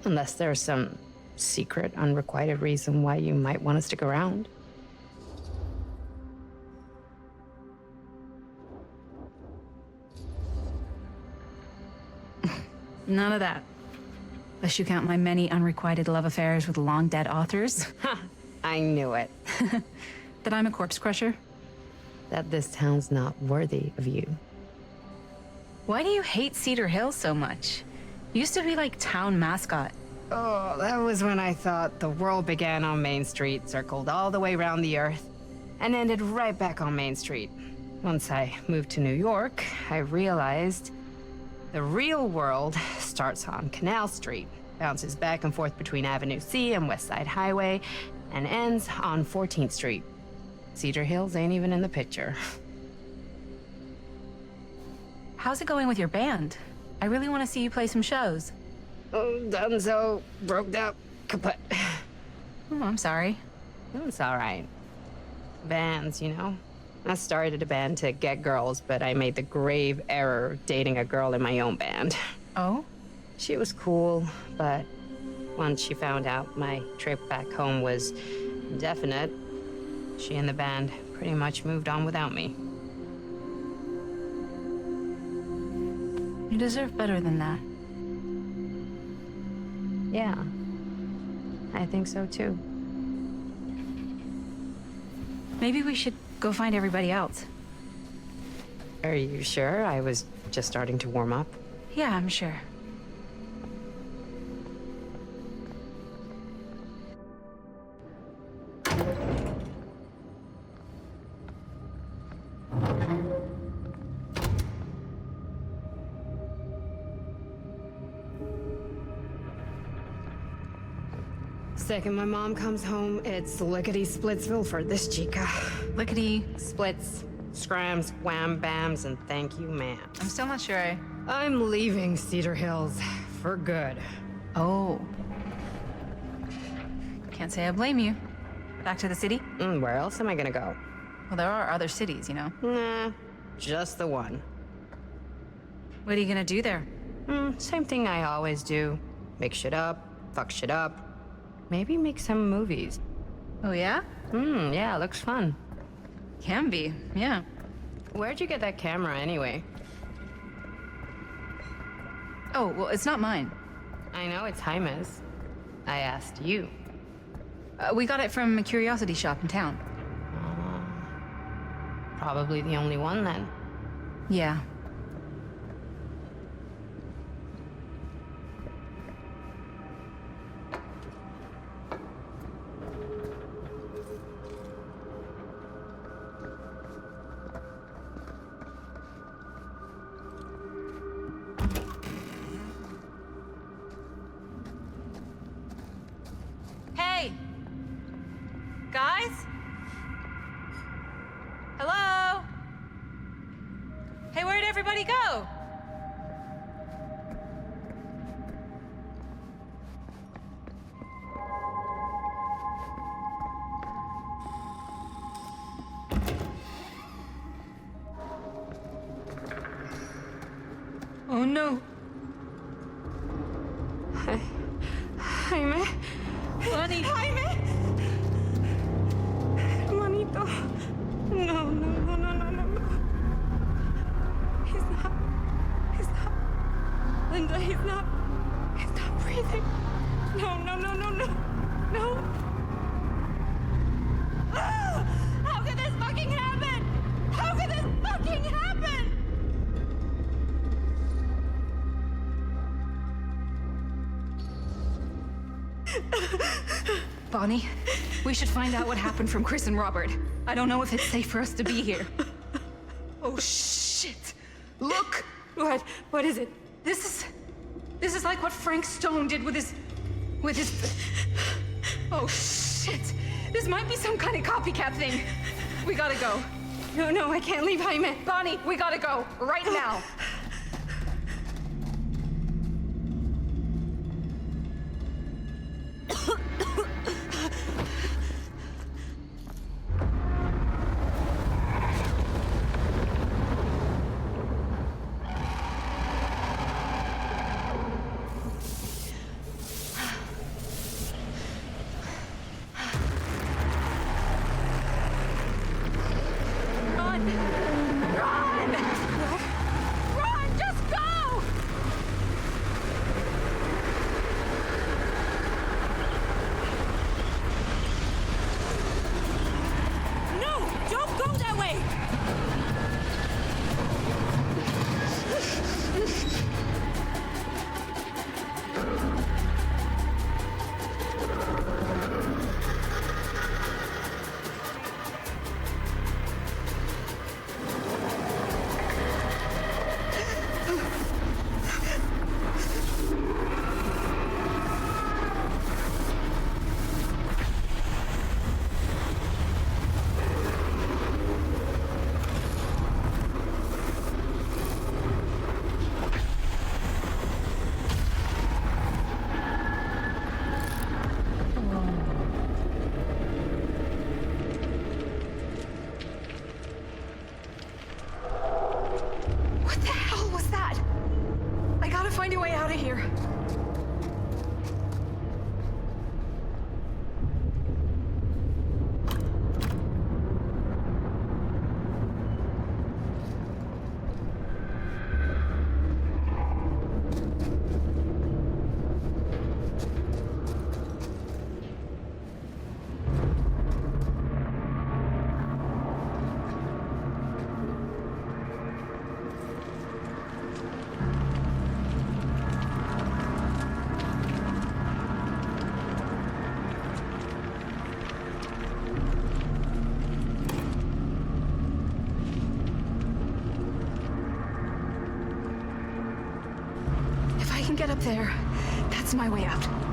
unless there's some secret, unrequited reason why you might want to stick around. None of that. Unless you count my many unrequited love affairs with long-dead authors. I knew it. That I'm a corpse crusher. That this town's not worthy of you. Why do you hate Cedar Hills so much? You used to be like town mascot. Oh, that was when I thought the world began on Main Street, circled all the way around the earth, and ended right back on Main Street. Once I moved to New York, I realized the real world starts on Canal Street, bounces back and forth between Avenue C and West Side Highway, and ends on 14th Street. Cedar Hills ain't even in the picture. How's it going with your band? I really want to see you play some shows. Oh, done so. Broke up. Kaput. Oh, I'm sorry. It's all right. Bands, you know? I started a band to get girls, but I made the grave error of dating a girl in my own band. Oh? She was cool, but once she found out my trip back home was definite, She and the band pretty much moved on without me. You deserve better than that. Yeah, I think so too. Maybe we should go find everybody else. Are you sure? I was just starting to warm up. Yeah, I'm sure. Second my mom comes home, it's lickety-splitsville for this chica. Lickety-splits. Scrams, wham bams, and thank you, ma'am. I'm still not sure I'm leaving Cedar Hills for good. Oh. Can't say I blame you. Back to the city? Where else am I gonna go? Well, there are other cities, you know. Nah, just the one. What are you gonna do there? Same thing I always do. Make shit up, fuck shit up. Maybe make some movies. Oh, yeah? Yeah, looks fun. Can be, yeah. Where'd you get that camera anyway? Oh, well, it's not mine. I know it's Jaime's. I asked you. We got it from a curiosity shop in town. Probably the only one then. Yeah. Hey! Guys? Hello? Hey, where'd everybody go? Oh no. Jaime. Bunny. Jaime. Manito. No, no, no, no, no, no, no. He's not. Linda, he's not breathing. No, no, no, no, no. No. Ah! How could this fucking happen? How could this fucking happen? Bonnie, we should find out what happened from Chris and Robert. I don't know if it's safe for us to be here. Oh, shit. Look! What is it? This is like what Frank Stone did with his... Oh, shit. This might be some kind of copycat thing. We gotta go. No, I can't leave Jaime. Bonnie, we gotta go. Right now. get up there. That's my way out.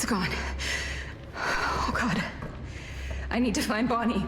It's gone. Oh, God. I need to find Bonnie.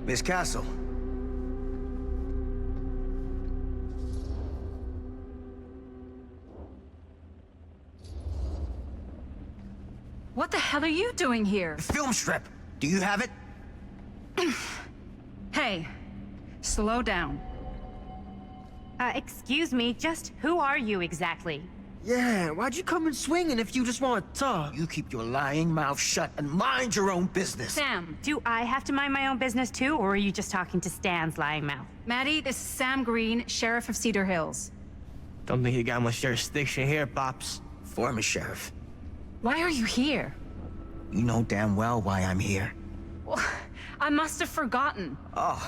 Miss Castle. What the hell are you doing here? The film strip. Do you have it? Hey, slow down. Excuse me, just who are you exactly? Yeah, why'd you come in swinging if you just want to talk? You keep your lying mouth shut and mind your own business. Sam. Do I have to mind my own business too, or are you just talking to Stan's lying mouth? Maddie, this is Sam Green, Sheriff of Cedar Hills. Don't think you got much jurisdiction here, Pops. Former sheriff. Why are you here? You know damn well why I'm here. Well, I must have forgotten. Oh,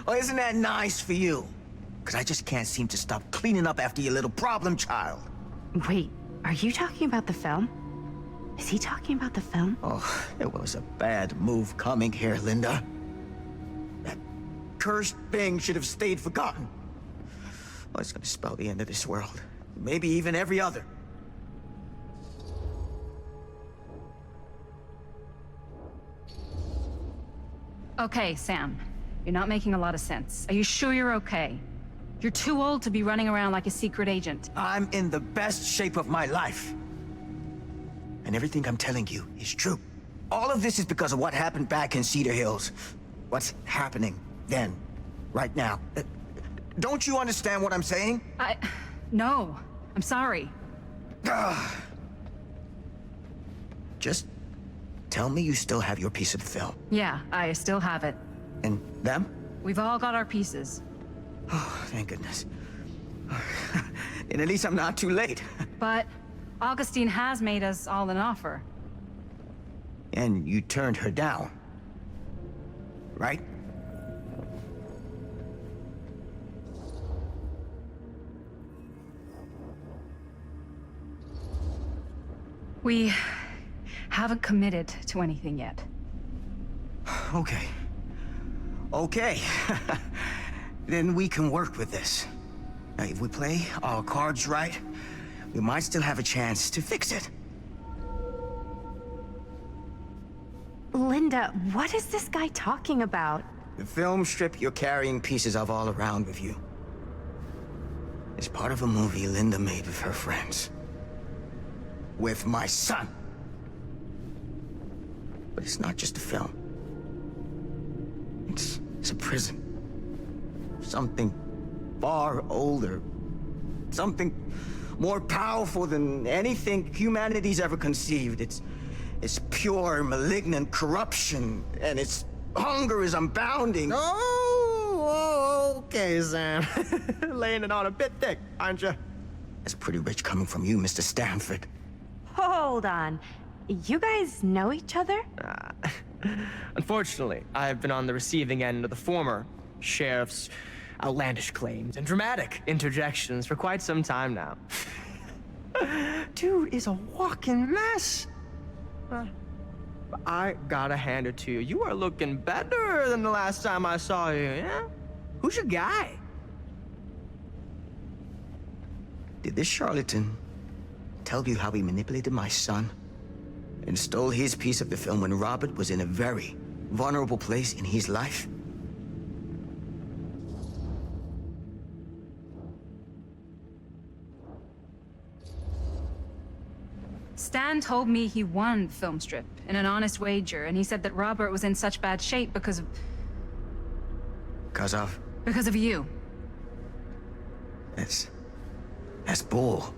well, isn't that nice for you? Because I just can't seem to stop cleaning up after your little problem child. Wait, are you talking about the film? Is he talking about the film? Oh, it was a bad move coming here, Linda. That cursed thing should have stayed forgotten. Well, it's gonna spell the end of this world. Maybe even every other. Okay, Sam. You're not making a lot of sense. Are you sure you're okay? You're too old to be running around like a secret agent. I'm in the best shape of my life. And everything I'm telling you is true. All of this is because of what happened back in Cedar Hills. What's happening then, right now. Don't you understand what I'm saying? No. I'm sorry. Just tell me you still have your piece of the film. Yeah, I still have it. And them? We've all got our pieces. Oh, thank goodness. And at least I'm not too late. But Augustine has made us all an offer. And you turned her down, right? We haven't committed to anything yet. Okay. Okay. Then we can work with this. Now, if we play our cards right, we might still have a chance to fix it. Linda, what is this guy talking about? The film strip you're carrying pieces of all around with you is part of a movie Linda made with her friends. With my son. But it's not just a film. It's a prison. Something far older. Something more powerful than anything humanity's ever conceived. It's pure, malignant corruption, and its hunger is unbounding. Oh, okay, Sam. Laying it on a bit thick, aren't you? That's pretty rich coming from you, Mr. Stanford. Hold on. You guys know each other? Unfortunately, I've been on the receiving end of the former sheriff's outlandish claims and dramatic interjections for quite some time now. Dude is a walking mess. I gotta hand it to you. You are looking better than the last time I saw you, yeah? Who's your guy? Did this charlatan tell you how he manipulated my son and stole his piece of the film when Robert was in a very vulnerable place in his life? Stan told me he won the film strip in an honest wager, and he said that Robert was in such bad shape because of... Because of you. That's bull.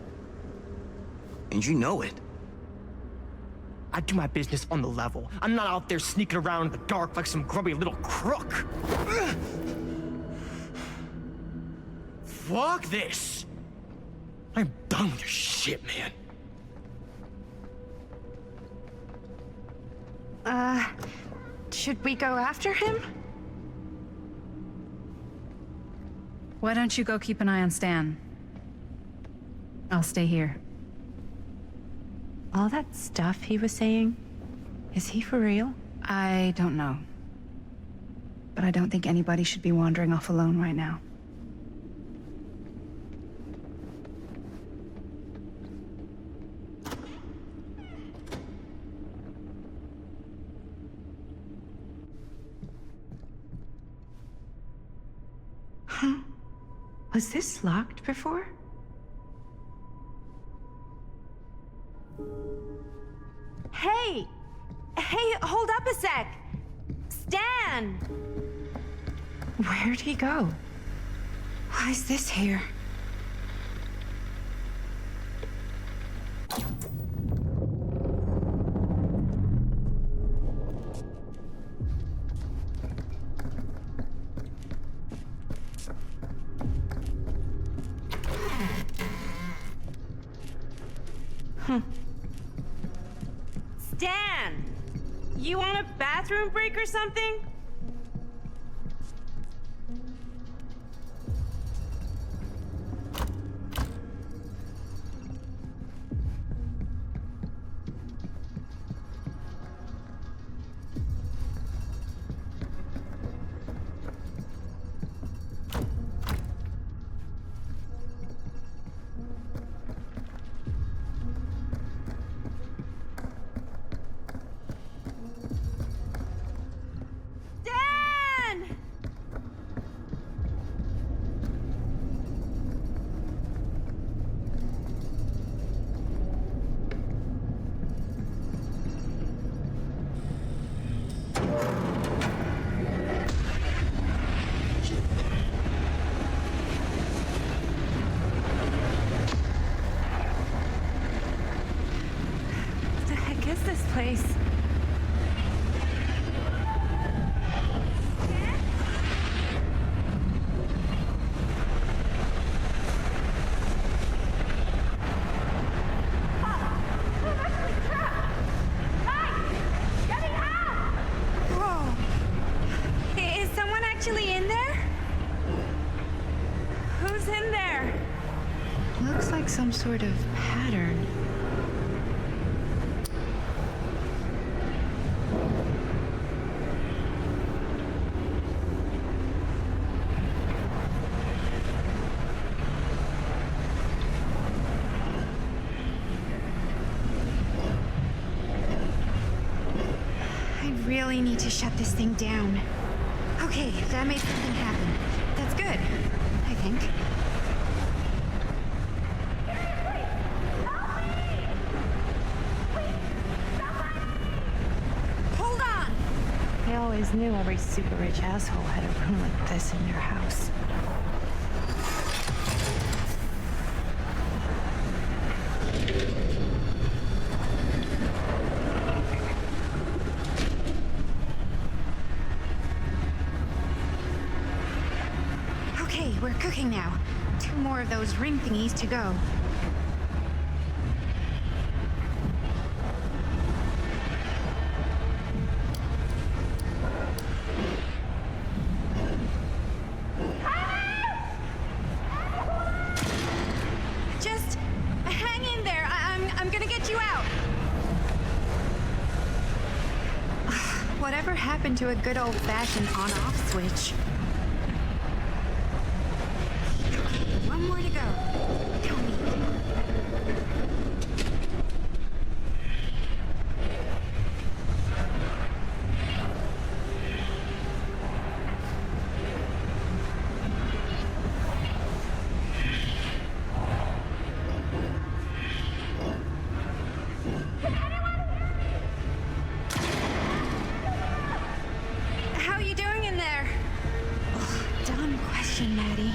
And you know it. I do my business on the level. I'm not out there sneaking around in the dark like some grubby little crook. Fuck this. I'm done with your shit, man. Should we go after him? Why don't you go keep an eye on Stan? I'll stay here. All that stuff he was saying, is he for real? I don't know. But I don't think anybody should be wandering off alone right now. Huh? Was this locked before? Hey! Hey, hold up a sec! Stan! Where'd he go? Why is this here? Huh. Stan! You want a bathroom break or something? Place. Whoa. Is someone actually in there? Who's in there? Looks like some sort of pattern. Really need to shut this thing down. Okay, that made something happen. That's good, I think. Hold on! I always knew every super rich asshole had a room like this in their house. We're cooking now. 2 more of those ring thingies to go. Just hang in there. I'm gonna get you out. Whatever happened to a good old-fashioned on-off switch? One more to go. Tell me. How you doing in there? Dumb question, Maddie.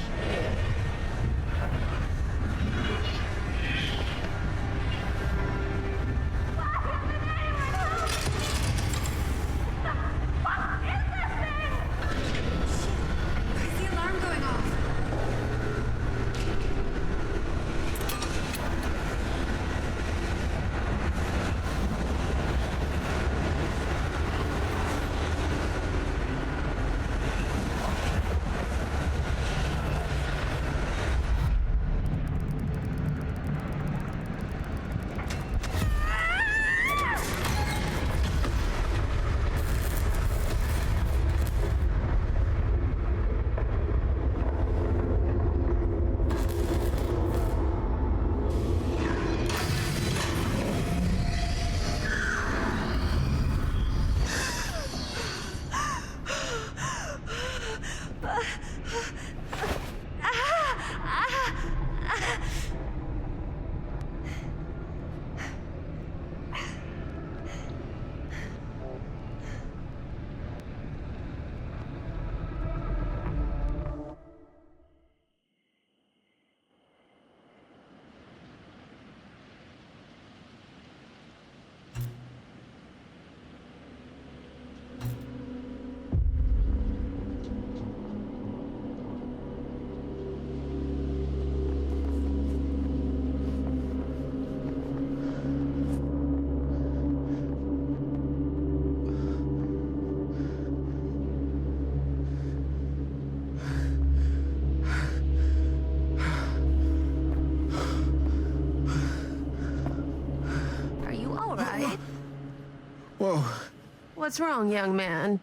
What's wrong, young man?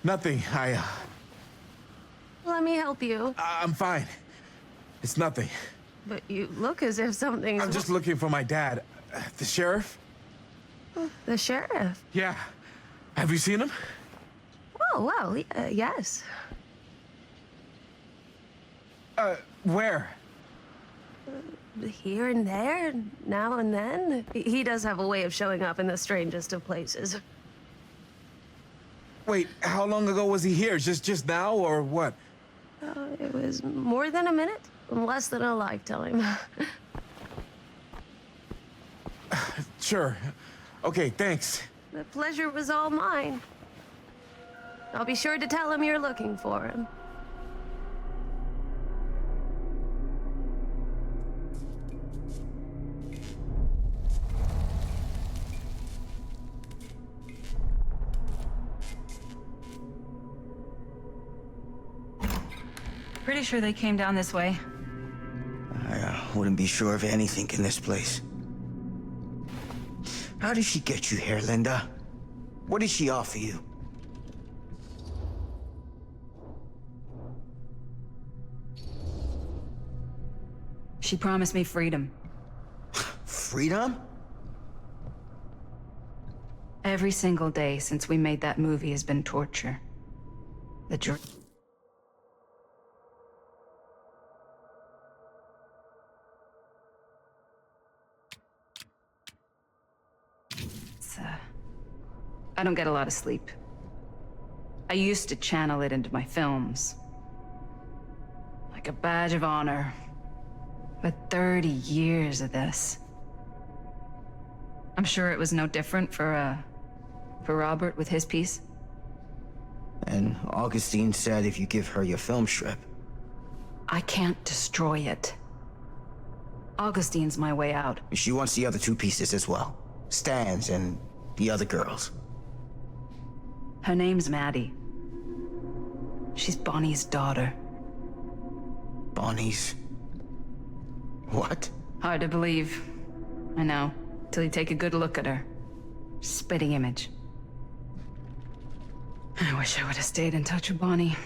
Nothing. Let me help you. I'm fine. It's nothing. But you look as if something's... I'm just looking for my dad. The sheriff? The sheriff? Yeah. Have you seen him? Oh, well, yes. Where? Here and there, now and then. He does have a way of showing up in the strangest of places. Wait, how long ago was he here? Just now, or what? It was more than a minute, less than a lifetime. Sure. Okay, thanks. The pleasure was all mine. I'll be sure to tell him you're looking for him. Pretty sure they came down this way. I wouldn't be sure of anything in this place. How did she get you here, Linda? What did she offer you? She promised me freedom. Freedom? Every single day since we made that movie has been torture. The I don't get a lot of sleep. I used to channel it into my films. Like a badge of honor. But 30 years of this. I'm sure it was no different for Robert with his piece. And Augustine said if you give her your film strip. I can't destroy it. Augustine's my way out. She wants the other two pieces as well. Stan's and the other girls. Her name's Maddie. She's Bonnie's daughter. Bonnie's... what? Hard to believe. I know. Till you take a good look at her. Spitting image. I wish I would have stayed in touch with Bonnie.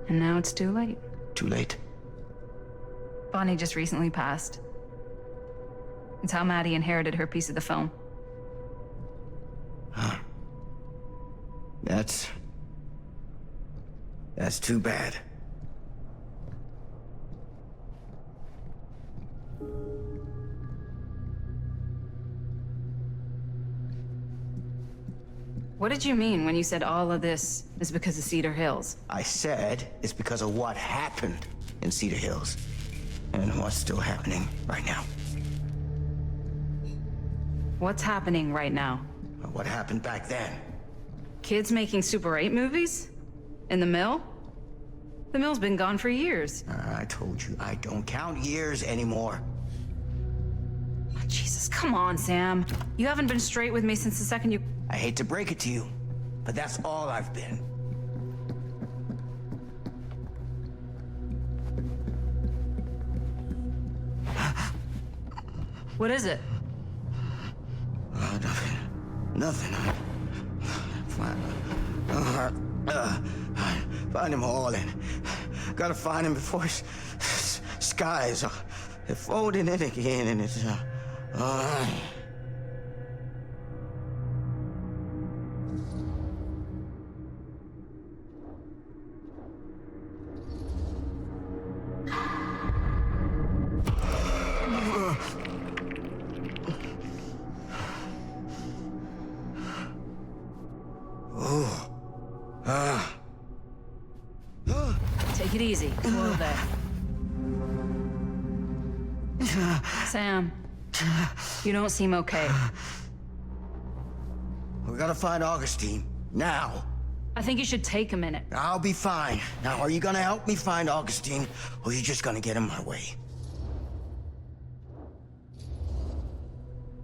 And now it's too late. Too late? Bonnie just recently passed. It's how Maddie inherited her piece of the film. Huh. That's too bad. What did you mean when you said all of this is because of Cedar Hills? I said it's because of what happened in Cedar Hills. And what's still happening right now. What's happening right now? What happened back then? Kids making Super 8 movies? In the mill? The mill's been gone for years. I told you, I don't count years anymore. Oh, Jesus, come on, Sam. You haven't been straight with me since the second you... I hate to break it to you, but that's all I've been. What is it? Nothing. Nothing. Find them all and gotta find them before skies are folding in again and it's Take it easy. Whoa there. Sam, you don't seem okay. We gotta find Augustine. Now. I think you should take a minute. I'll be fine. Now, are you gonna help me find Augustine, or are you just gonna get in my way?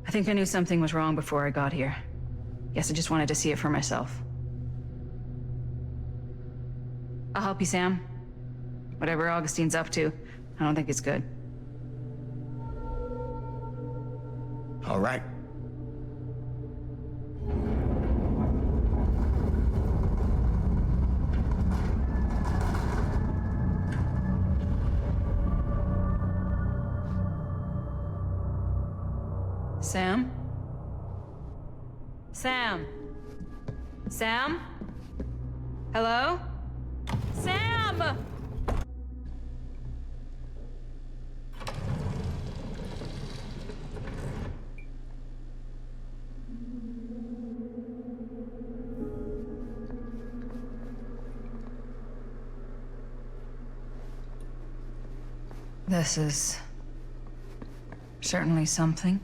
I think I knew something was wrong before I got here. Guess I just wanted to see it for myself. I'll help you, Sam. Whatever Augustine's up to, I don't think it's good. All right. Sam? Sam? Sam? Hello? Sam! This is certainly something.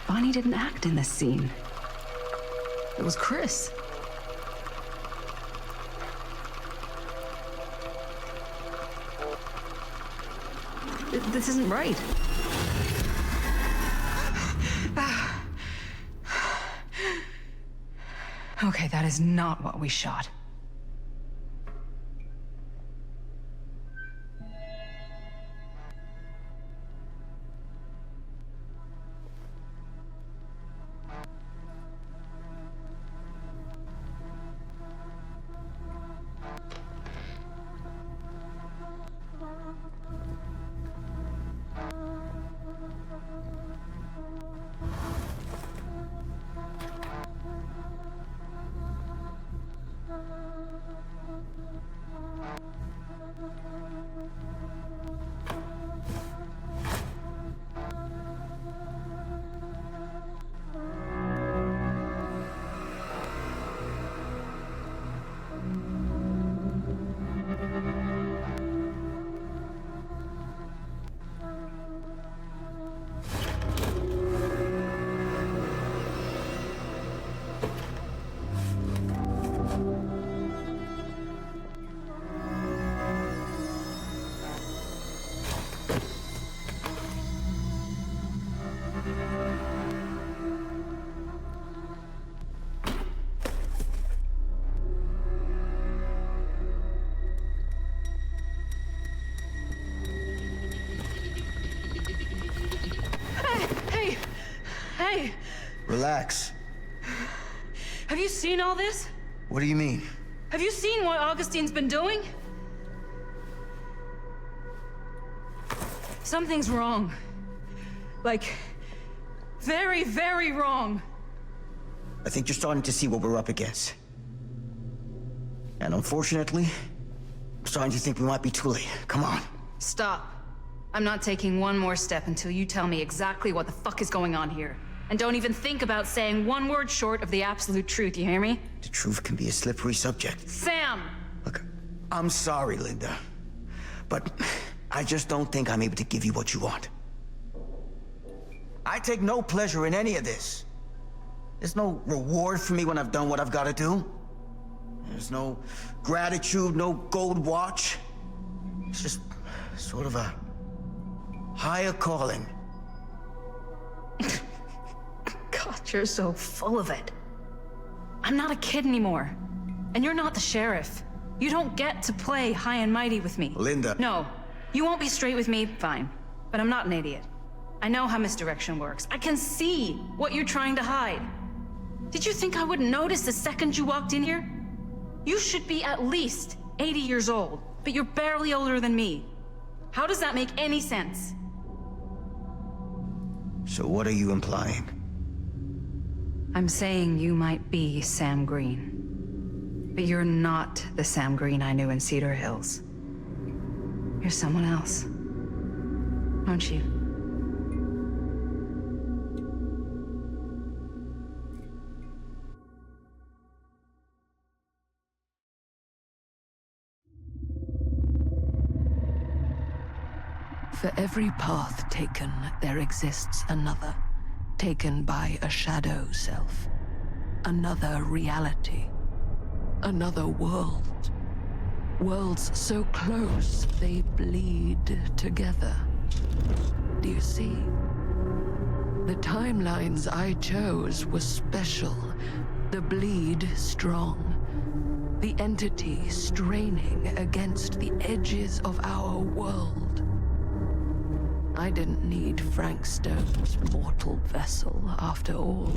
Bonnie didn't act in this scene. It was Chris. This isn't right. Okay, that is not what we shot. Hey! Relax. Have you seen all this? What do you mean? Have you seen what Augustine's been doing? Something's wrong. Like, very, very wrong. I think you're starting to see what we're up against. And unfortunately, I'm starting to think we might be too late. Come on. Stop. I'm not taking one more step until you tell me exactly what the fuck is going on here. And don't even think about saying one word short of the absolute truth, you hear me? The truth can be a slippery subject. Sam! Look, I'm sorry, Linda. But I just don't think I'm able to give you what you want. I take no pleasure in any of this. There's no reward for me when I've done what I've got to do. There's no gratitude, no gold watch. It's just sort of a higher calling. God, you're so full of it. I'm not a kid anymore. And you're not the sheriff. You don't get to play high and mighty with me. Linda. No. You won't be straight with me, fine. But I'm not an idiot. I know how misdirection works. I can see what you're trying to hide. Did you think I wouldn't notice the second you walked in here? You should be at least 80 years old, but you're barely older than me. How does that make any sense? So what are you implying? I'm saying you might be Sam Green. But you're not the Sam Green I knew in Cedar Hills. You're someone else. Aren't you? For every path taken, there exists another, taken by a shadow self. Another reality. Another world. Worlds so close, they bleed together. Do you see? The timelines I chose were special. The bleed strong. The entity straining against the edges of our world. I didn't need Frank Stone's mortal vessel, after all.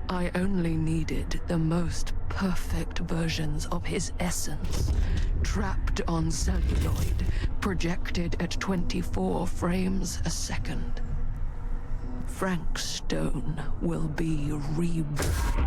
I only needed the most perfect versions of his essence, trapped on celluloid, projected at 24 frames a second. Frank Stone will be reborn.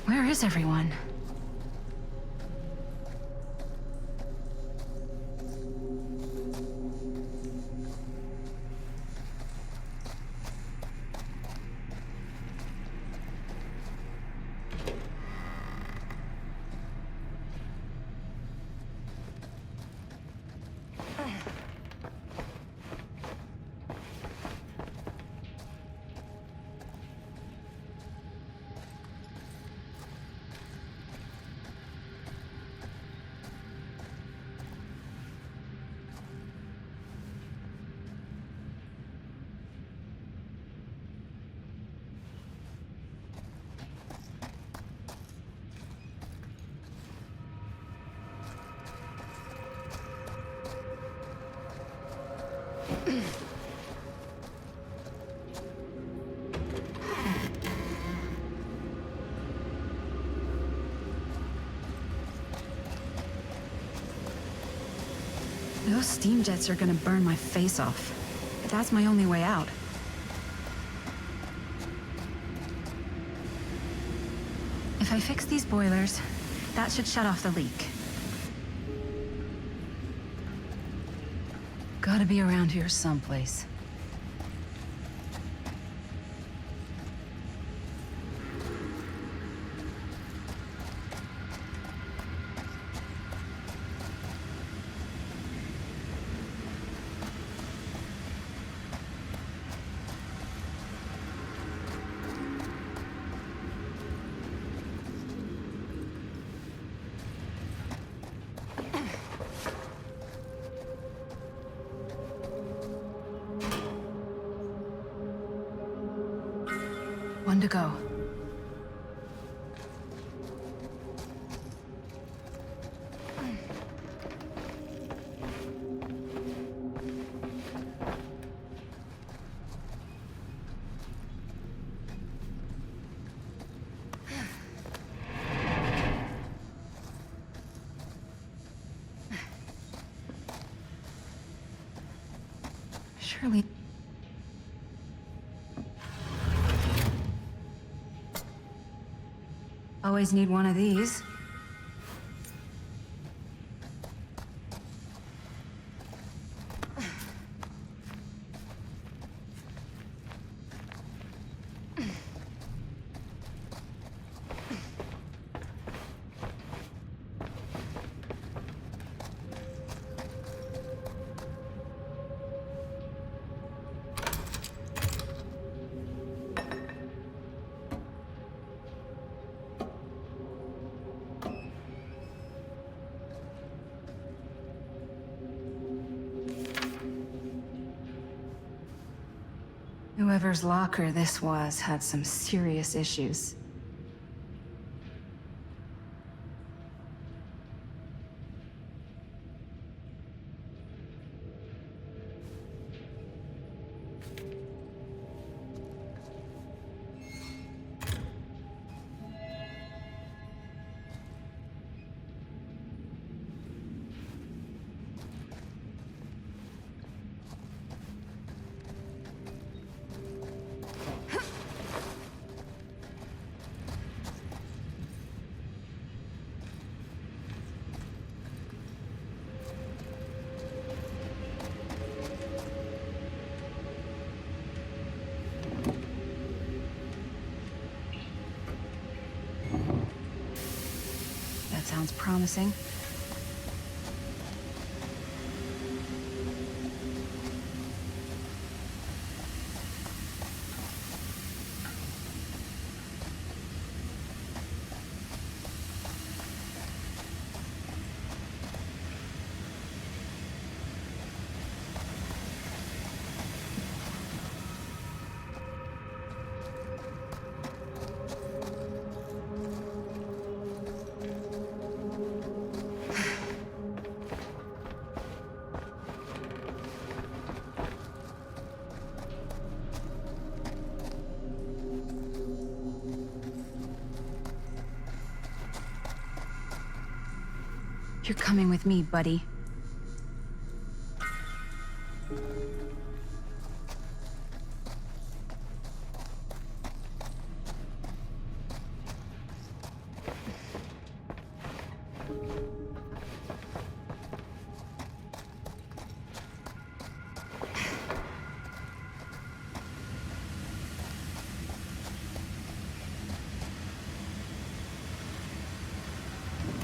Where is everyone? Those steam jets are gonna burn my face off. But that's my only way out. If I fix these boilers, that should shut off the leak. Gotta be around here someplace. One to go. Surely. Always need one of these. Whoever's locker this was had some serious issues. promising. You're coming with me, buddy.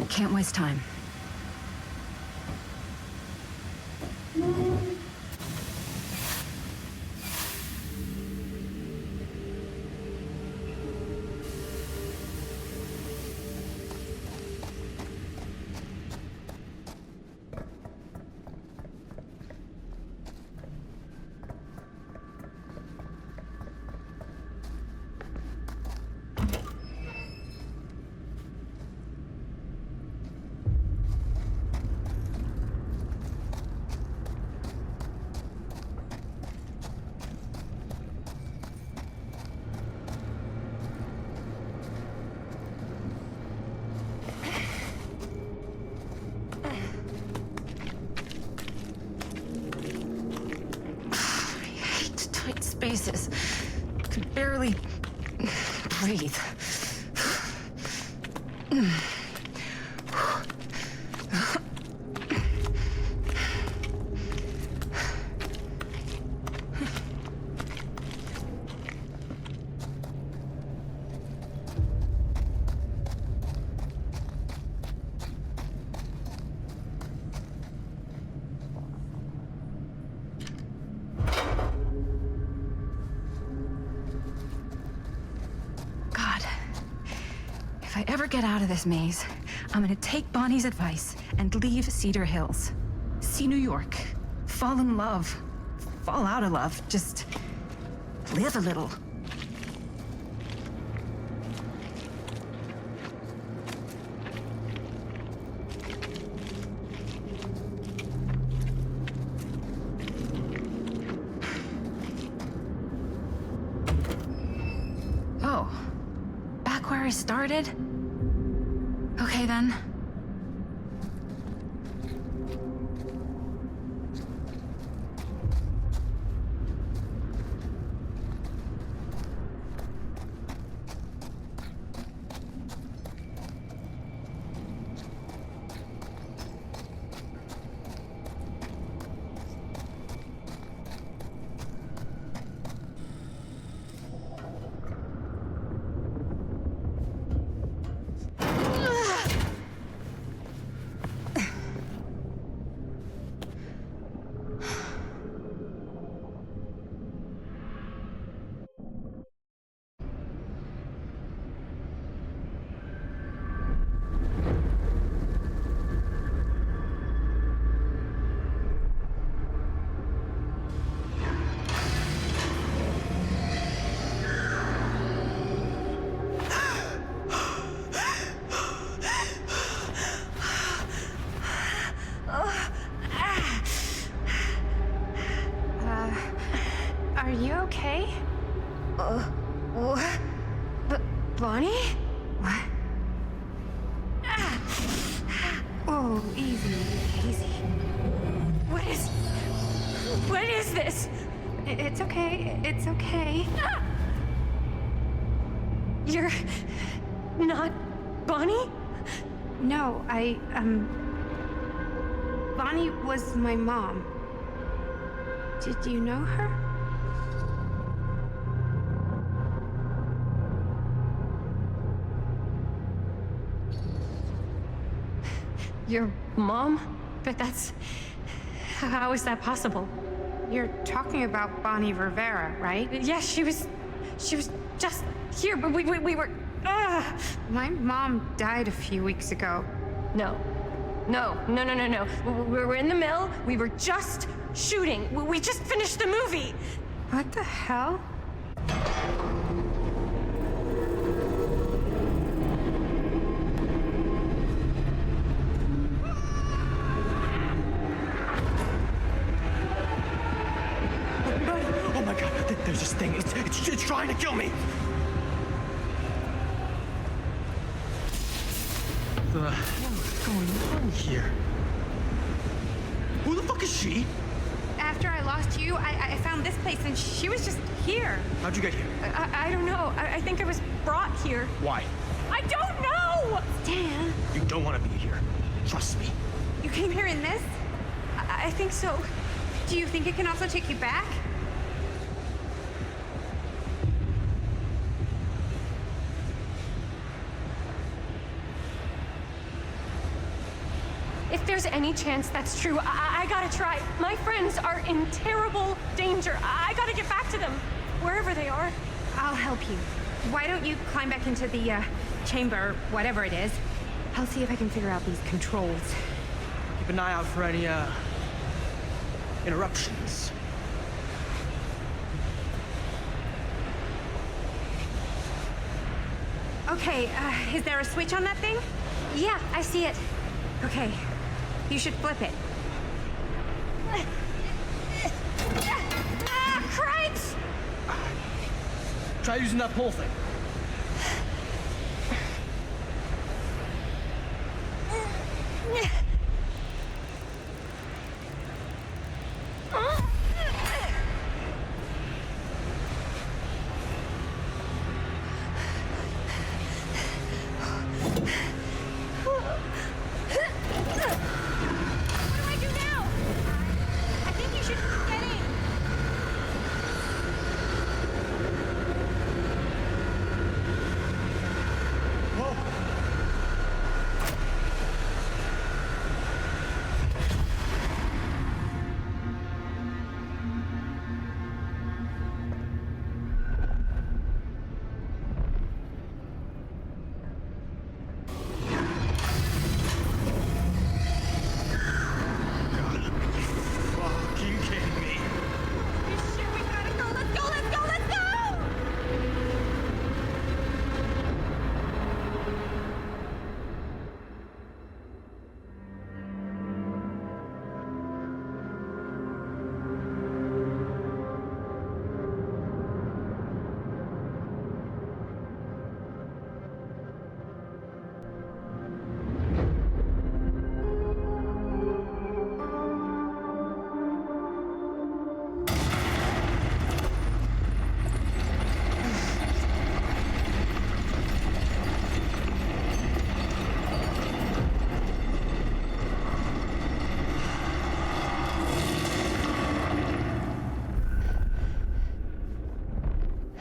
Can't waste time. Spaces. Could barely breathe. If I ever get out of this maze, I'm gonna take Bonnie's advice and leave Cedar Hills. See New York. Fall in love. Fall out of love. Just live a little. Oh, back where I started? Okay then. Are you okay? What? Bonnie? What? Oh, easy, easy. What is this? It's okay, it's okay. You're not Bonnie? No, Bonnie was my mom. Did you know her? Your mom? But that's... How is that possible? You're talking about Bonnie Rivera, right? Yes, she was just here, but we were... My mom died a few weeks ago. No. We were in the mill. We were just shooting. We just finished the movie. What the hell? Oh my god, there's this thing. It's trying to kill me. What's going on here? Who the fuck is she? After I lost you, I found this place and she was just here. How'd you get here? I don't know. I think I was brought here. Why? I don't know! Dan. You don't want to be here. Trust me. You came here in this? I think so. Do you think it can also take you back? If there's any chance that's true, I gotta try. My friends are in terrible danger. I gotta get back to them, wherever they are. I'll help you. Why don't you climb back into the chamber, whatever it is? I'll see if I can figure out these controls. Keep an eye out for any, interruptions. Okay, is there a switch on that thing? Yeah, I see it. Okay, you should flip it. Cripes! Try using that pole thing.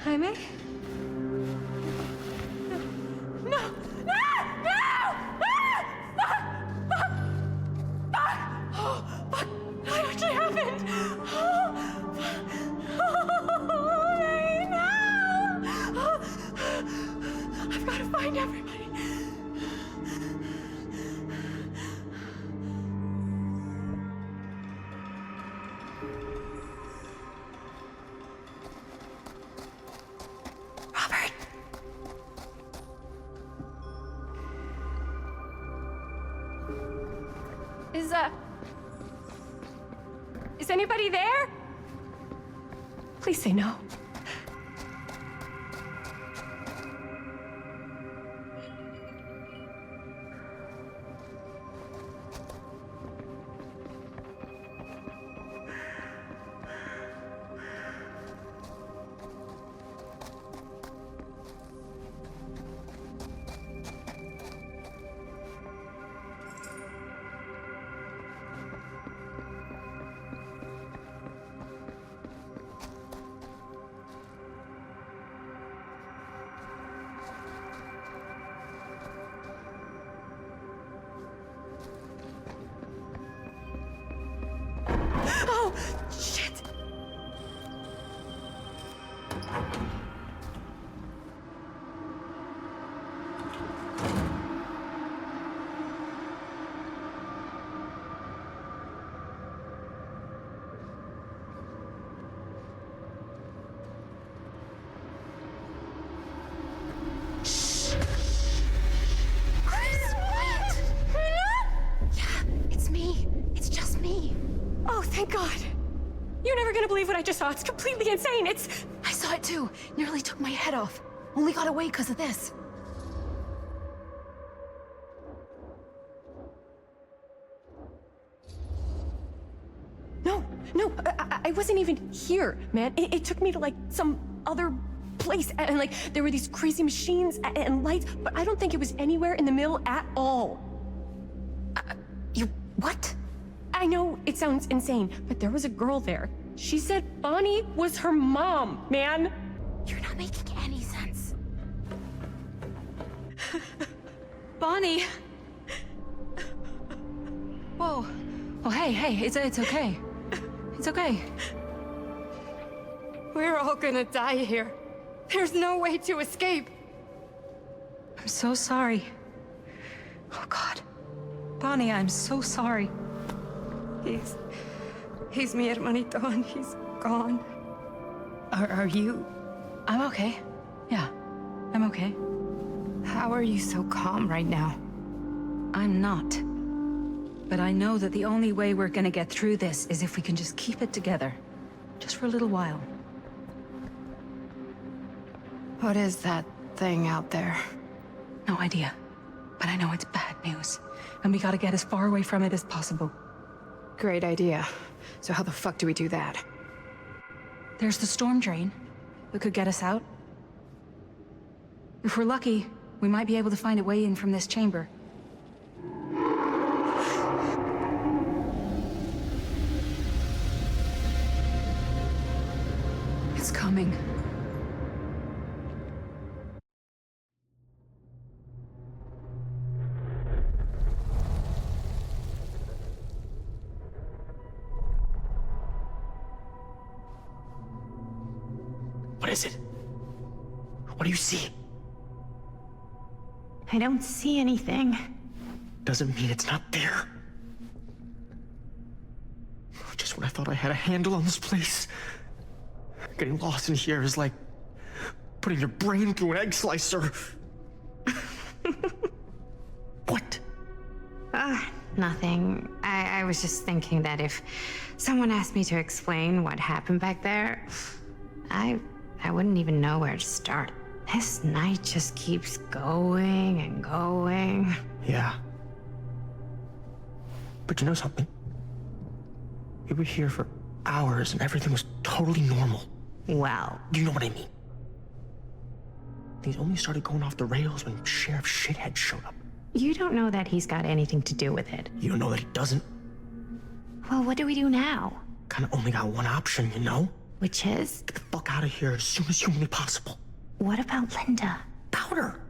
Jaime? No! What actually happened? I've got to find everybody. Is anybody there? Please say no. Thank God. You're never gonna believe what I just saw. It's completely insane. I saw it too. Nearly took my head off. Only got away because of this. No, I wasn't even here, man. It took me to like some other place, and like there were these crazy machines and lights, but I don't think it was anywhere in the mill at all. What? I know it sounds insane, but there was a girl there. She said Bonnie was her mom, man. You're not making any sense. Bonnie. Whoa. Oh, hey, it's okay. It's okay. We're all gonna die here. There's no way to escape. I'm so sorry. Oh, God. Bonnie, I'm so sorry. He's mi hermanito and he's gone. Are you? I'm okay. Yeah, I'm okay. How are you so calm right now? I'm not. But I know that the only way we're gonna get through this is if we can just keep it together. Just for a little while. What is that thing out there? No idea. But I know it's bad news. And we gotta get as far away from it as possible. Great idea. So how the fuck do we do that? There's the storm drain that could get us out. If we're lucky, we might be able to find a way in from this chamber. It's coming. What is it? What do you see? I don't see anything. Doesn't mean it's not there. Just when I thought I had a handle on this place. Getting lost in here is like putting your brain through an egg slicer. What? Nothing. I was just thinking that if someone asked me to explain what happened back there, I wouldn't even know where to start. This night just keeps going and going. Yeah. But you know something? We were here for hours and everything was totally normal. Well, you know what I mean. Things only started going off the rails when Sheriff Shithead showed up. You don't know that he's got anything to do with it. You don't know that he doesn't. Well, what do we do now? Kinda only got one option, you know? Which is? Get the fuck out of here as soon as humanly possible. What about Linda? About her.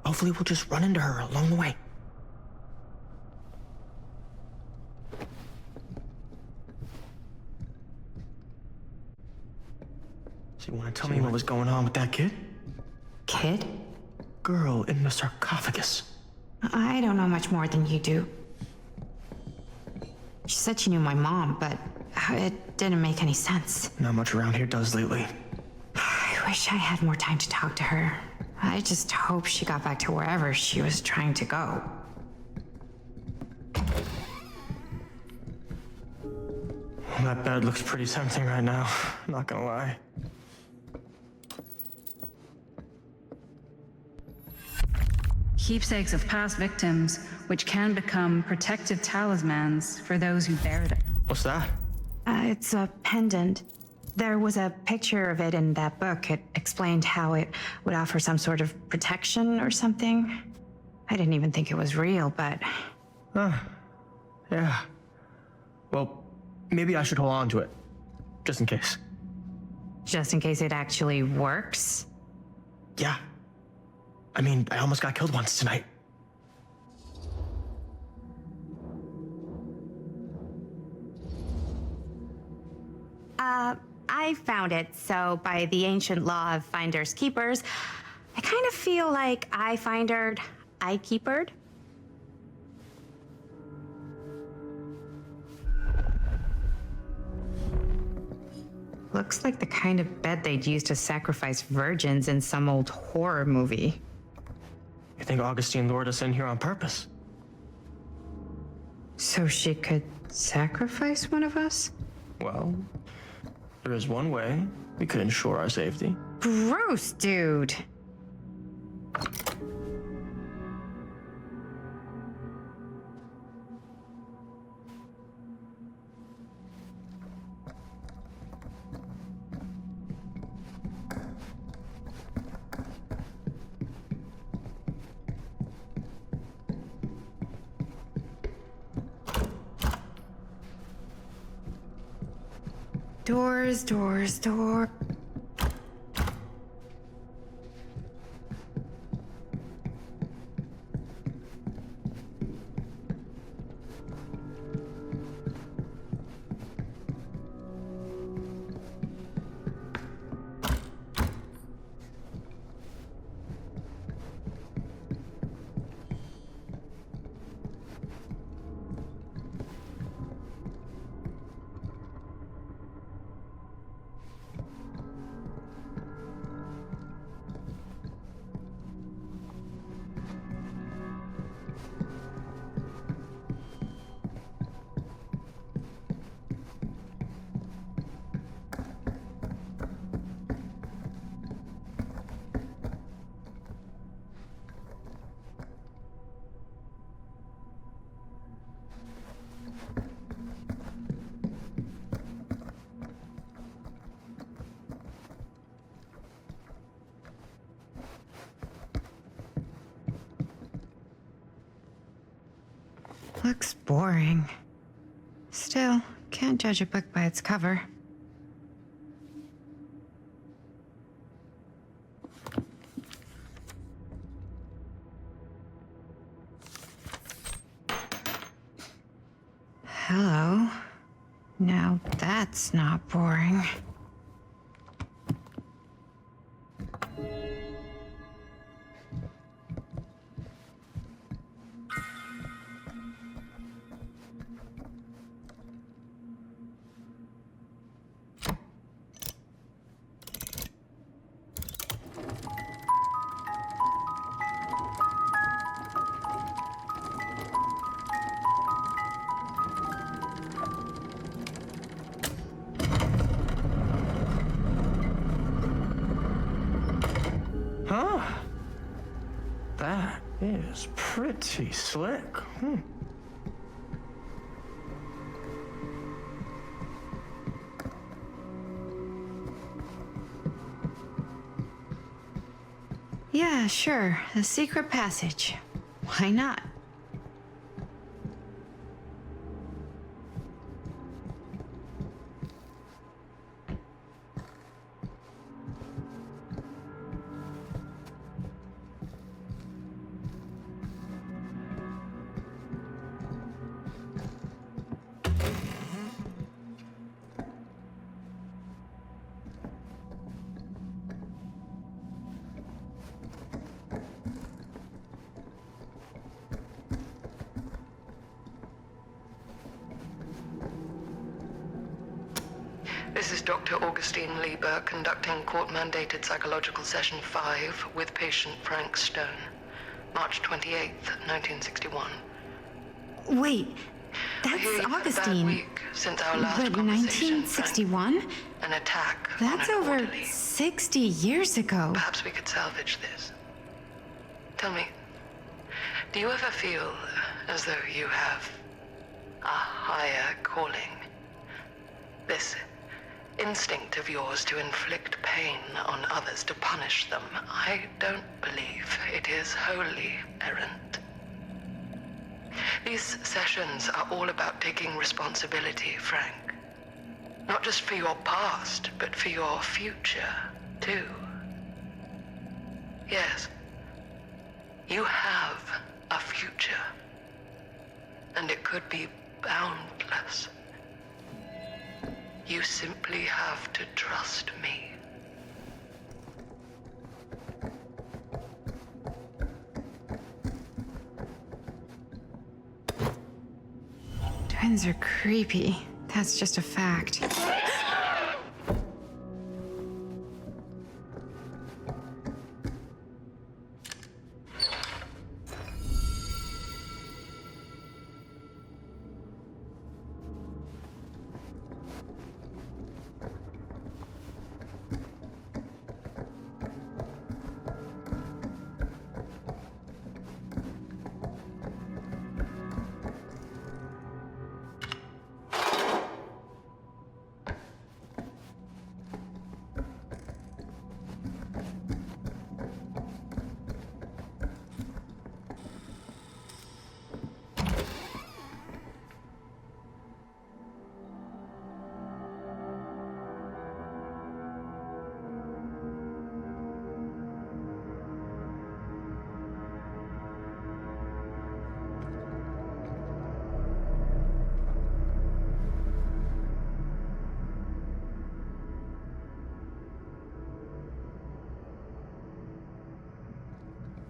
Hopefully we'll just run into her along the way. So you want to tell me what was going on with that kid? Kid? Girl in the sarcophagus. I don't know much more than you do. She said she knew my mom, but it didn't make any sense. Not much around here does lately. I wish I had more time to talk to her. I just hope she got back to wherever she was trying to go. Well, that bed looks pretty tempting right now, not gonna lie. Keepsakes of past victims, which can become protective talismans for those who bear them. What's that? It's a pendant. There was a picture of it in that book. It explained how it would offer some sort of protection or something. I didn't even think it was real, but... Yeah. Well, maybe I should hold on to it. Just in case. Just in case it actually works? Yeah. I mean, I almost got killed once tonight. I found it, so by the ancient law of finders keepers, I kind of feel like I findered, I keepered. Looks like the kind of bed they'd use to sacrifice virgins in some old horror movie. You think Augustine lured us in here on purpose? So she could sacrifice one of us? Well, there is one way we could ensure our safety. Gross, dude. Doors, doors, door. Looks boring. Still, can't judge a book by its cover. Hello. Now that's not boring. Huh? That is pretty slick. Yeah, sure. A secret passage. Why not? This is Dr. Augustine Lieber conducting court-mandated psychological session 5 with patient Frank Stone. March 28th, 1961. Wait, that's Augustine. That week since our last But conversation, 1961? Frank, an attack That's on an over orderly. 60 years ago. Perhaps we could salvage this. Tell me, do you ever feel as though you have a higher calling? This instinct of yours to inflict pain on others, to punish them, I don't believe it is wholly errant. These sessions are all about taking responsibility, Frank. Not just for your past, but for your future, too. Yes, you have a future, and it could be boundless. You simply have to trust me. Twins are creepy. That's just a fact.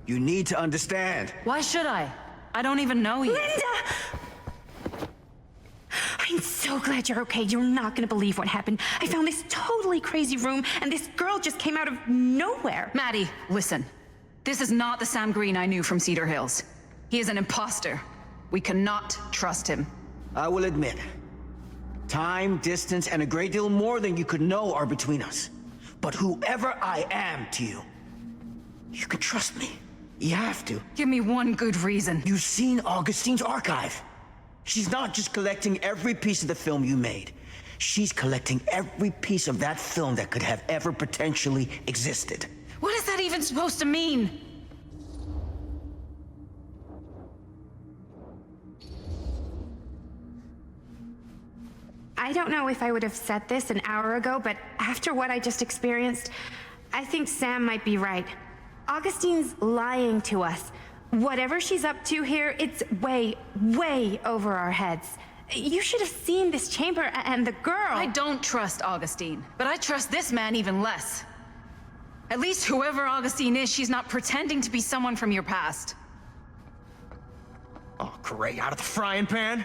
You need to understand. Why should I? I don't even know you. Linda! I'm so glad you're okay. You're not gonna believe what happened. I found this totally crazy room, and this girl just came out of nowhere. Maddie, listen. This is not the Sam Green I knew from Cedar Hills. He is an imposter. We cannot trust him. I will admit, time, distance, and a great deal more than you could know are between us. But whoever I am to you, you can trust me. You have to. Give me one good reason. You've seen Augustine's archive. She's not just collecting every piece of the film you made. She's collecting every piece of that film that could have ever potentially existed. What is that even supposed to mean? I don't know if I would have said this an hour ago, but after what I just experienced, I think Sam might be right. Augustine's lying to us. Whatever she's up to here, it's way, way over our heads. You should have seen this chamber and the girl. I don't trust Augustine, but I trust this man even less. At least whoever Augustine is, she's not pretending to be someone from your past. Oh, great. Out of the frying pan?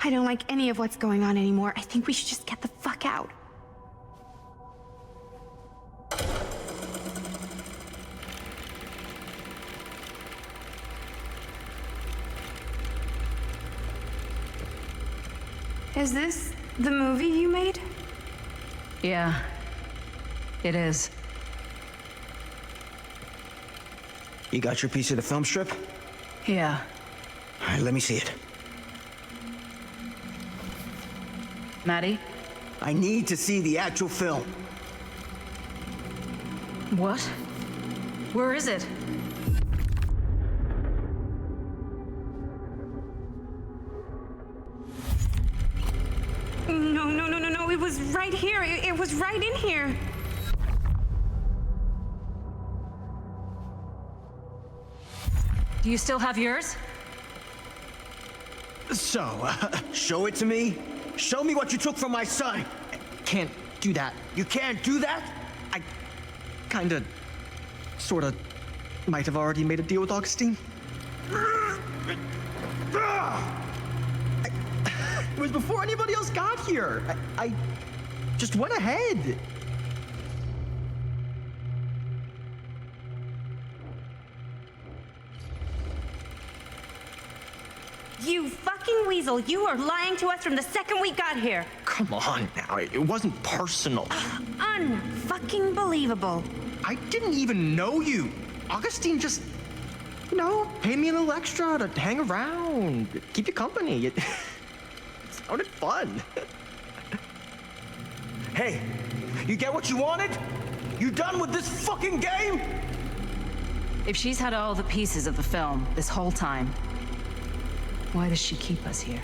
I don't like any of what's going on anymore. I think we should just get the fuck out. Is this the movie you made? Yeah, it is. You got your piece of the film strip? Yeah. All right, let me see it. Maddie? I need to see the actual film. What? Where is it? No. It was right here. It was right in here. Do you still have yours? So, show it to me. Show me what you took from my son. Can't do that. You can't do that? I kinda, sorta, might have already made a deal with Augustine. It was before anybody else got here. I just went ahead. You fucking weasel. You are lying to us from the second we got here. Come on now, it wasn't personal. Unfucking believable. I didn't even know you. Augustine just, paid me a little extra to hang around, keep you company. It sounded fun. Hey, you get what you wanted? You done with this fucking game? If she's had all the pieces of the film this whole time, why does she keep us here?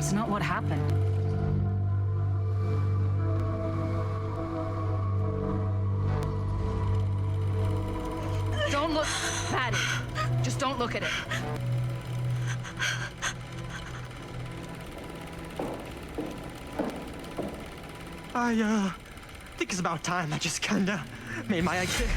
That's not what happened. Don't look, Patty. Just don't look at it. I think it's about time I just kinda made my exit.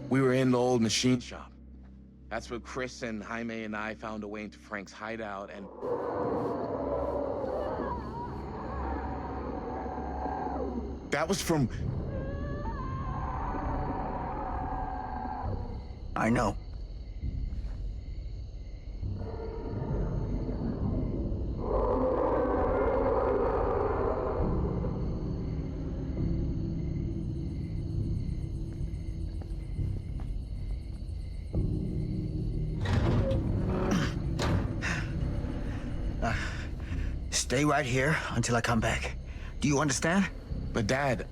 We were in the old machine shop. That's where Chris and Jaime and I found a way into Frank's hideout and... That was from... I know. Stay right here until I come back. Do you understand? But Dad...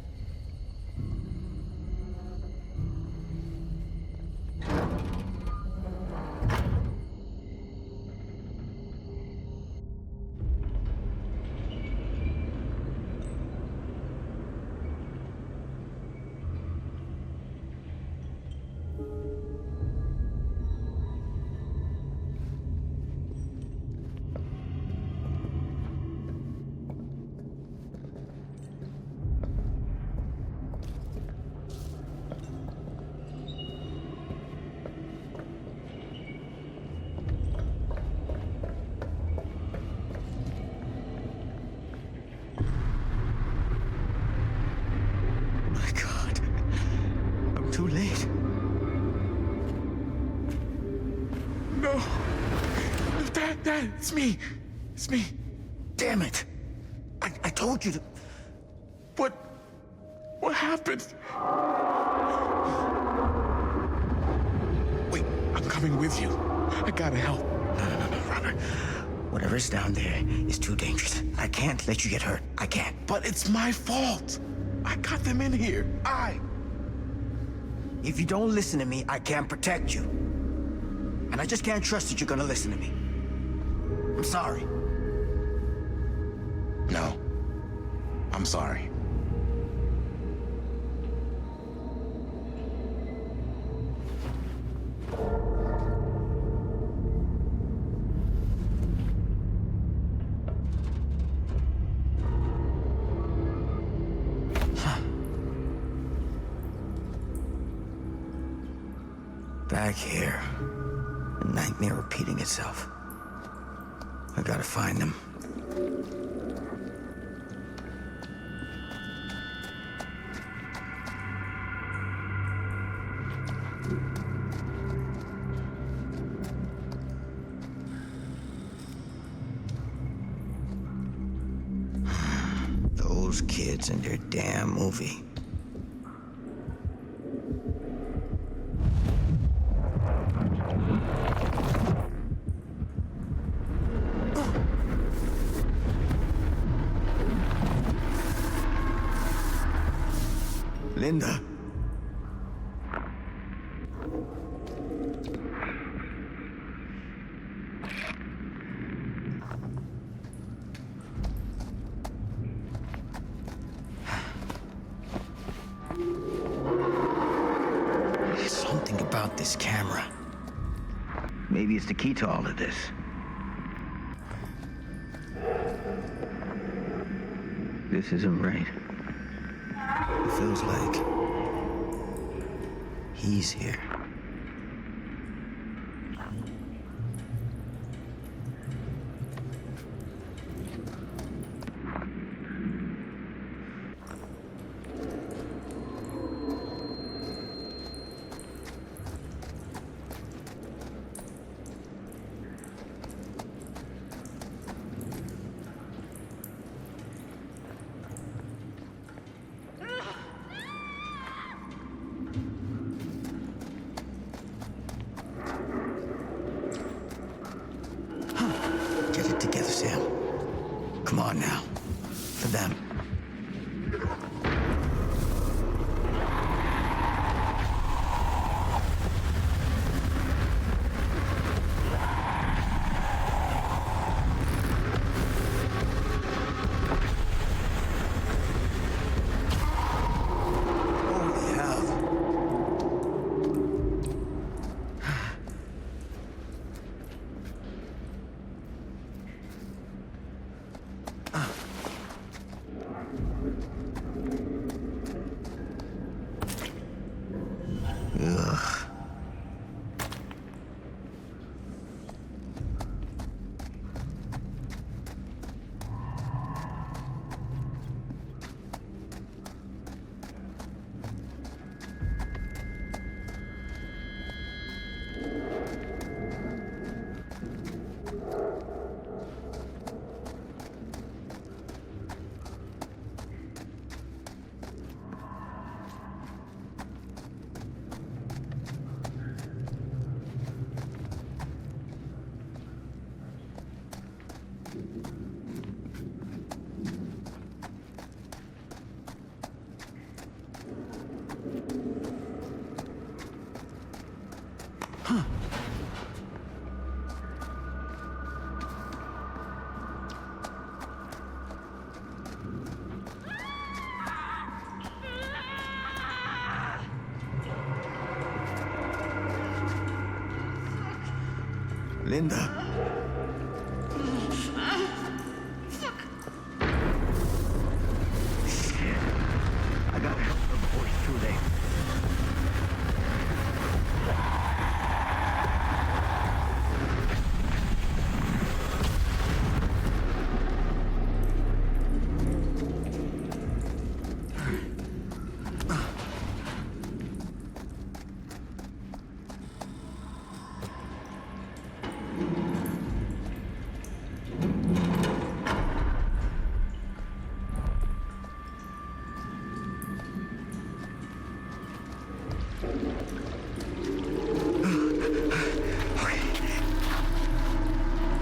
Too late. No. Dad, it's me. It's me. Damn it. I told you to... What happened? Wait, I'm coming with you. I gotta help. No, Robert. Whatever's down there is too dangerous. I can't let you get hurt. I can't. But it's my fault. I got them in here. If you don't listen to me, I can't protect you. And I just can't trust that you're gonna listen to me. I'm sorry. No. I'm sorry. Back here. A nightmare repeating itself. I gotta find them. Those kids and their damn movie. Linda. There's something about this camera. Maybe it's the key to all of this. This isn't right. It feels like he's here. Linda. Shit. I gotta help her before it's too late.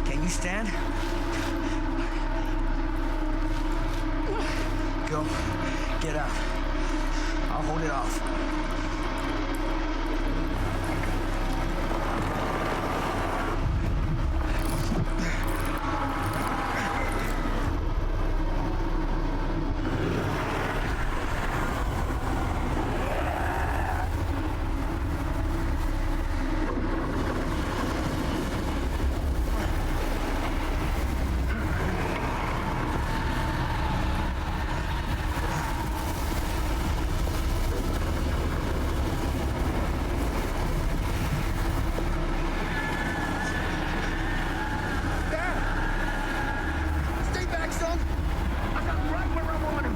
Can you stand? Go. Get out. I'll hold it off. Stay back, son! I got him right where I want him!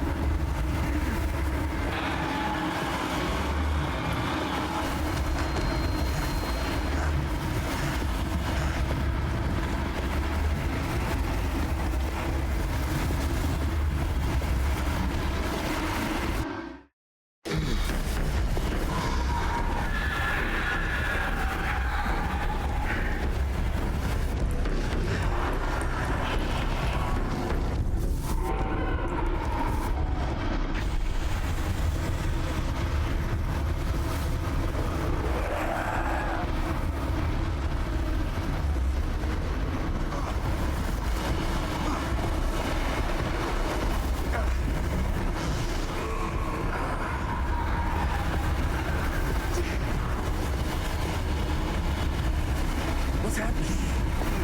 What's happening?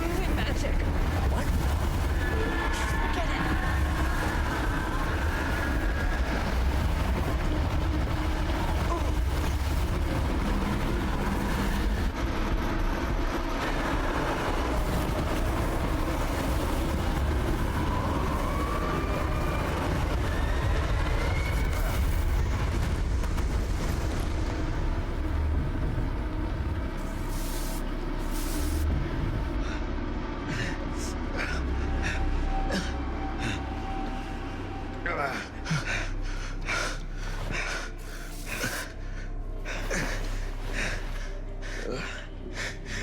Moving magic. What? Get it.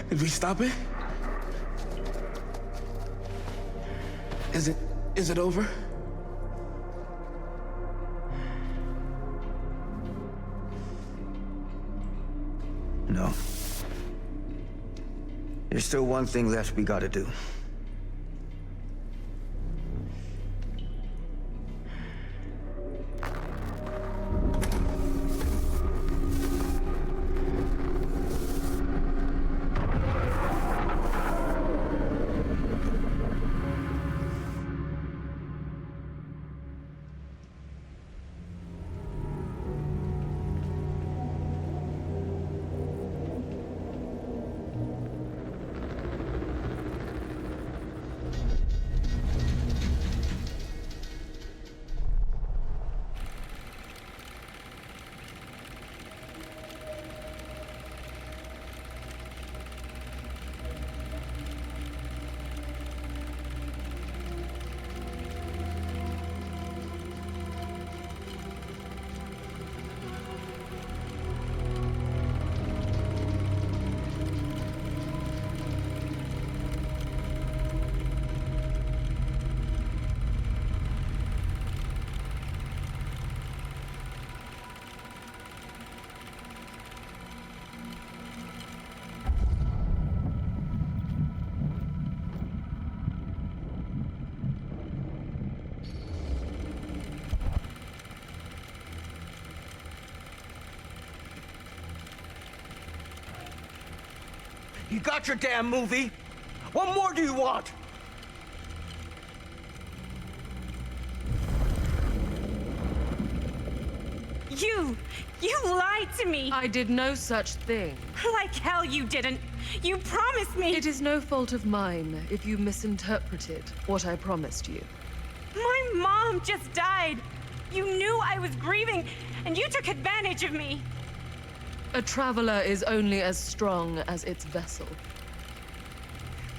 Did we stop it? Is it over? No. There's still one thing left we gotta do. You got your damn movie? What more do you want? You lied to me! I did no such thing. Like hell you didn't! You promised me! It is no fault of mine if you misinterpreted what I promised you. My mom just died! You knew I was grieving, and you took advantage of me! A traveler is only as strong as its vessel.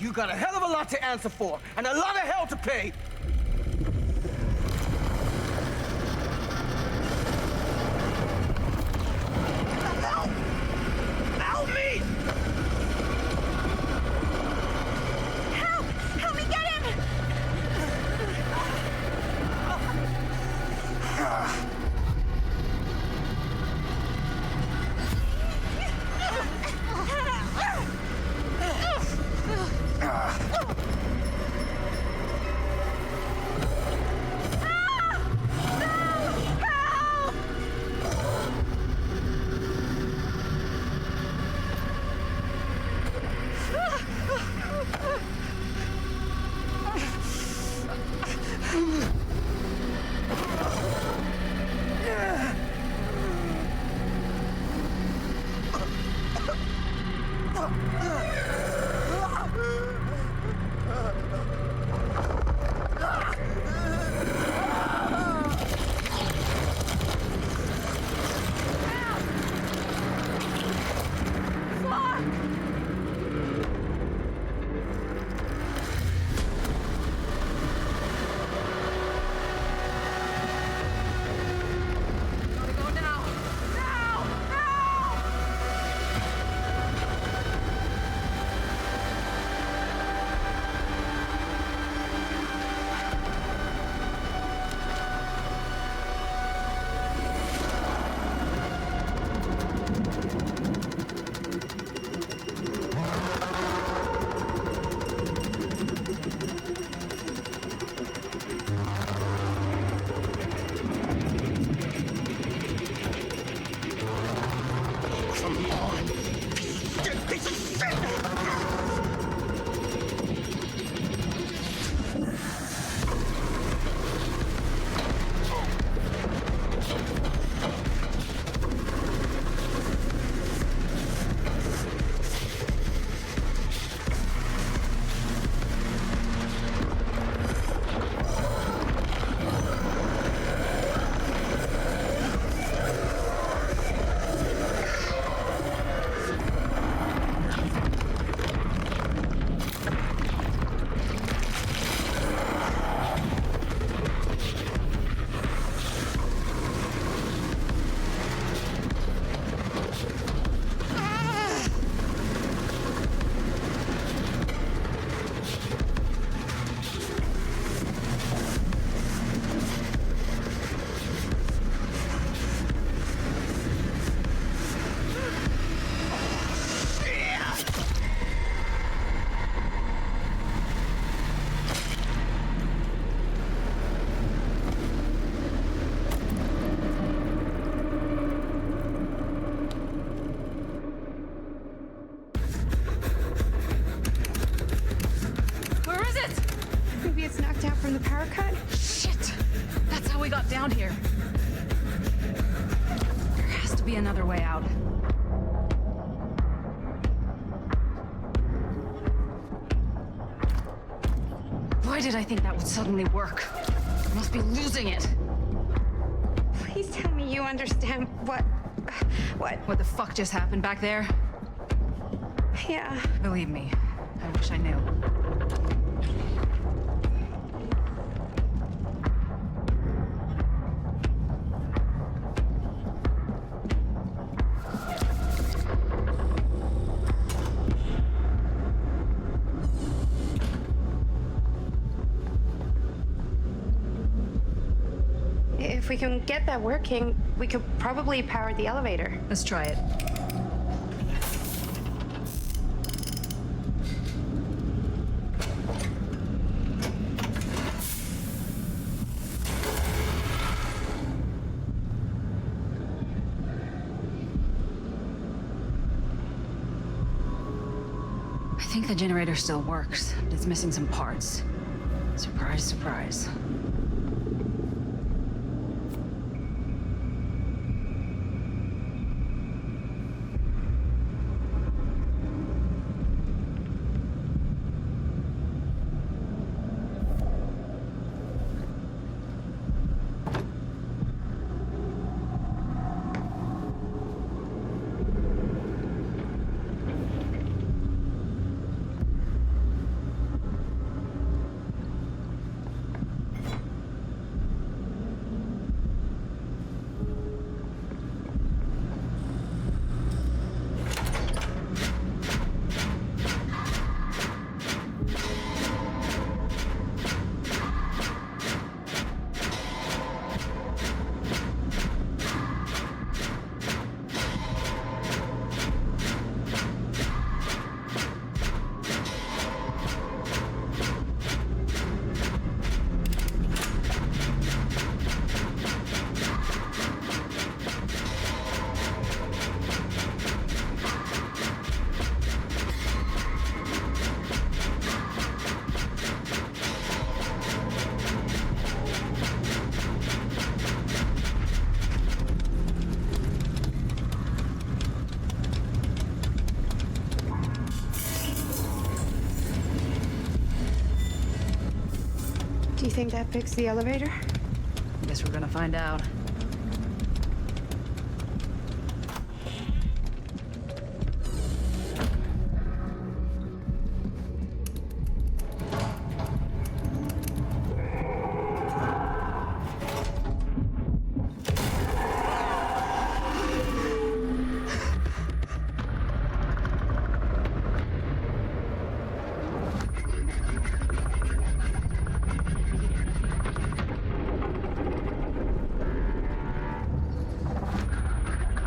You got a hell of a lot to answer for, and a lot of hell to pay! Help me! Help! Help me get him! from the power cut? Shit! That's how we got down here. There has to be another way out. Why did I think that would suddenly work? I must be losing it. Please tell me you understand what the fuck just happened back there? Yeah. Believe me, I wish I knew. If we can get that working, we could probably power the elevator. Let's try it. I think the generator still works, but it's missing some parts. Surprise, surprise. Do you think that fixed the elevator? Guess we're gonna find out.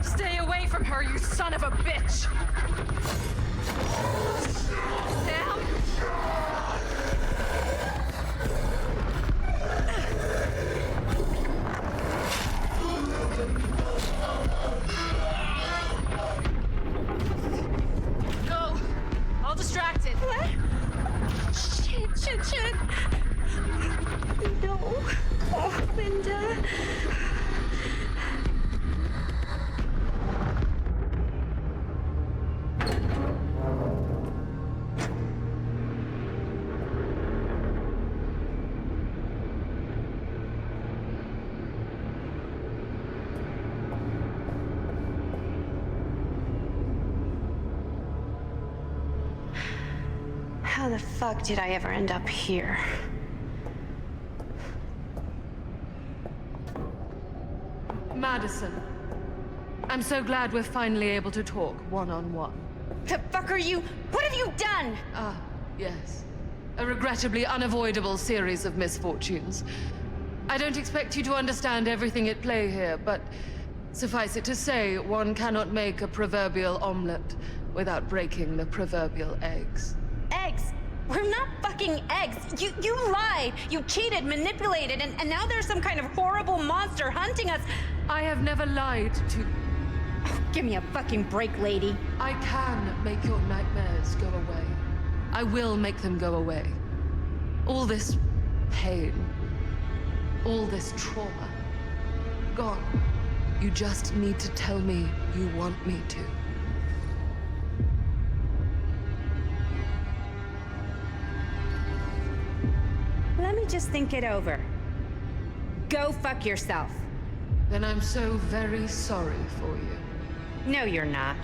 Stay away from her, you son of a bitch! Sam? Go! All distracted. What? Shit. No. Oh, Linda. How the fuck did I ever end up here? Madison, I'm so glad we're finally able to talk one-on-one. The fuck are you? What have you done? Ah, yes. A regrettably unavoidable series of misfortunes. I don't expect you to understand everything at play here, but suffice it to say, one cannot make a proverbial omelet without breaking the proverbial eggs. Eggs? We're not fucking eggs. You lied. You cheated, manipulated, and now there's some kind of horrible monster hunting us. I have never lied to... Oh, give me a fucking break, lady. I can make your nightmares go away. I will make them go away. All this pain, all this trauma, gone. You just need to tell me you want me to. Let me just think it over. Go fuck yourself. Then I'm so very sorry for you. No, you're not.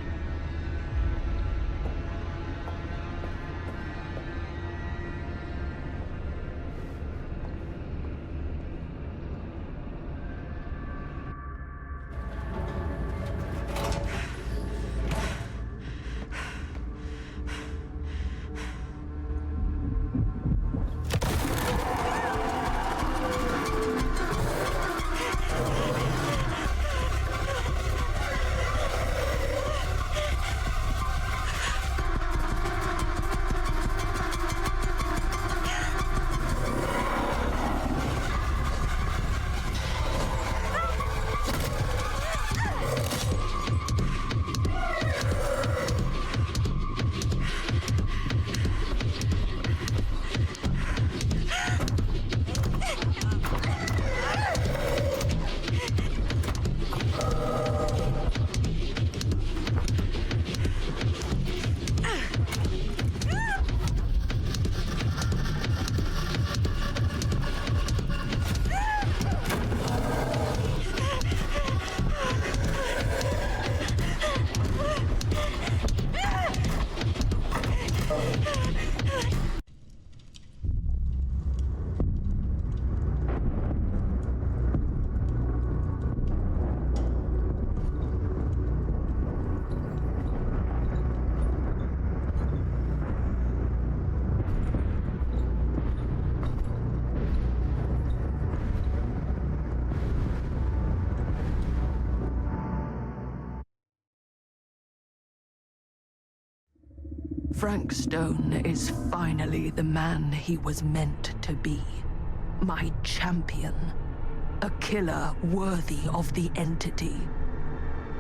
Frank Stone is finally the man he was meant to be. My champion. A killer worthy of the entity.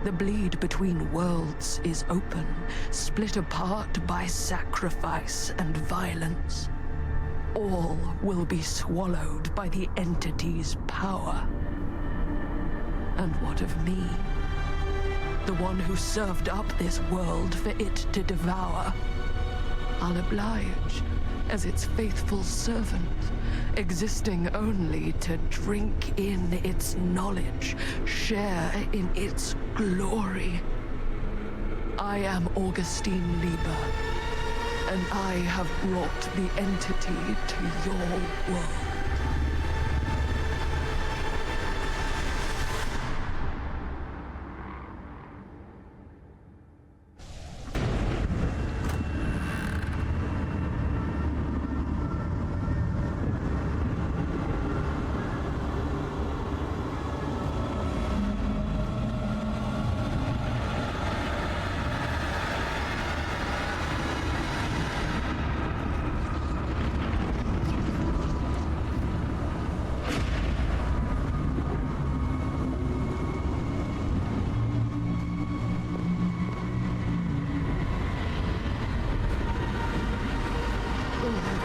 The bleed between worlds is open, split apart by sacrifice and violence. All will be swallowed by the entity's power. And what of me? The one who served up this world for it to devour. I'll oblige as its faithful servant, existing only to drink in its knowledge, share in its glory. I am Augustine Lieber, and I have brought the entity to your world.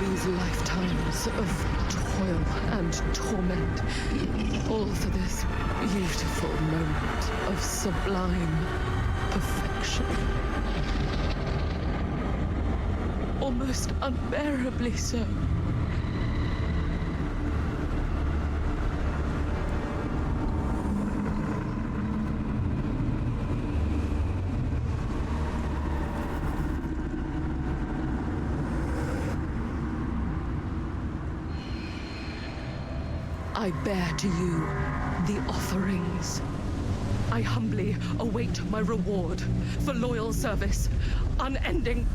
These lifetimes of toil and torment, all for this beautiful moment of sublime perfection. Almost unbearably so. I bear to you the offerings. I humbly await my reward for loyal service, unending.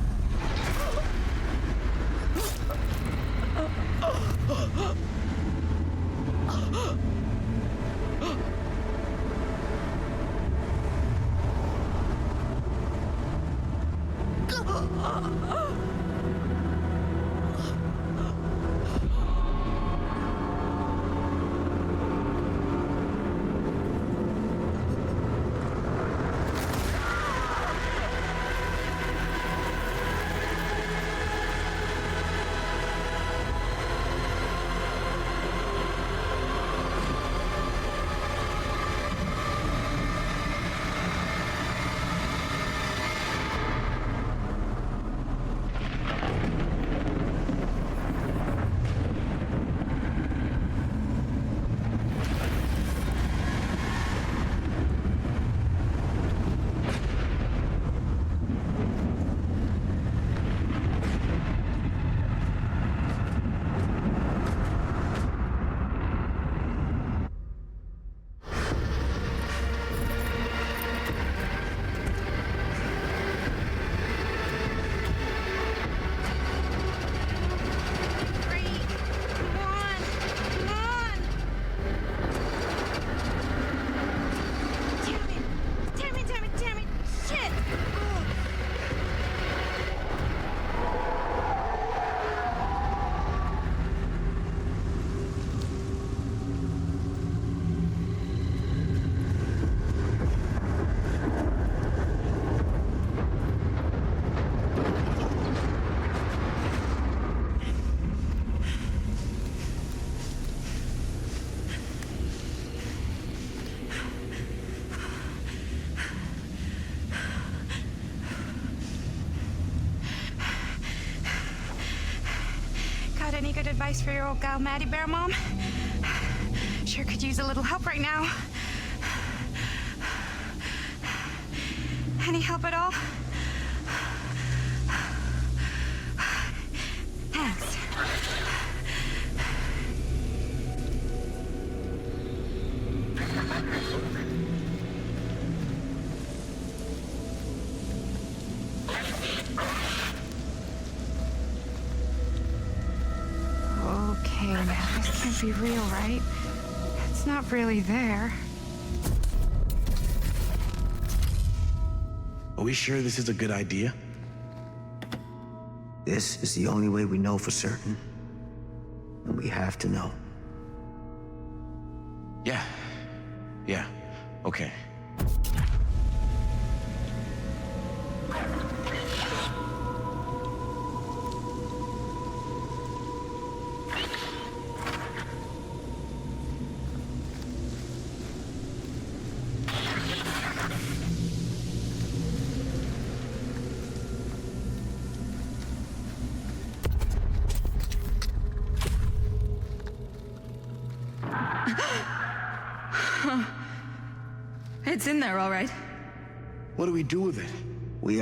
Any good advice for your old gal Maddie Bear Mom? Sure could use a little help right now. Any help at all? Thanks. Okay, now this can't be real, right? It's not really there. Are we sure this is a good idea? This is the only way we know for certain. And we have to know. Yeah. Okay. It's in there, all right. What do we do with it? We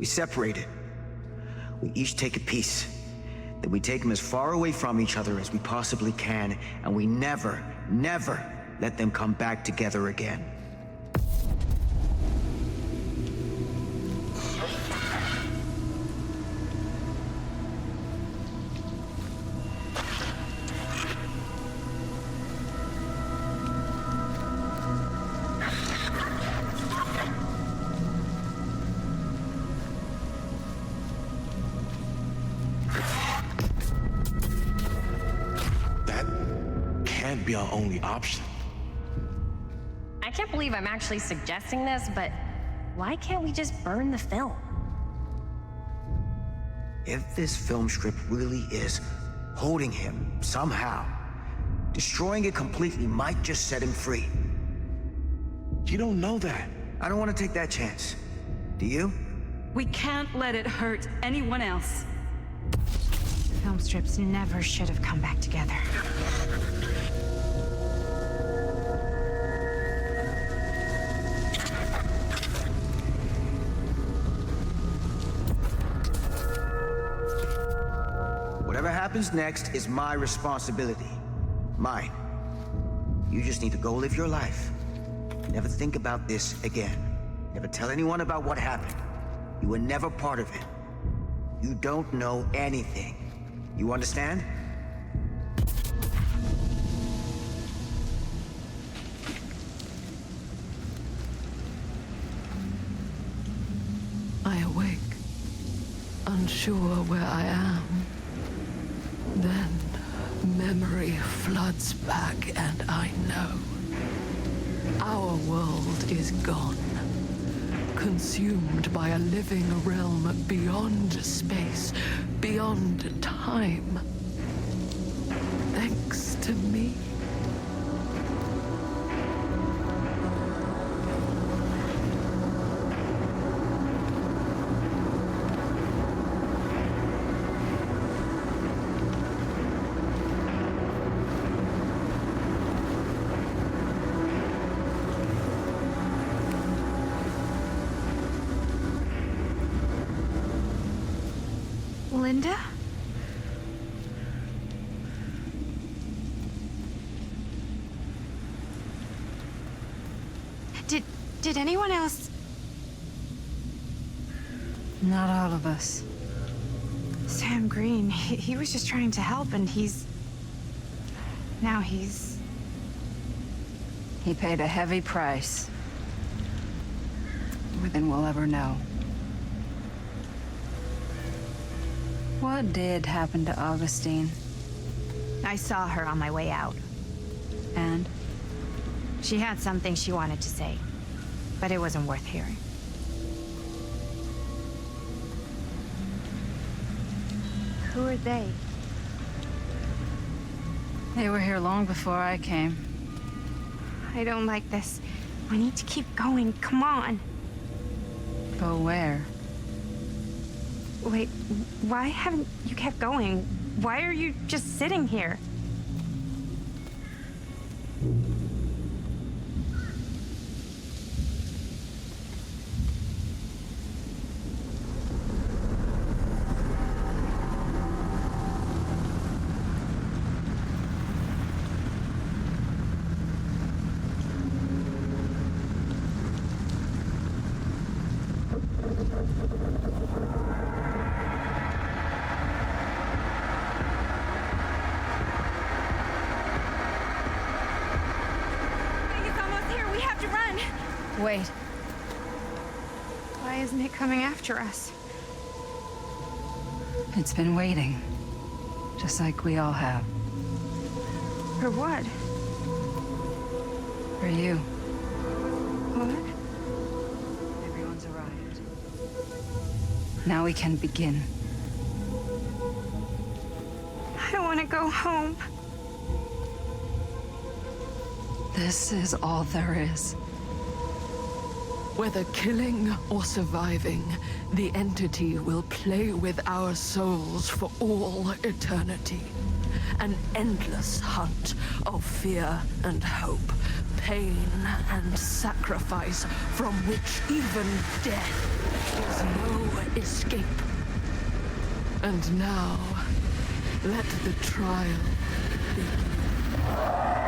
separate it. We each take a piece. Then we take them as far away from each other as we possibly can, and we never let them come back together again. Can't be our only option. I can't believe I'm actually suggesting this, but why can't we just burn the film? If this film strip really is holding him somehow, destroying it completely might just set him free. You don't know that. I don't want to take that chance. Do you? We can't let it hurt anyone else. Film strips never should have come back together. Whatever happens next is my responsibility. Mine. You just need to go live your life. Never think about this again. Never tell anyone about what happened. You were never part of it. You don't know anything. You understand? I awake, unsure where I am. Then memory floods back and I know. Our world is gone. Consumed by a living realm beyond space, beyond time. Thanks to me. Linda? Did anyone else? Not all of us. Sam Green, he was just trying to help and now he's... He paid a heavy price. More than we'll ever know. What did happen to Augustine? I saw her on my way out. And? She had something she wanted to say, but it wasn't worth hearing. Who are they? They were here long before I came. I don't like this. We need to keep going. Come on. Go where? Wait, why haven't you kept going? Why are you just sitting here? Wait. Why isn't it coming after us? It's been waiting. Just like we all have. For what? For you. What? Everyone's arrived. Now we can begin. I want to go home. This is all there is. Whether killing or surviving, the entity will play with our souls for all eternity. An endless hunt of fear and hope, pain and sacrifice, from which even death is no escape. And now, let the trial begin.